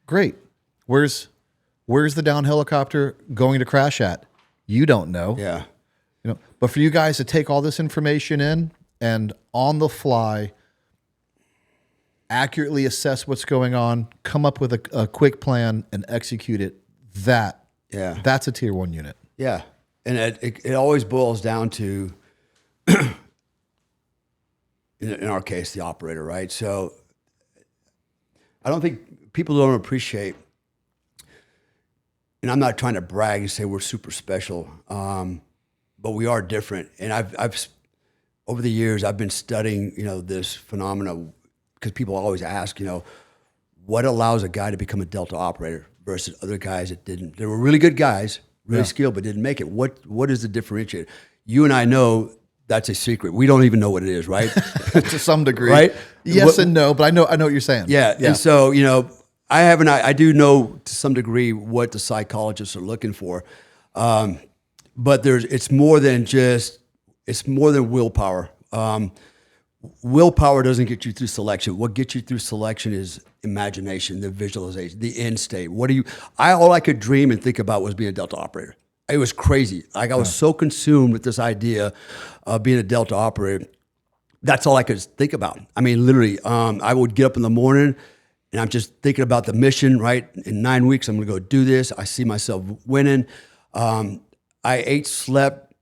A: great. Where's the down helicopter going to crash at? You don't know.
C: Yeah.
A: You know, but for you guys to take all this information in and on the fly accurately assess what's going on, come up with a quick plan and execute it, that's a tier 1 unit.
C: Yeah. And it always boils down to, in our case, the operator, right? So I don't think people don't appreciate, and I'm not trying to brag and say we're super special, but we are different. And I've over the years, I've been studying, this phenomena, because people always ask, what allows a guy to become a Delta operator versus other guys that didn't. They were really good guys, really skilled, but didn't make it. What is the differentiator? You and I know that's a secret. We don't even know what it is, right?
A: To some degree,
C: right?
A: Yes and no, but I know what you're saying.
C: Yeah. And so, I do know to some degree what the psychologists are looking for, but it's more than willpower. Willpower doesn't get you through selection. What gets you through selection is imagination, the visualization, the end state. All I could dream and think about was being a Delta operator. It was crazy. Like I was so consumed with this idea of being a Delta operator. That's all I could think about. I mean, literally, I would get up in the morning and I'm just thinking about the mission, right? In 9 weeks, I'm going to go do this. I see myself winning. I ate, slept,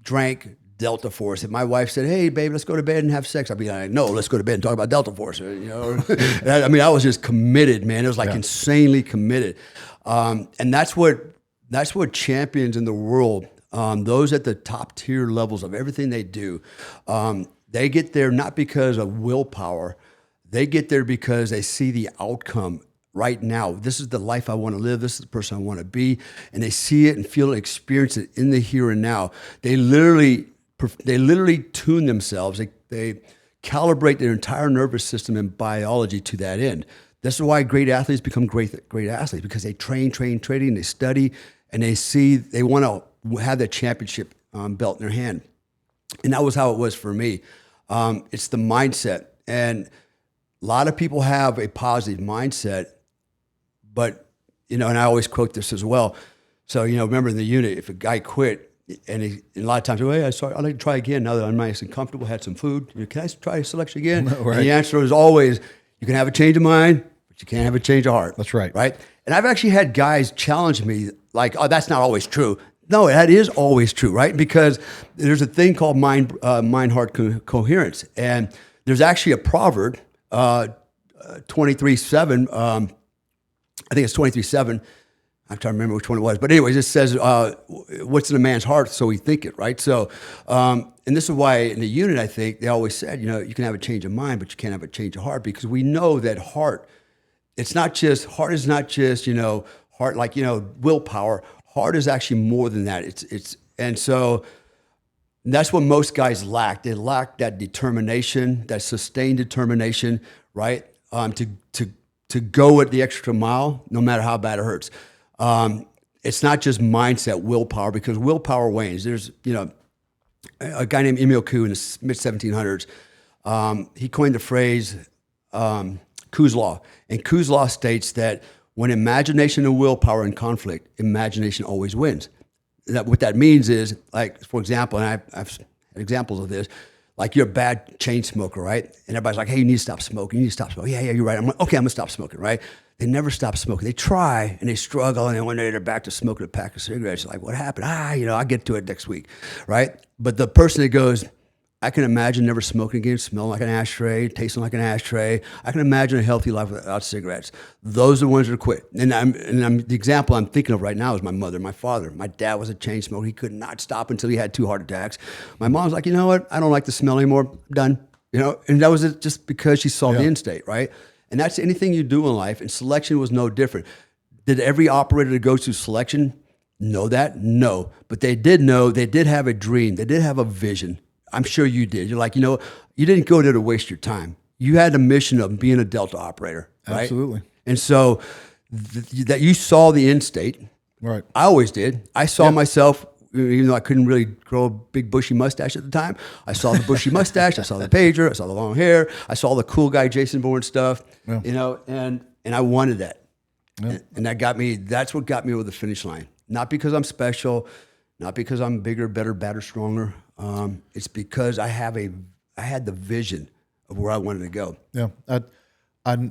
C: drank Delta Force. If my wife said, "Hey, babe, let's go to bed and have sex," I'd be like, "No, let's go to bed and talk about Delta Force." I mean, I was just committed, man. It was like insanely committed. And that's what champions in the world, those at the top tier levels of everything they do, they get there not because of willpower. They get there because they see the outcome right now. This is the life I want to live. This is the person I want to be. And they see it and feel it, experience it in the here and now. They literally tune themselves. They calibrate their entire nervous system and biology to that end. This is why great athletes become great athletes, because they train, and they study, and they want to have that championship belt in their hand. And that was how it was for me. It's the mindset. And a lot of people have a positive mindset, but, and I always quote this as well. So, remember in the unit, if a guy quit, and a lot of times, "Hey, I'd like to try again now that I'm nice and comfortable, had some food. Can I try selection again?" Right. And the answer is always, you can have a change of mind, but you can't have a change of heart.
A: That's right.
C: Right? And I've actually had guys challenge me like, "Oh, that's not always true." No, that is always true, right? Because there's a thing called mind-heart coherence. And there's actually a proverb, 23:7, I think it's 23:7. I'm trying to remember which one it was. But anyways, it says, what's in a man's heart, so he think it, right? So, and this is why in the unit, I think, they always said, you can have a change of mind, but you can't have a change of heart, because we know that heart is not just, heart like, willpower. Heart is actually more than that. And so that's what most guys lack. They lack that determination, that sustained determination, right? To go at the extra mile, no matter how bad it hurts. It's not just mindset, willpower, because willpower wanes. There's, a guy named Emil Kuh in the mid-1700s. He coined the phrase, Kuh's Law. And Kuh's Law states that when imagination and willpower are in conflict, imagination always wins. What that means is, like, for example, and I've had examples of this, like you're a bad chain smoker, right? And everybody's like, hey, you need to stop smoking. You need to stop smoking. Yeah, you're right. I'm like, okay, I'm going to stop smoking, right? They never stop smoking. They try and they struggle, and then one day they're back to smoking a pack of cigarettes. Like, what happened? I'll get to it next week, right? But the person that goes, I can imagine never smoking again, smelling like an ashtray, tasting like an ashtray. I can imagine a healthy life without cigarettes. Those are the ones that quit. And the example I'm thinking of right now is my mother, my father. My dad was a chain smoker. He could not stop until he had 2 heart attacks. My mom's like, you know what? I don't like the smell anymore. I'm done. And that was it just because she saw the end state, right? And that's anything you do in life. And selection was no different. Did every operator that goes through selection know that? No. But they did know, they did have a dream. They did have a vision. I'm sure you did. You're like, you didn't go there to waste your time. You had a mission of being a Delta operator, right?
A: Absolutely.
C: And so that you saw the end state.
A: Right.
C: I always did. I saw myself, even though I couldn't really grow a big bushy mustache at the time. I saw the bushy mustache. I saw the pager. I saw the long hair. I saw the cool guy Jason Bourne stuff. Yeah. And I wanted that. Yeah. And that's what got me over the finish line. Not because I'm special, not because I'm bigger, better, badder, stronger. It's because I had the vision of where I wanted to go.
A: Yeah, I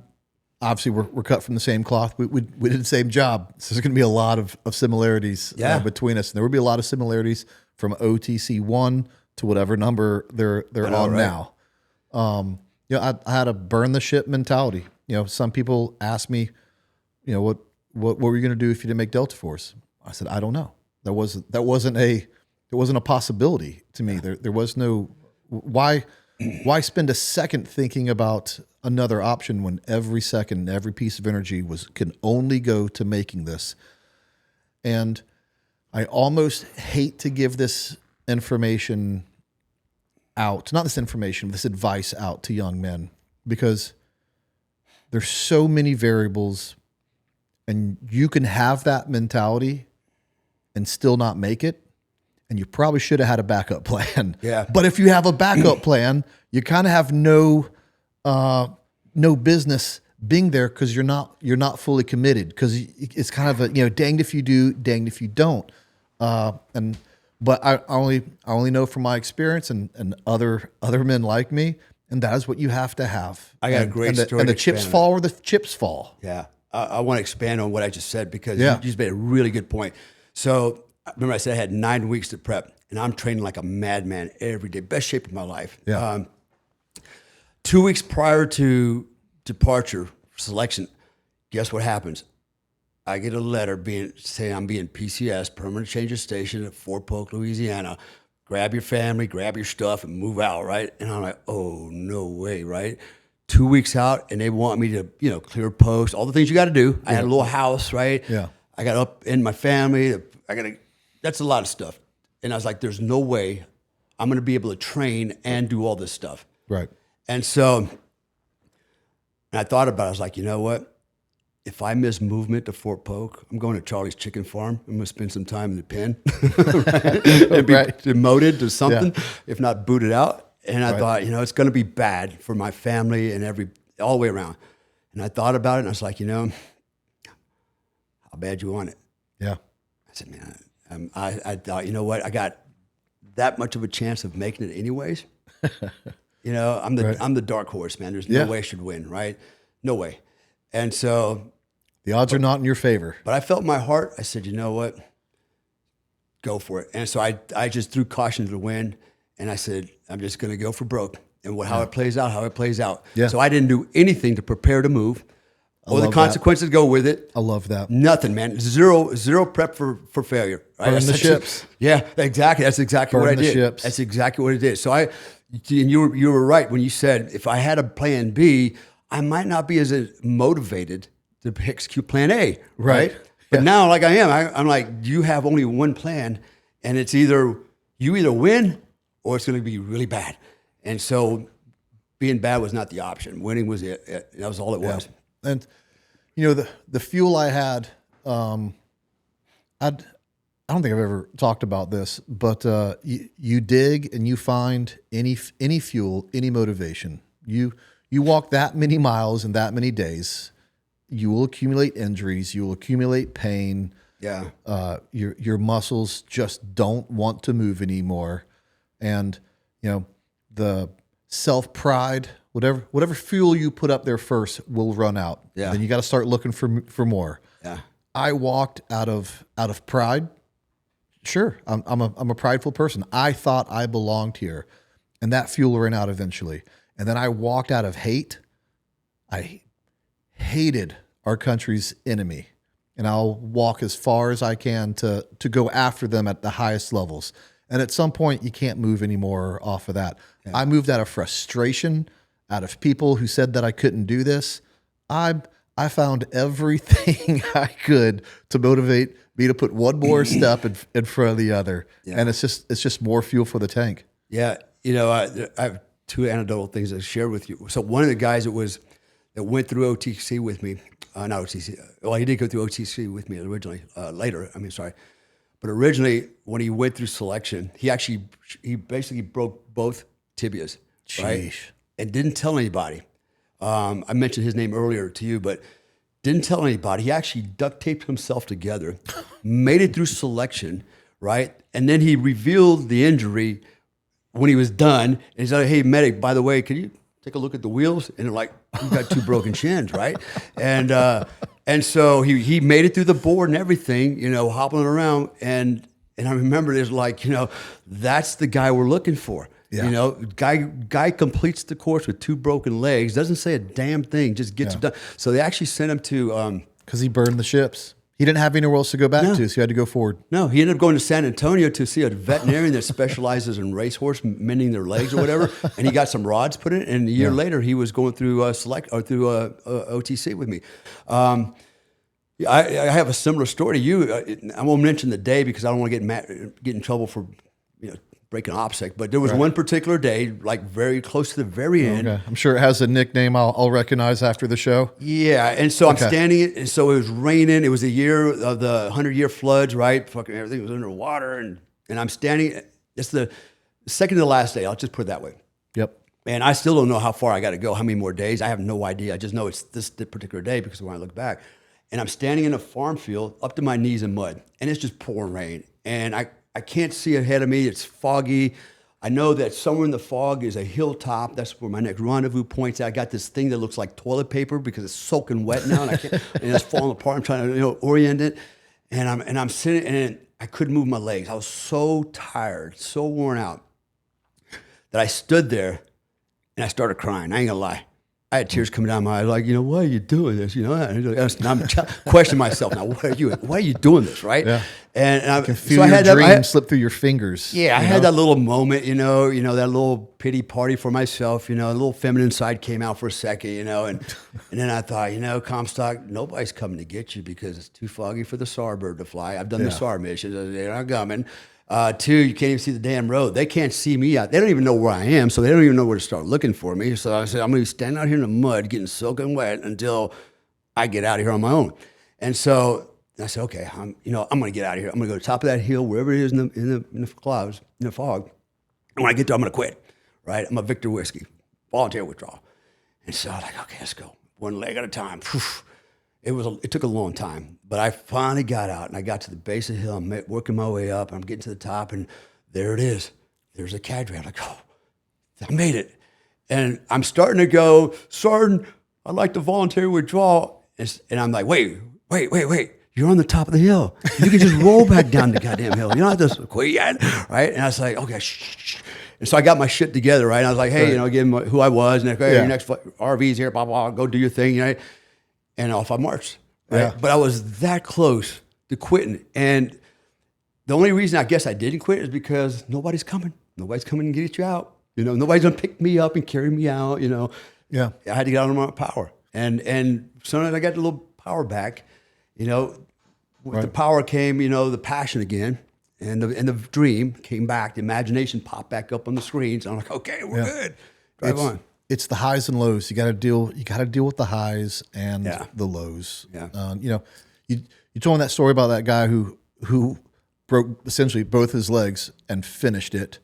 A: obviously we're cut from the same cloth. We did the same job. So there's going to be a lot of similarities between us, and there will be a lot of similarities from OTC 1 to whatever number they're on now. I had a burn the ship mentality. Some people ask me, what were you going to do if you didn't make Delta Force? I said, I don't know. That wasn't a possibility to me. There was no why spend a second thinking about another option when every second, every piece of energy can only go to making this. And I almost hate to give this information out, not this information, this advice out to young men, because there's so many variables, and you can have that mentality and still not make it. And you probably should have had a backup plan.
C: Yeah.
A: But if you have a backup plan, you kind of have no business being there because you're not fully committed, because it's kind of a danged if you do, danged if you don't. But I only know from my experience and other men like me, and that is what you have to have.
C: I got a great story.
A: And the chips fall where the chips fall.
C: Yeah. I want to expand on what I just said, because you just made a really good point. So remember I said I had 9 weeks to prep, and I'm training like a madman every day, best shape of my life.
A: Yeah.
C: 2 weeks prior to departure selection, guess what happens? I get a letter saying I'm being PCS, permanent change of station at Fort Polk, Louisiana. Grab your family, grab your stuff, and move out, right? And I'm like, oh, no way, right? 2 weeks out, and they want me to, clear post, all the things you got to do. I had a little house, right?
A: Yeah.
C: I got up in my family. That's a lot of stuff. And I was like, there's no way I'm going to be able to train and do all this stuff.
A: Right.
C: And so I thought about it. I was like, you know what? If I miss movement to Fort Polk, I'm going to Charlie's Chicken Farm. I'm going to spend some time in the pen and be demoted to something, if not booted out. And I thought, it's going to be bad for my family and all the way around. And I thought about it, and I was like, how bad you want it?
A: Yeah.
C: I said, man, I thought, you know what? I got that much of a chance of making it anyways. I'm the dark horse, man. There's no way I should win, right? No way. And so
A: the odds are not in your favor.
C: But I felt in my heart, I said, you know what? Go for it. And so I just threw caution to the wind, and I said, I'm just going to go for broke. And how it plays out.
A: Yeah.
C: So I didn't do anything to prepare to move. Or the consequences go with it.
A: I love that.
C: Nothing, man. Zero prep for failure. Right?
A: Burn the ships.
C: Yeah, exactly. That's exactly what I did.
A: Ships.
C: That's exactly what I did. So and you were right when you said if I had a plan B, I might not be as motivated to execute plan A. Right. But now, like I am, I'm like, you have only one plan, and it's you either win or it's going to be really bad. And so being bad was not the option. Winning was it. That was all it was.
A: And the fuel I had, I don't think I've ever talked about this, but you dig and you find any fuel, any motivation. You You walk that many miles in that many days, you will accumulate injuries, you will accumulate pain.
C: Yeah.
A: Your muscles just don't want to move anymore. And, the self-pride, whatever fuel you put up there first will run out.
C: Yeah.
A: Then you got to start looking for more.
C: Yeah.
A: I walked out of pride. Sure, I'm a prideful person. I thought I belonged here, and that fuel ran out eventually. And then I walked out of hate. I hated our country's enemy, and I'll walk as far as I can to go after them at the highest levels. And at some point, you can't move anymore off of that. Yeah. I moved out of frustration, out of people who said that I couldn't do this. I found everything I could to motivate me to put one more step in front of the other. Yeah. And it's just more fuel for the tank.
C: Yeah. I have two anecdotal things to share with you. So one of the guys that went through OTC with me, not OTC, well, he did go through OTC with me originally, but originally when he went through selection, he basically broke both tibias, right? And didn't tell anybody. I mentioned his name earlier to you, but didn't tell anybody. He actually duct taped himself together, made it through selection, right? And then he revealed the injury when he was done. And he said, "Hey, medic, by the way, can you take a look at the wheels?" And they're like, "You got two broken shins, right?" And so he made it through the board and everything, hobbling around. And I remember it was like, that's the guy we're looking for. Yeah. Guy completes the course with two broken legs, doesn't say a damn thing, just gets it done. So they actually sent him to...
A: Because he burned the ships. He didn't have anywhere else to go back to, so he had to go forward.
C: No, he ended up going to San Antonio to see a veterinarian that specializes in racehorse mending their legs or whatever, and he got some rods put in, and a year later he was going through OTC with me. I have a similar story to you. I won't mention the day because I don't want to get in trouble for breaking OPSEC, but there was one particular day, like very close to the very end.
A: Okay. I'm sure it has a nickname I'll recognize after the show.
C: Yeah, and so I'm standing, and so it was raining. It was a year of the 100-year floods, right? Fucking everything was underwater, and I'm standing. It's the second to the last day. I'll just put it that way.
A: Yep.
C: And I still don't know how far I got to go, how many more days. I have no idea. I just know it's this particular day because when I look back, and I'm standing in a farm field up to my knees in mud, and it's just pouring rain, and I can't see ahead of me. It's foggy. I know that somewhere in the fog is a hilltop. That's where my next rendezvous point's at. I got this thing that looks like toilet paper because it's soaking wet now, and I can't, and it's falling apart. I'm trying to orient it, and I'm sitting, and I couldn't move my legs. I was so tired, so worn out that I stood there and I started crying. I ain't gonna lie. I had tears coming down my eyes, like, why are you doing this? And I'm questioning myself now. Why are you doing this, right? Yeah. And I
A: can feel your dream slip through your fingers.
C: Yeah, I had that little moment, that little pity party for myself. A little feminine side came out for a second, and then I thought, Comstock, nobody's coming to get you because it's too foggy for the SAR bird to fly. I've done the SAR missions; they're not coming. Two, you can't even see the damn road. They can't see me out. They don't even know where I am, so they don't even know where to start looking for me. So I said, I'm going to be standing out here in the mud, getting soaking wet until I get out of here on my own. And so I said, okay, I'm going to get out of here. I'm going to go to the top of that hill, wherever it is in the clouds, in the fog. And when I get there, I'm going to quit, right? I'm a Victor Whiskey, volunteer withdrawal. And so I'm like, okay, let's go. One leg at a time. It took a long time, but I finally got out and I got to the base of the hill. I'm working my way up. I'm getting to the top, and there it is. There's a cadre. I'm like, oh, I made it. And I'm starting to go, Sergeant, I'd like to volunteer withdrawal. And I'm like, wait. You're on the top of the hill. You can just roll back down the goddamn hill. You don't have to quit yet, right? And I was like, okay, shh. And so I got my shit together, right? And I was like, hey, give them who I was. And your next RV's here, blah, blah, go do your thing, And off I marched, right? Yeah. But I was that close to quitting. And the only reason I guess I didn't quit is because nobody's coming. Nobody's coming to get you out. Nobody's going to pick me up and carry me out, Yeah. I had to get out of my power. And sometimes I got a little power back, With the power came, the passion again. And the dream came back. The imagination popped back up on the screens. I'm like, okay, we're good. Drive on.
A: It's the highs and lows. You got to deal with the highs and the lows.
C: Yeah.
A: You told me that story about that guy who broke essentially both his legs and finished it,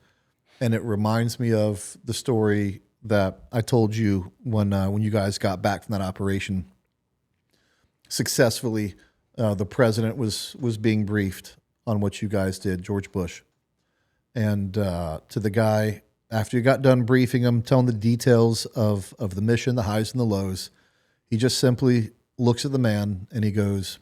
A: and it reminds me of the story that I told you when you guys got back from that operation successfully. The president was being briefed on what you guys did, George Bush, and to the guy after you got done briefing him, telling the details of the mission, the highs and the lows, he just simply looks at the man and he goes,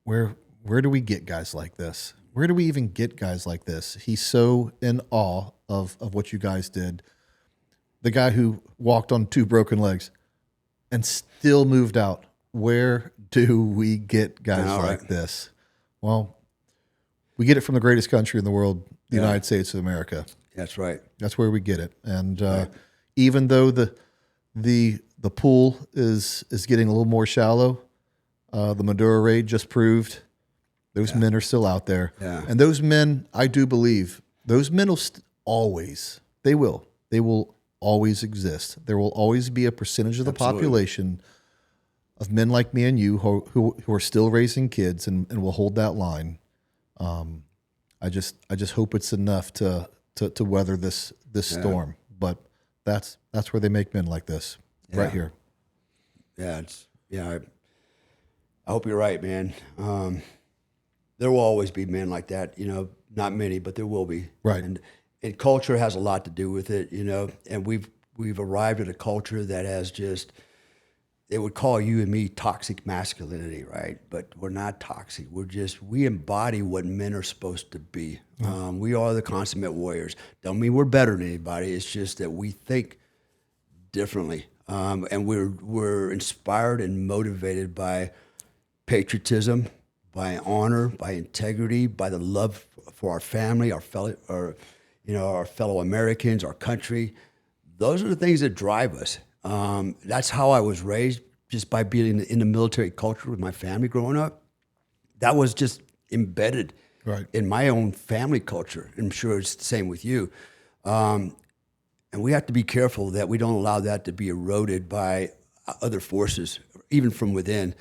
A: "Where do we get guys like this? Where do we even get guys like this?" He's so in awe of what you guys did. The guy who walked on 2 broken legs and still moved out. Where do we get guys like this? Well, we get it from the greatest country in the world, the United States of America.
C: That's right.
A: That's where we get it. And even though the pool is getting a little more shallow, the Maduro raid just proved those men are still out there.
C: Yeah.
A: And those men, I do believe, those men will they will always exist. There will always be a percentage of the population of men like me and you who are still raising kids and will hold that line. I just hope it's enough to weather this storm. But that's where they make men like this, right here.
C: Yeah, I hope you're right, man. There will always be men like that, not many, but there will be.
A: Right.
C: And culture has a lot to do with it, and we've arrived at a culture that has just, they would call you and me toxic masculinity, right? But we're not toxic. We embody what men are supposed to be. We are the consummate warriors. Don't mean we're better than anybody. It's just that we think differently. And we're inspired and motivated by patriotism, by honor, by integrity, by the love for our family, our fellow Americans, our country. Those are the things that drive us. That's how I was raised, just by being in the military culture with my family growing up. That was just embedded in my own family culture. I'm sure it's the same with you. And we have to be careful that we don't allow that to be eroded by other forces, even from within.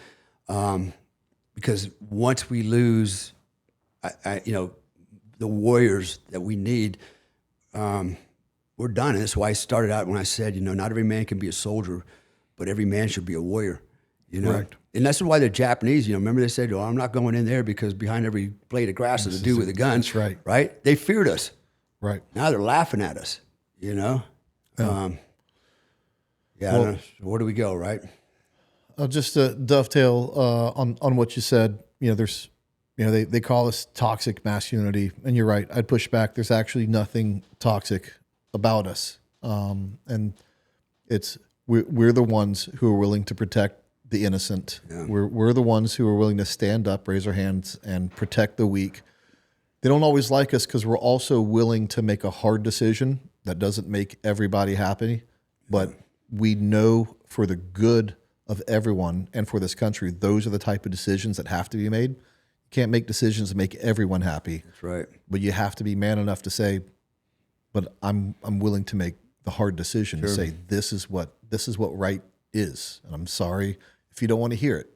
C: Because once we lose, the warriors that we need, we're done. And that's why I started out when I said, not every man can be a soldier, but every man should be a warrior.
A: Right.
C: And that's why the Japanese, remember they said, I'm not going in there because behind every blade of grass is a dude with a gun.
A: That's right.
C: Right? They feared us.
A: Right.
C: Now they're laughing at us,
A: Yeah.
C: Well, where do we go, right?
A: Just to dovetail on what you said, there's, they call us toxic masculinity, and you're right. I'd push back. There's actually nothing toxic about us, and we're the ones who are willing to protect the innocent. Yeah. We're the ones who are willing to stand up, raise our hands, and protect the weak. They don't always like us because we're also willing to make a hard decision that doesn't make everybody happy, but we know for the good of everyone and for this country, those are the type of decisions that have to be made. You can't make decisions to make everyone happy.
C: That's right.
A: But you have to be man enough to say, but I'm willing to make the hard decision to say this is what right is. And I'm sorry if you don't want to hear it,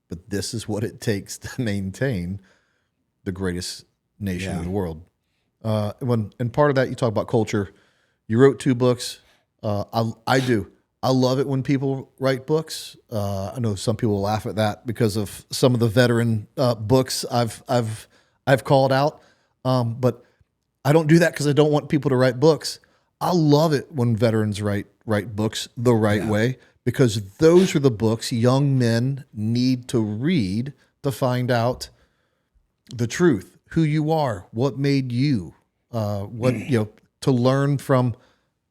A: but this is what it takes to maintain the greatest nation in the world. And part of that, you talk about culture. You wrote 2 books. I do. I love it when people write books. I know some people laugh at that because of some of the veteran books I've called out, but I don't do that because I don't want people to write books. I love it when veterans write books the right way, because those are the books young men need to read to find out the truth, who you are, what made you, to learn from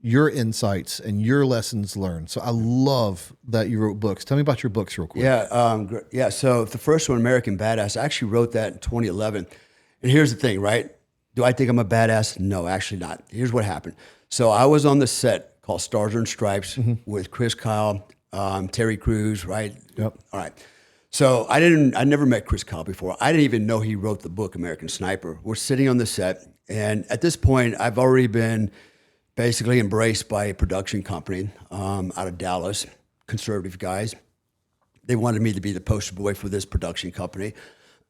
A: your insights and your lessons learned. So I love that you wrote books. Tell me about your books real quick.
C: Yeah. So the first one, American Badass, I actually wrote that in 2011. And here's the thing, right? Do I think I'm a badass? No, actually not. Here's what happened. So I was on the set called Stars and Stripes with Chris Kyle, Terry Crews, right?
A: Yep.
C: All right. So I never met Chris Kyle before. I didn't even know he wrote the book, American Sniper. We're sitting on the set. And at this point, I've already been basically embraced by a production company out of Dallas, conservative guys. They wanted me to be the poster boy for this production company.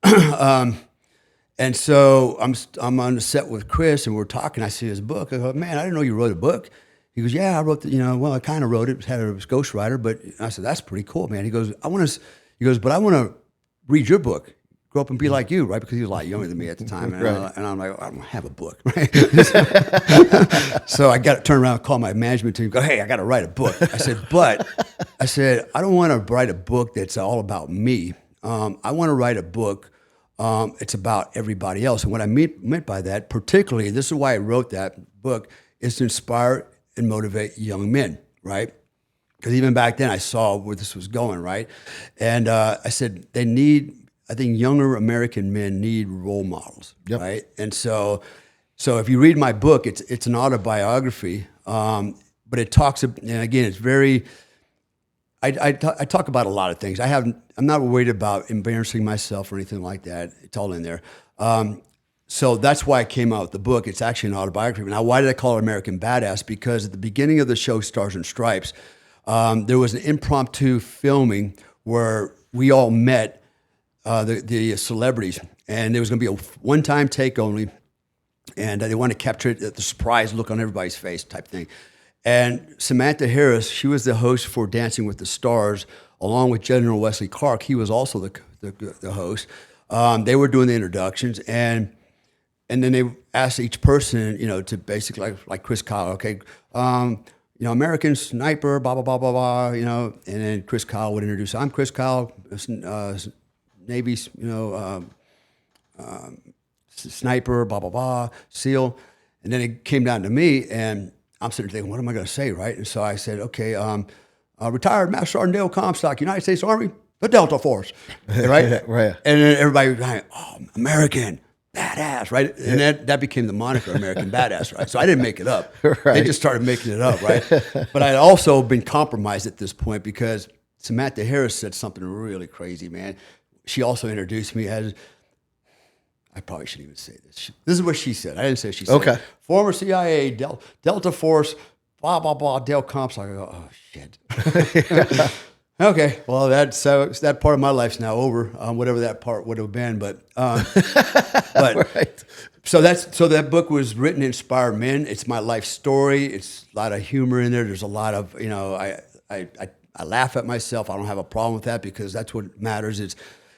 C: And so I'm on the set with Chris, and we're talking. I see his book. I go, man, I didn't know you wrote a book. He goes, yeah, I wrote I kind of wrote it, had a ghostwriter, but I said, that's pretty cool, man. He goes, but I want to read your book, grow up and be like you, right? Because he was a lot younger than me at the time. And, and I'm like, I don't have a book, right? So I got to turn around and call my management team and go, hey, I got to write a book. I said, I don't want to write a book that's all about me. I want to write a book. It's about everybody else. And what I meant by that, particularly, this is why I wrote that book, is to inspire and motivate young men, right? Because even back then I saw where this was going, right? And I said, I think younger American men need role models, right? And so if you read my book, it's an autobiography, but it talks, and again, it's very, I talk about a lot of things. I'm not worried about embarrassing myself or anything like that. It's all in there. So that's why I came out with the book. It's actually an autobiography. Now, why did I call it American Badass? Because at the beginning of the show, Stars and Stripes, there was an impromptu filming where we all met the celebrities, and it was going to be a one-time take only, and they wanted to capture the surprise look on everybody's face type thing. And Samantha Harris, she was the host for Dancing with the Stars, along with General Wesley Clark. He was also the host. They were doing the introductions, and then they asked each person, to basically like Chris Kyle, okay, American sniper, blah blah blah blah blah, and then Chris Kyle would introduce. I'm Chris Kyle, Navy, sniper, blah blah blah, SEAL, and then it came down to me, and I'm sitting there thinking, what am I going to say, right? And so I said, okay, retired Master Sergeant Dale Comstock, United States Army, the Delta Force, right?
A: Right.
C: And then everybody was like, oh, American Badass, right? And that became the moniker, American Badass, right? So I didn't make it up.
A: Right.
C: They just started making it up, right? But I'd also been compromised at this point because Samantha Harris said something really crazy, man. She also introduced me as, I probably shouldn't even say this. This is what she said. I didn't say she said.
A: Okay.
C: Former CIA, Delta Force, blah, blah, blah, Dale Comstock. I go, oh, shit. Okay, well, that part of my life's now over. Whatever that part would have been, but
A: Right.
C: So that book was written to inspire men. It's my life story. It's a lot of humor in there. There's a lot of I laugh at myself. I don't have a problem with that because that's what matters. Is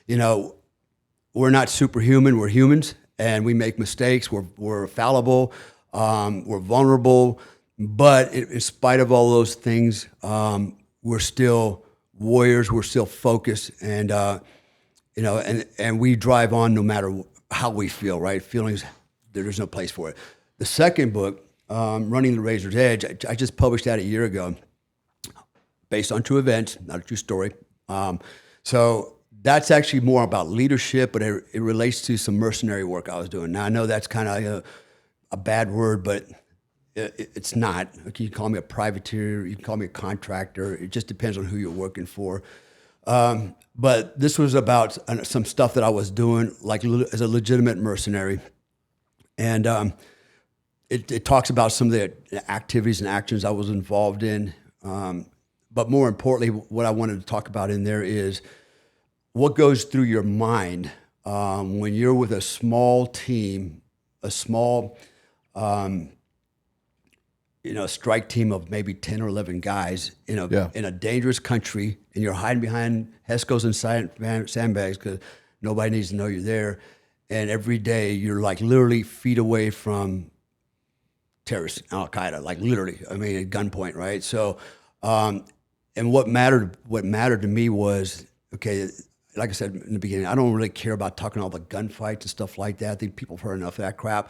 C: we're not superhuman. We're humans, and we make mistakes. We're fallible. We're vulnerable, but in spite of all those things, we're still warriors. We're still focused, and and we drive on no matter how we feel. Right? Feelings, there's no place for it. The second book, Running the Razor's Edge, I just published that a year ago, based on true events, not a true story. So that's actually more about leadership, but it relates to some mercenary work I was doing. Now I know that's kind of a bad word, but it's not. You can call me a privateer, you can call me a contractor. It just depends on who you're working for. But this was about some stuff that I was doing, like as a legitimate mercenary, and it talks about some of the activities and actions I was involved in. But more importantly, what I wanted to talk about in there is what goes through your mind when you're with a small team, a small strike team of maybe 10 or 11 guys in a dangerous country, and you're hiding behind Hescos and sandbags because nobody needs to know you're there. And every day you're like literally feet away from terrorists, Al-Qaeda, like literally, at gunpoint, right? So, and what mattered to me was, okay, like I said in the beginning, I don't really care about talking all the gunfights and stuff like that. I think people have heard enough of that crap.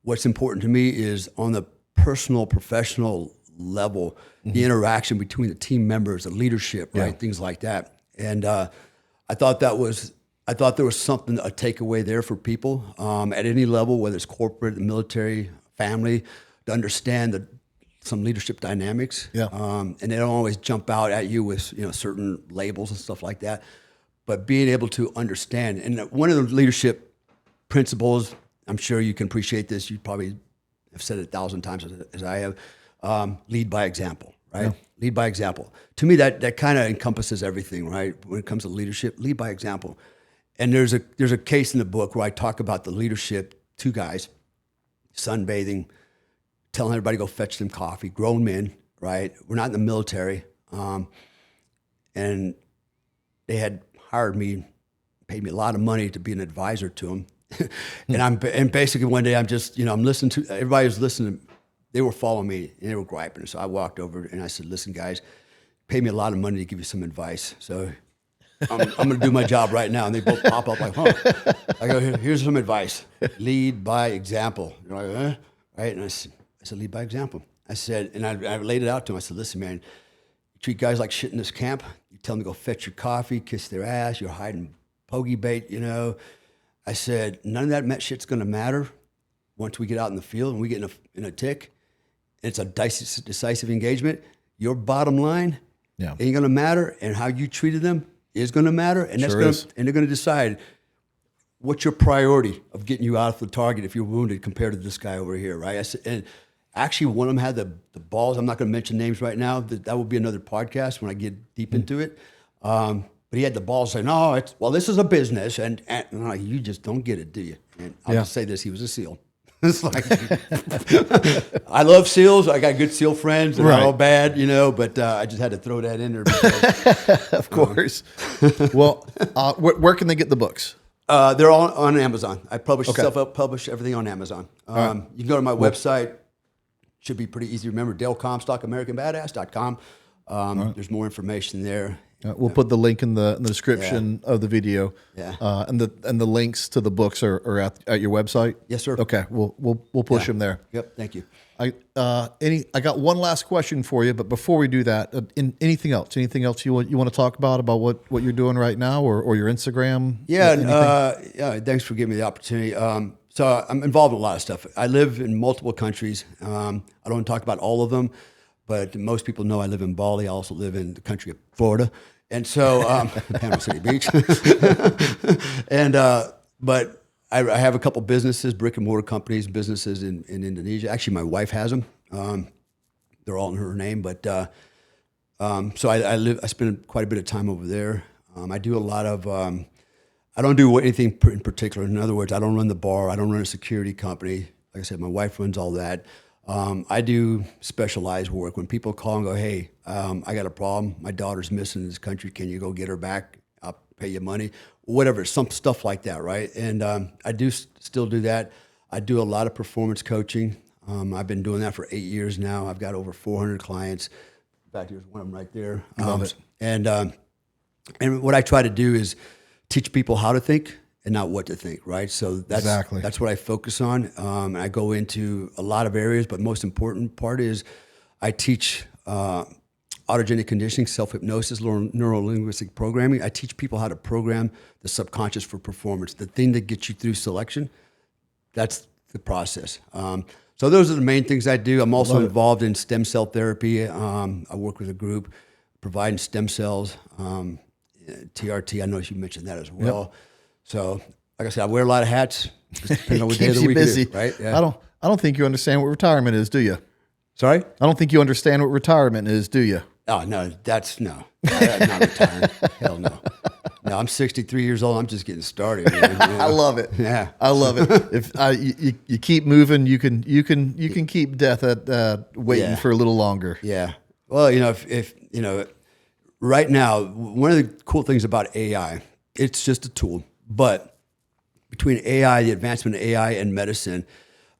C: What's important to me is on the personal, professional level, the interaction between the team members, the leadership, right, things like that. And I thought there was something, a takeaway there for people at any level, whether it's corporate, military, family, to understand some leadership dynamics. Yeah. And they don't always jump out at you with certain labels and stuff like that. But being able to understand, and one of the leadership principles, I'm sure you can appreciate this. You probably have said it 1,000 times as I have. Lead by example, right? Yeah. Lead by example. To me, that kind of encompasses everything, right? When it comes to leadership, lead by example. And there's a case in the book where I talk about the leadership, two guys, sunbathing, telling everybody to go fetch them coffee, grown men, right? We're not in the military. And they had hired me, paid me a lot of money to be an advisor to them. and basically one day I'm just, I'm listening to, everybody was listening. They were following me and they were griping. So I walked over and I said, listen, guys, pay me a lot of money to give you some advice. So I'm going to do my job right now. And they both pop up like, huh. I go, here's some advice. Lead by example. You're like, huh? Right? And I said, lead by example. I said, and I laid it out to him. I said, listen, man, you treat guys like shit in this camp. You tell them to go fetch your coffee, kiss their ass. You're hiding pokey bait, I said, none of that shit's going to matter once we get out in the field and we get in a tick. It's a decisive engagement. Your bottom line ain't going to matter, and how you treated them is going to matter, and and they're going to decide what's your priority of getting you out of the target if you're wounded compared to this guy over here, right? I said, and actually, one of them had the balls. I'm not going to mention names right now. That will be another podcast when I get deep into it. But he had the balls saying, no, this is a business. And I'm like, you just don't get it, do you? And I'll just say this, he was a SEAL. It's like, I love SEALs. I got good SEAL friends. They're not all bad, but I just had to throw that in there. Because,
A: of course. Well, where can they get the books?
C: They're all on Amazon. I self-publish everything on Amazon. You can go to my website. Should be pretty easy to remember, Dale Comstock, AmericanBadass.com. There's more information there.
A: We'll put the link in the description of the video. Yeah. And the links to the books are at your website.
C: Yes, sir.
A: Okay. We'll push them there.
C: Yep. Thank you.
A: I got one last question for you, but before we do that, anything else you want to talk about what you're doing right now or your Instagram?
C: Yeah. Thanks for giving me the opportunity. So I'm involved in a lot of stuff. I live in multiple countries. I don't talk about all of them, but most people know I live in Bali. I also live in the country of Florida. And so, Panama City Beach. But I have a couple businesses, brick and mortar companies, businesses in Indonesia. Actually, my wife has them. They're all in her name. But so I spend quite a bit of time over there. I do a lot of, I don't do anything in particular. In other words, I don't run the bar. I don't run a security company. Like I said, my wife runs all that. I do specialized work. When people call and go, hey, I got a problem. My daughter's missing in this country. Can you go get her back? I'll pay you money. Whatever, some stuff like that, right? And I do still do that. I do a lot of performance coaching. I've been doing that for 8 years now. I've got over 400 clients. In fact, here's one of them right there.
A: Love it.
C: And what I try to do is teach people how to think and not what to think, right? So that's what I focus on. And I go into a lot of areas, but most important part is I teach autogenic conditioning, self-hypnosis, neuro-linguistic programming. I teach people how to program the subconscious for performance. The thing that gets you through selection, that's the process. So those are the main things I do. I'm also involved in stem cell therapy. I work with a group providing stem cells, TRT. I know you mentioned that as well. Yep. So, like I said, I wear a lot of hats. Depending on what day of the week
A: busy.
C: It is, right? Yeah.
A: I don't think you understand what retirement is, do you?
C: Sorry?
A: I don't think you understand what retirement is, do you?
C: Oh, no, that's not retiring. Hell no. No, I'm 63 years old. I'm just getting started. Man.
A: I love it.
C: Yeah,
A: I love it. If you keep moving, you can keep death at waiting for a little longer.
C: Yeah. Well, if right now, one of the cool things about AI, it's just a tool. But between AI, the advancement of AI and medicine,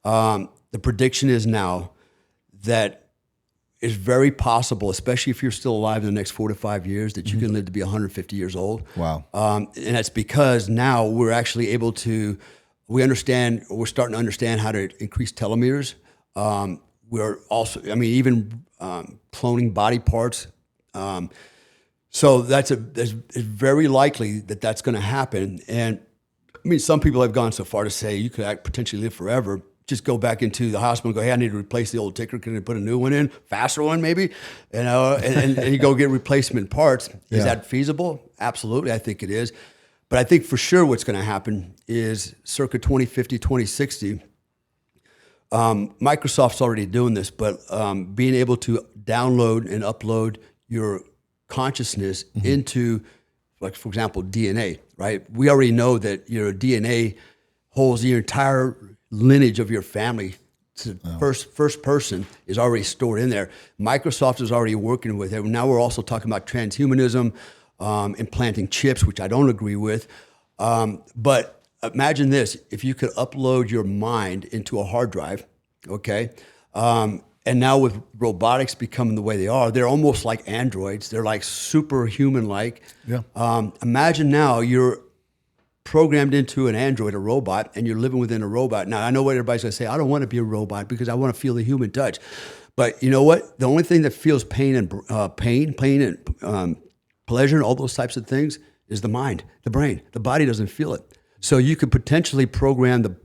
C: the prediction is now that it's very possible, especially if you're still alive in the next 4 to 5 years, that you can live to be 150 years old.
A: Wow.
C: And that's because now we're actually able to, we're starting to understand how to increase telomeres. We're also, even cloning body parts. So it's very likely that that's going to happen. And some people have gone so far to say you could potentially live forever. Just go back into the hospital and go, hey, I need to replace the old ticker. Can I put a new one in? Faster one, maybe? And you go get replacement parts. Is that feasible? Absolutely, I think it is. But I think for sure what's going to happen is circa 2050, 2060, Microsoft's already doing this, but being able to download and upload your consciousness into, like, for example, DNA, right? We already know that your DNA holds the entire lineage of your family So first person is already stored in there. Microsoft is already working with it. Now we're also talking about transhumanism, implanting chips, which I don't agree with. But imagine this: if you could upload your mind into a hard drive, okay. And now with robotics becoming the way they are, they're almost like androids. They're like superhuman-like.
A: Yeah.
C: Imagine now you're programmed into an android, a robot, and you're living within a robot. Now, I know what everybody's going to say. I don't want to be a robot because I want to feel the human touch. But you know what? The only thing that feels pain and pleasure and all those types of things is the mind, the brain. The body doesn't feel it. So you could potentially program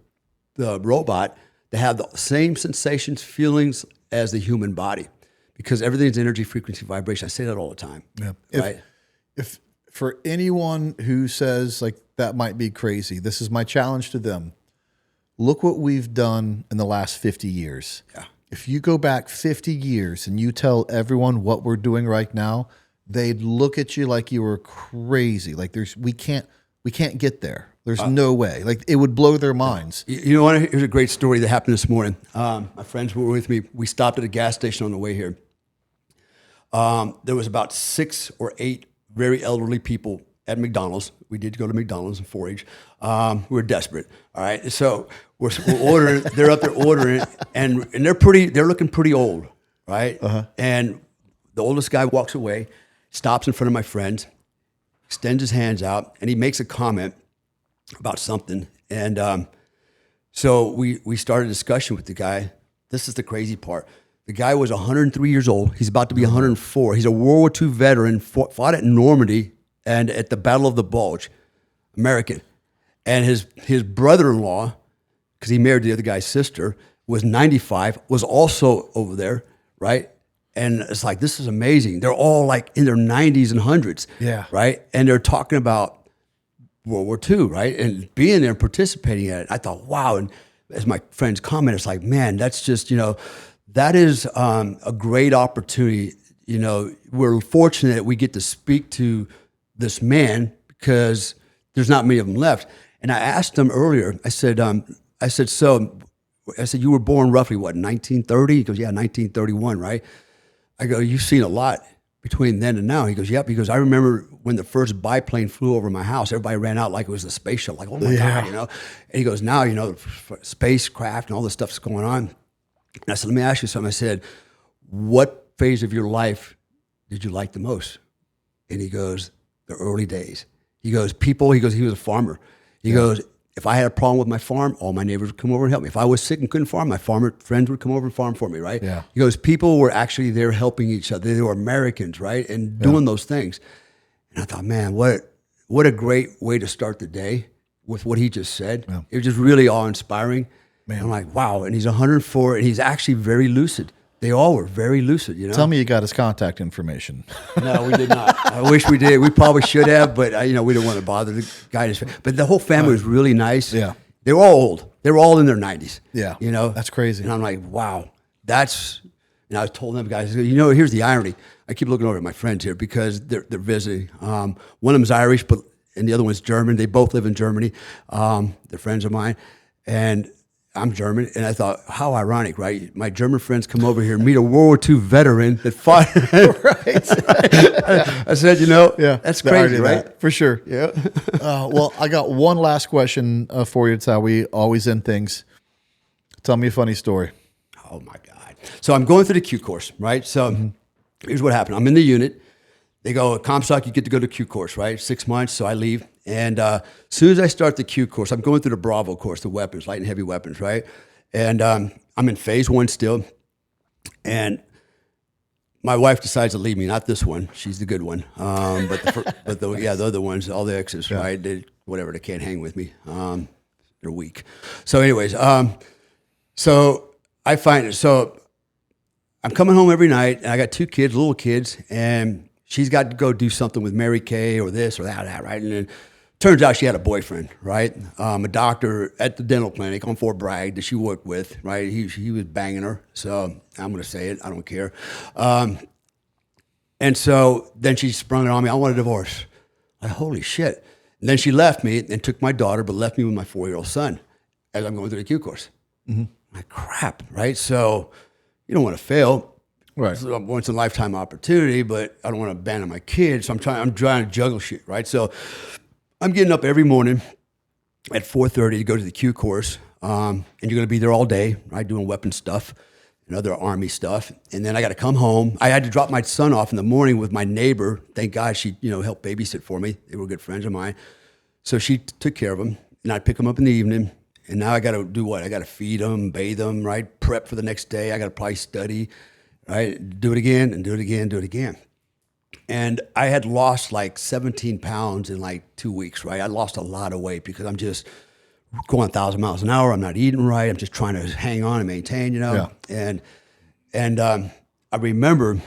C: the robot to have the same sensations, feelings as the human body, because everything's energy, frequency, vibration. I say that all the time.
A: Yeah.
C: Right?
A: If for anyone who says like that might be crazy, this is my challenge to them. Look what we've done in the last 50 years.
C: Yeah.
A: If you go back 50 years and you tell everyone what we're doing right now, they'd look at you like you were crazy. Like we can't get there. There's no way. Like it would blow their minds.
C: You know what? Here's a great story that happened this morning. My friends were with me. We stopped at a gas station on the way here. There was about 6 or 8 very elderly people at McDonald's. We did go to McDonald's and 4-H. We were desperate. All right. So we're ordering. They're up there ordering, and they're looking pretty old, right? And the oldest guy walks away, stops in front of my friends, extends his hands out, and he makes a comment about something. And so we started a discussion with the guy. This is the crazy part. The guy was 103 years old. He's about to be 104. He's a World War II veteran, fought at Normandy and at the Battle of the Bulge, American. And his brother-in-law, because he married the other guy's sister, was 95, was also over there, right? And it's like, this is amazing. They're all like in their 90s and 100s,
A: Yeah.
C: right? And they're talking about World War II, right? And being there and participating in it. I thought, wow. And as my friends comment, it's like, man, that's just, that is a great opportunity. We're fortunate that we get to speak to this man because there's not many of them left. And I asked him earlier, I said, you were born roughly, what, 1930? He goes, yeah, 1931, right? I go, you've seen a lot between then and now. He goes, yep. He goes, I remember when the first biplane flew over my house, everybody ran out like it was a space shuttle, like, oh my God, And he goes, now, spacecraft and all this stuff's going on. And I said, let me ask you something. I said, what phase of your life did you like the most? And he goes, the early days. He goes, he was a farmer. He goes, if I had a problem with my farm, all my neighbors would come over and help me. If I was sick and couldn't farm, my farmer friends would come over and farm for me, right?
A: Yeah.
C: He goes, people were actually there helping each other. They were Americans, right? And doing those things. And I thought, man, what a great way to start the day with what he just said. Yeah. It was just really awe-inspiring. Man. I'm like, wow. And he's 104, and he's actually very lucid. They all were very lucid,
A: Tell me you got his contact information.
C: No, we did not. I wish we did. We probably should have, but we didn't want to bother the guy. But the whole family was really nice.
A: Yeah.
C: They were all old. They were all in their 90s.
A: Yeah. That's crazy.
C: And I'm like, wow, and I told them guys, here's the irony. I keep looking over at my friends here because they're visiting. One of them's Irish, and the other one's German. They both live in Germany. They're friends of mine. And I'm German, and I thought, how ironic, right? My German friends come over here, meet a World War II veteran that fought. Right. I said, that's crazy, right?
A: That, for sure.
C: Yeah.
A: Well, I got one last question for you. It's how we always end things. Tell me a funny story.
C: Oh, my God. So I'm going through the Q course, right? So here's what happened. I'm in the unit. They go, Comstock, you get to go to Q course, right? 6 months, so I leave. And as soon as I start the Q course, I'm going through the Bravo course, the weapons, light and heavy weapons, right? And I'm in phase 1 still. And my wife decides to leave me, not this one. She's the good one. But the other ones, all the exes, right? They can't hang with me. They're weak. So anyways, so I find it. So I'm coming home every night, and I got 2 kids, little kids, and she's got to go do something with Mary Kay or this or that, right? And then turns out she had a boyfriend, right? A doctor at the dental clinic on Fort Bragg that she worked with, right? He was banging her. So I'm going to say it. I don't care. And so then she sprung it on me. I want a divorce. Like, holy shit. And then she left me and took my daughter, but left me with my 4-year-old son as I'm going through the Q course. Mm-hmm. Like, crap, right? So you don't want to fail.
A: Right.
C: It's a once in a lifetime opportunity, but I don't want to abandon my kids. So I'm trying to juggle shit, right? So I'm getting up every morning at 4:30 to go to the Q course. And you're going to be there all day, right? Doing weapon stuff and other Army stuff. And then I got to come home. I had to drop my son off in the morning with my neighbor. Thank God she, helped babysit for me. They were good friends of mine. So she took care of him, and I'd pick him up in the evening. And now I got to do what? I got to feed him, bathe him, right? Prep for the next day. I got to probably study, right? Do it again and do it again, do it again. And I had lost like 17 pounds in like 2 weeks, right? I lost a lot of weight because I'm just going 1,000 miles an hour. I'm not eating right. I'm just trying to hang on and maintain,
A: Yeah.
C: And I remember,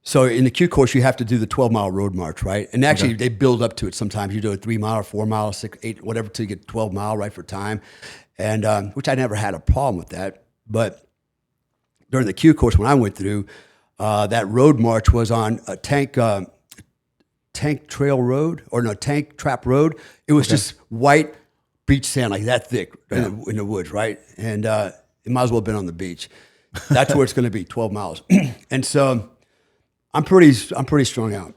C: so in the Q course, you have to do the 12-mile road march, right? And actually, they build up to it. Sometimes you do a 3 mile or 4 mile, 6, 8, whatever, till you get 12 mile, right, for time. And which I never had a problem with that. But during the Q course, when I went through, that road march was on a tank trail road, or no, tank trap road. It was just white beach sand, like that thick in the woods, right? And it might as well have been on the beach. That's where it's going to be, 12 miles. And so I'm pretty strung out.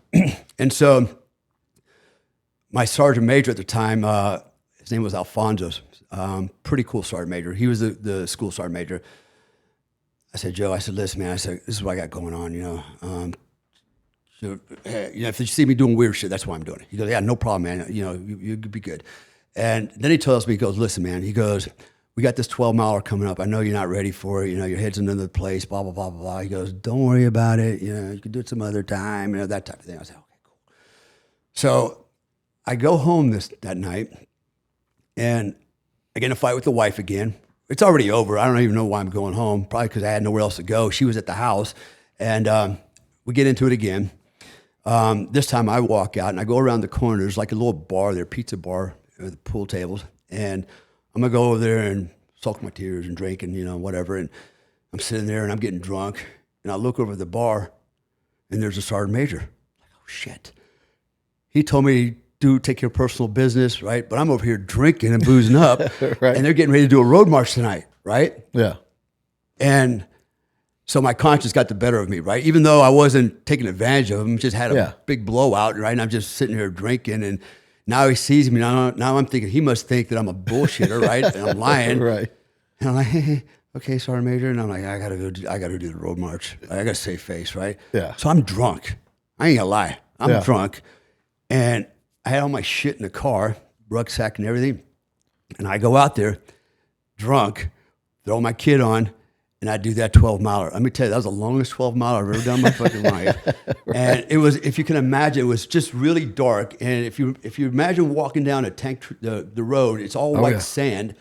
C: And so my sergeant major at the time, his name was Alfonso, pretty cool sergeant major. He was the school sergeant major. I said, Joe, listen, man, this is what I got going on, if you see me doing weird shit, that's why I'm doing it. He goes, yeah, no problem, man. You'll be good. And then he tells me, he goes, listen, man, he goes, we got this 12-miler coming up. I know you're not ready for it. Your head's in another place, blah, blah, blah, blah, blah. He goes, don't worry about it. You can do it some other time, that type of thing. I said, okay, cool. So I go home that night, and I get in a fight with the wife again. It's already over. I don't even know why I'm going home, probably because I had nowhere else to go. She was at the house, and we get into it again. This time I walk out, and I go around the corner. There's like a little bar there, pizza bar, with pool tables, and I'm going to go over there and sulk my tears and drink and, whatever. And I'm sitting there and I'm getting drunk. And I look over at the bar and there's a sergeant major. Like, oh, shit. He told me to take care of personal business, right? But I'm over here drinking and boozing up.
A: Right.
C: And they're getting ready to do a road march tonight, right?
A: Yeah.
C: And so my conscience got the better of me, right? Even though I wasn't taking advantage of him, just had a big blowout, right? And I'm just sitting here drinking, and now he sees me. Now I'm thinking he must think that I'm a bullshitter, right? And I'm lying.
A: Right.
C: And I'm like, hey, okay, Sergeant Major. And I'm like, I gotta do the road march. I gotta save face, right?
A: Yeah.
C: So I'm drunk. I ain't gonna lie. I'm drunk. And I had all my shit in the car, rucksack and everything. And I go out there drunk, throw my kid on, and I do that 12-miler. Let me tell you, that was the longest 12-miler I've ever done in my fucking life. Right. And it was, if you can imagine, it was just really dark. And if you imagine walking down the road, it's all white sand.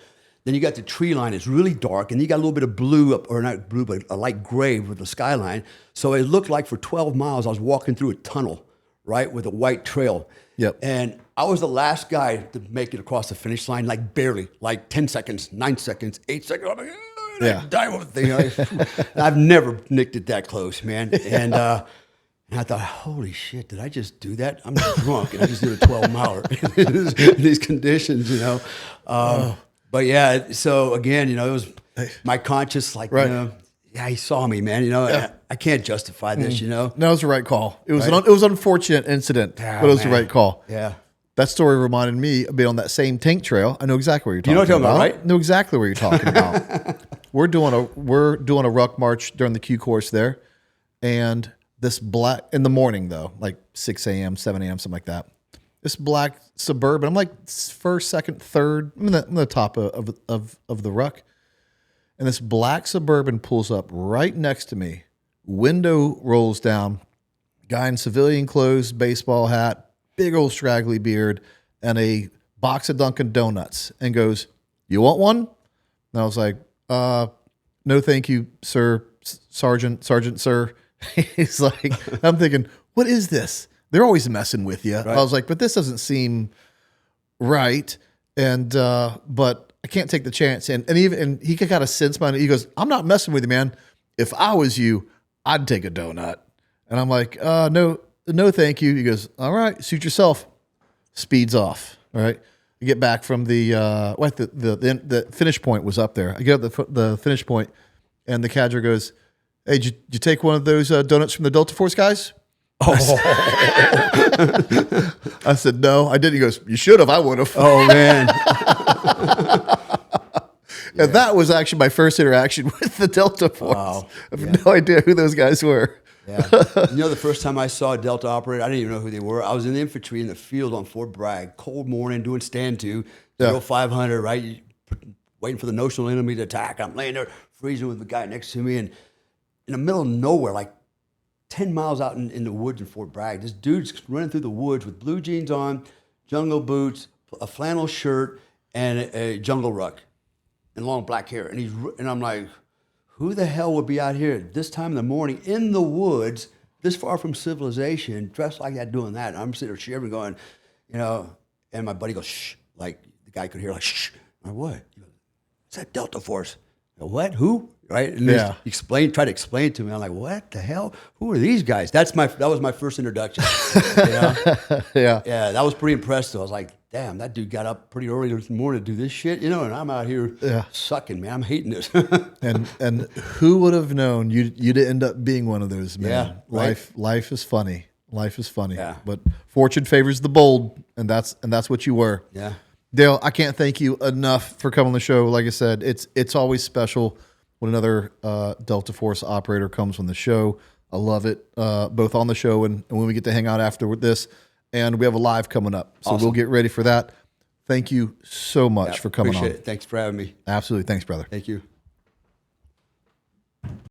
C: Then you got the tree line, it's really dark. And you got a little bit of blue, or not blue, but a light gray with the skyline. So it looked like for 12 miles, I was walking through a tunnel, right, with a white trail.
A: Yep.
C: And I was the last guy to make it across the finish line, like barely, like 10 seconds, 9 seconds, 8 seconds. I'm like, die with the thing. I've never nicked it that close, man. And I thought, holy shit, did I just do that? I'm drunk and I just did a 12-miler in these conditions, But yeah, so again, it was my conscience, like,
A: right.
C: He saw me, man. I can't justify this, No,
A: it was the right call. It was it was an unfortunate incident, but it was the right call.
C: Yeah.
A: That story reminded me of being on that same tank trail. I know exactly what you're talking
C: about. You know what I'm talking
A: about, right? Know exactly what you're talking about. We're doing a ruck march during the Q course there, and this black in the morning though, like 6 a.m., 7 a.m., something like that. This black Suburban, I'm like first, second, third, I'm in the top of the ruck, and this black Suburban pulls up right next to me. Window rolls down. Guy in civilian clothes, baseball hat, big old straggly beard, and a box of Dunkin' Donuts, and goes, "You want one?" And I was like, "No, thank you, sir, Sergeant, sir." He's like, I'm thinking, what is this? They're always messing with you. Right. I was like, but this doesn't seem right. And, but I can't take the chance. And he got a sense behind it. He goes, "I'm not messing with you, man. If I was you, I'd take a donut." And I'm like, no, thank you. He goes, "All right, suit yourself." Speeds off. All right. I get back from the finish point was up there. I get up the finish point, and the cadre goes, "Hey, did you take one of those donuts from the Delta Force guys?" I said, "No, I didn't." He goes, "You should have. I would have."
C: Oh man.
A: And that was actually my first interaction with the Delta Force.
C: Wow.
A: I have no idea who those guys were.
C: Yeah. You know, the first time I saw a Delta operator, I didn't even know who they were. I was in the infantry in the field on Fort Bragg, cold morning, doing stand to, 500, right? Waiting for the notional enemy to attack. I'm laying there freezing with the guy next to me, and in the middle of nowhere, like 10 miles out in the woods in Fort Bragg, this dude's running through the woods with blue jeans on, jungle boots, a flannel shirt, and a jungle ruck, and long black hair. And I'm like, who the hell would be out here at this time in the morning in the woods, this far from civilization, dressed like that, doing that? And I'm sitting there shivering, going, you know, and my buddy goes, shh, like the guy could hear, like, shh. I'm like, what? He goes, it's that Delta Force. I go, what? Who? Right? And try to explain it to me. I'm like, what the hell? Who are these guys? That was my first introduction. You know? Yeah, that was pretty impressive. I was like, damn, that dude got up pretty early this morning to do this shit, you know, and I'm out here sucking, man. I'm hating this.
A: and who would have known you'd end up being one of those, man?
C: Yeah, right?
A: Life is funny. Life is funny.
C: Yeah.
A: But fortune favors the bold, and that's what you were.
C: Yeah.
A: Dale, I can't thank you enough for coming on the show. Like I said, it's always special when another Delta Force operator comes on the show. I love it, both on the show and when we get to hang out after with this. And we have a live coming up, so
C: awesome.
A: We'll get ready for that. Thank you so much for coming on.
C: Appreciate it. Thanks for having me.
A: Absolutely. Thanks, brother.
C: Thank you.